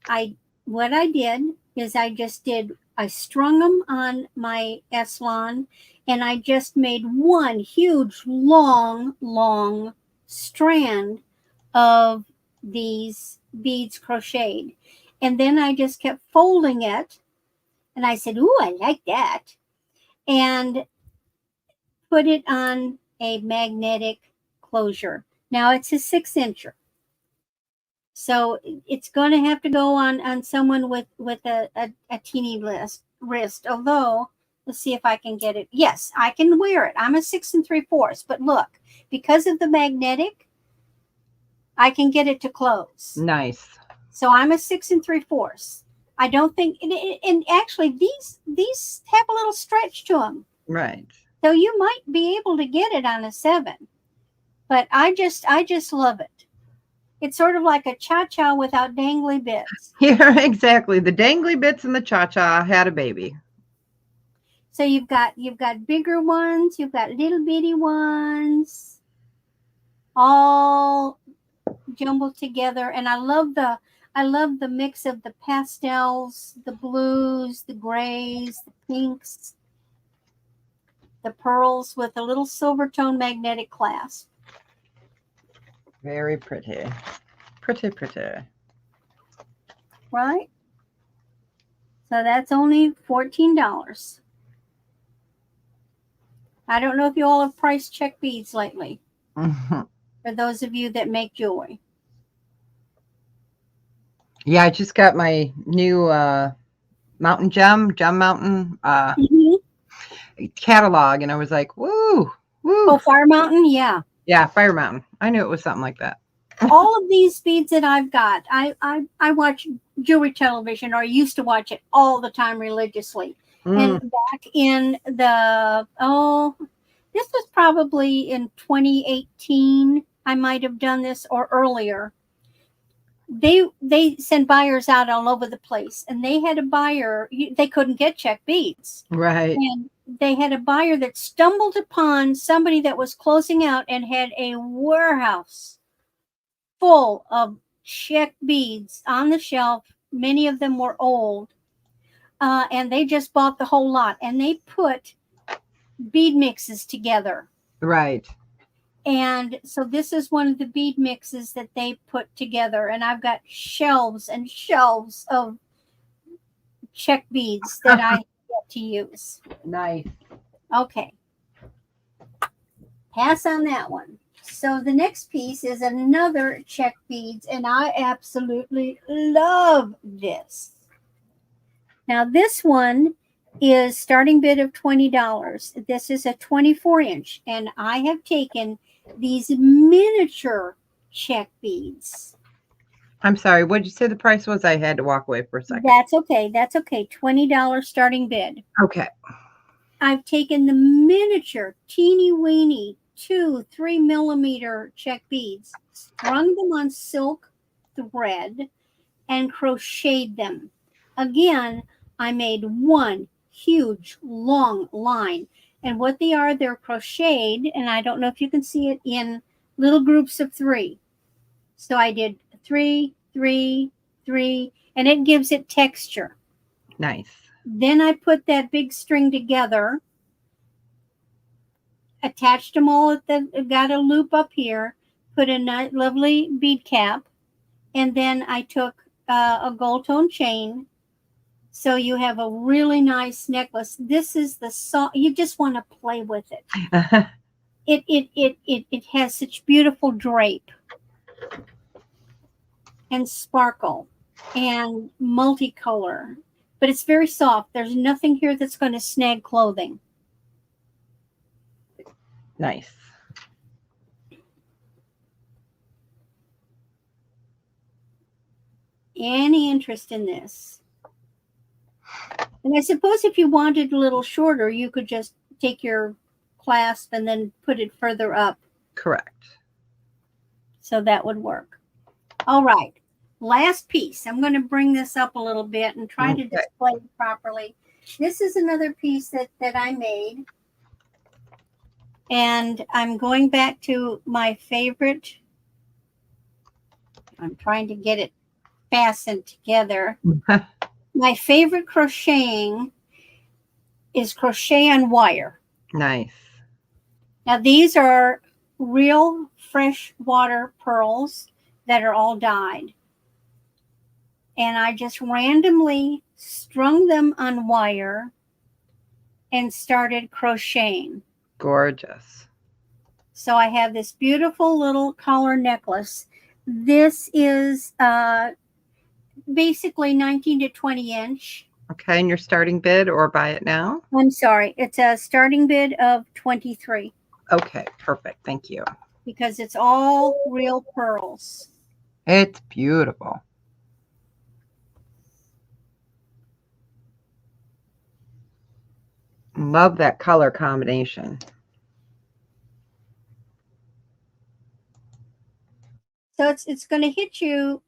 I what I did is I strung them on my Eslon, and I just made one huge long strand of these beads crocheted. And then I just kept folding it, and I said, "Ooh, I like that." And put it on a magnetic closure. Now it's a 6-incher. So it's going to have to go on someone with a teeny wrist. Although, let's see if I can get it. Yes, I can wear it. I'm a 6 3/4. But look, because of the magnetic, I can get it to close. Nice. So I'm a 6 3/4. I don't think, and actually these have a little stretch to them. Right. So you might be able to get it on a 7. But I just love it. It's sort of like a cha-cha without dangly bits. Yeah, exactly. The dangly bits and the cha-cha had a baby. So you've got bigger ones, you've got little bitty ones, all jumbled together. And I love the mix of the pastels, the blues, the grays, the pinks, the pearls with a little silver tone magnetic clasp. Very pretty. Pretty, pretty. Right? So that's only $14. I don't know if you all have price check beads lately, Mhm. for those of you that make jewelry. Yeah, I just got my new Mountain Gem Mountain Mm-hmm. catalog, and I was like, woo, Oh, woo. Fire Mountain, yeah. Yeah, Fire Mountain. I knew it was something like that. All of these beads that I've got, I watch jewelry television, or used to watch it all the time religiously. And Mm, back in this was probably in 2018. I might have done this or earlier. They send buyers out all over the place, and they had a buyer. They couldn't get check beads, right. and they had a buyer that stumbled upon somebody that was closing out and had a warehouse full of check beads on the shelf. Many of them were old, and they just bought the whole lot, and they put bead mixes together. Right. And so this is one of the bead mixes that they put together, and I've got shelves and shelves of check beads that I get to use. Nice. Okay, pass on that one. So the next piece is another check beads, and I absolutely love this. Now this one is starting bid of $20. This is a 24-inch, and I have taken these miniature check beads. I'm sorry. What did you say the price was? I had to walk away for a second. That's okay. That's okay. $20 starting bid. Okay. I've taken the miniature, teeny weeny 2-3 millimeter check beads, strung them on silk thread, and crocheted them. Again, I made one huge long line. And what they are, they're crocheted, and I don't know if you can see it, in little groups of 3. So I did 3, 3, 3, and it gives it texture. Nice. Then I put that big string together, attached them all got a loop up here, put a nice, lovely bead cap, and then I took a gold tone chain. So you have a really nice necklace. This is the song. You just want to play with it. It has such beautiful drape and sparkle and multicolor, but it's very soft. There's nothing here that's going to snag clothing. Nice. Any interest in this? And I suppose if you wanted a little shorter, you could just take your clasp and then put it further up. Correct. So that would work. All right. Last piece. I'm going to bring this up a little bit and try to Okay. display it properly. This is another piece that I made. And I'm going back to my favorite. I'm trying to get it fastened together. My favorite crocheting is crochet on wire. Nice. Now, these are real freshwater pearls that are all dyed. And I just randomly strung them on wire and started crocheting. Gorgeous. So I have this beautiful little collar necklace. This is basically 19 to 20 inch. Okay, and your starting bid or buy it now? I'm sorry, it's a starting bid of 23 Okay, perfect. Thank you. because it's all real pearls. It's beautiful. Love that color combination. So it's going to hit you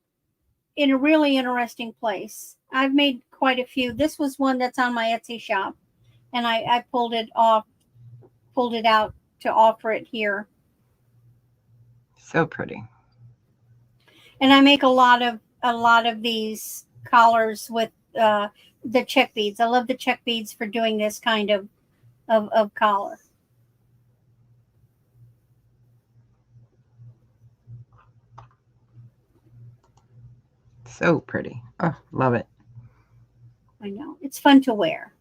in a really interesting place. I've made quite a few. This was one that's on my Etsy shop, and I pulled it out to offer it here. So pretty. And I make a lot of these collars with the check beads. I love the check beads for doing this kind of collar. So pretty. Oh, love it. I know. It's fun to wear.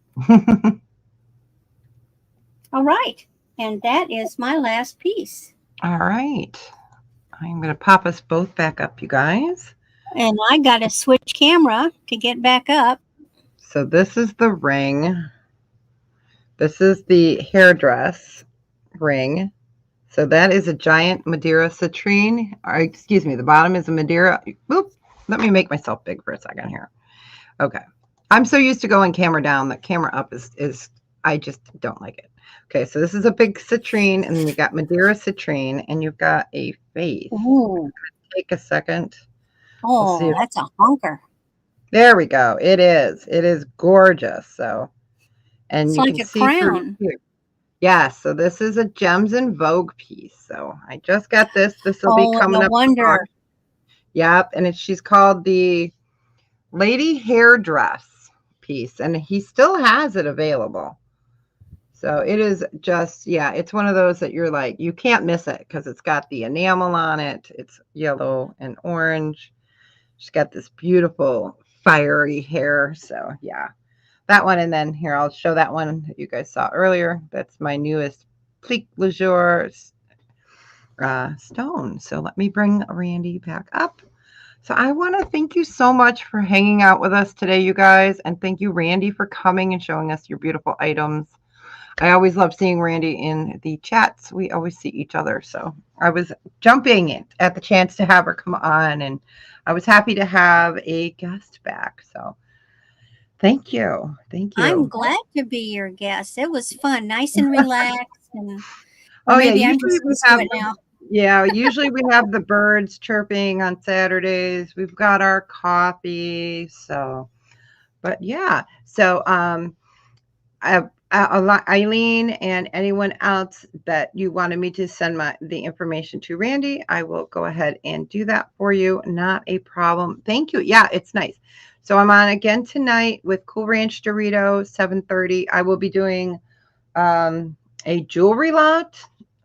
All right. And that is my last piece. All right. I'm going to pop us both back up, you guys. And I got to switch camera to get back up. So this is the ring. This is the hairdress ring. So that is a giant Madeira citrine. Or, excuse me, the bottom is a Madeira. Oop, let me make myself big for a second here. Okay. I'm so used to going camera down that camera up is I just don't like it. Okay, so this is a big citrine, and then you got Madeira citrine, and you've got a face. Ooh. Take a second. Oh, We'll that's a honker. there we go. It is. It is gorgeous. So, and It's you like can a see through crown. here. Yeah, so this is a Gems in Vogue piece. So I just got this. This will be Oh, coming no up wonder. Yep, and she's called the Lady Hairdress piece, and he still has it available. So it is just, yeah, it's one of those that you're like, you can't miss it because it's got the enamel on it. It's yellow and orange. She's got this beautiful fiery hair. So yeah, that one. And then here, I'll show that one that you guys saw earlier. That's my newest Plique Lejour stone. So let me bring Randy back up. So I want to thank you so much for hanging out with us today, you guys. And thank you, Randy, for coming and showing us your beautiful items. I always love seeing Randy in the chats. We always see each other. So I was jumping at the chance to have her come on, and I was happy to have a guest back. So thank you. Thank I'm you. glad to be your guest. It was fun, nice and relaxed, and or Oh yeah, maybe I'm usually just we used to have it now. usually we have the birds chirping on Saturdays. We've got our coffee. So, but yeah. So Eileen and anyone else that you wanted me to send the information to Randy, I will go ahead and do that for you. Not a problem. Thank you. Yeah, it's nice. So I'm on again tonight with Cool Ranch Dorito, 7:30. I will be doing a jewelry lot.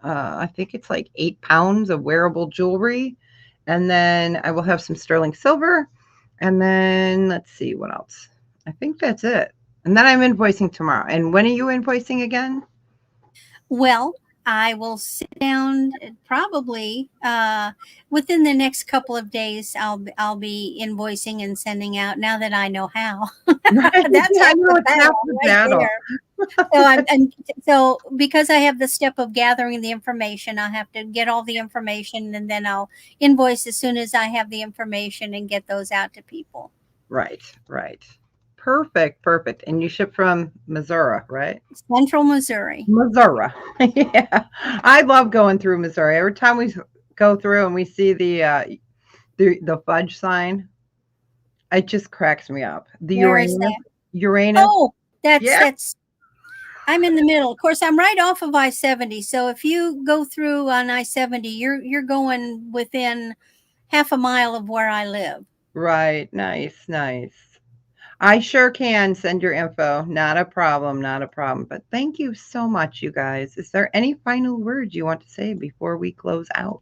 I think it's like 8 pounds of wearable jewelry. And then I will have some sterling silver. And then let's see what else. I think that's it. And then I'm invoicing tomorrow. And when are you invoicing again? Well, I will sit down probably within the next couple of days. I'll be invoicing and sending out now that I know how. Right. That's I half know the it's half battle the right battle. there. So so because I have the step of gathering the information, I have to get all the information and then I'll invoice as soon as I have the information and get those out to people. Right, right. Perfect, perfect. And you ship from Missouri, right? Central Missouri. Missouri. Yeah. I love going through Missouri. Every time we go through and we see the fudge sign, it just cracks me up. The Where is Uranus. that? Uranus. Oh, Yeah. that's I'm in the middle. Of course, I'm right off of I-70. So if you go through on I-70, you're going within half a mile of where I live. Right. Nice, nice. I sure can send your info. Not a problem, not a problem. But thank you so much, you guys. Is there any final words you want to say before we close out?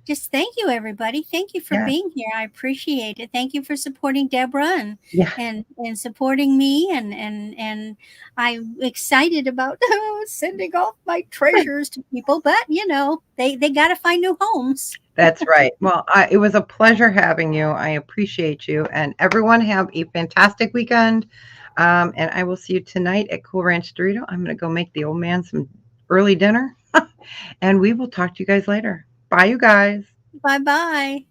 Just thank you, everybody. Thank you for Yeah. being here. I appreciate it. Thank you for supporting Deborah Yeah. and supporting me and I'm excited about sending off my treasures to people. But they got to find new homes. That's right. Well, it was a pleasure having you. I appreciate you. And everyone have a fantastic weekend. And I will see you tonight at Cool Ranch Dorito. I'm going to go make the old man some early dinner. And we will talk to you guys later. Bye, you guys. Bye bye.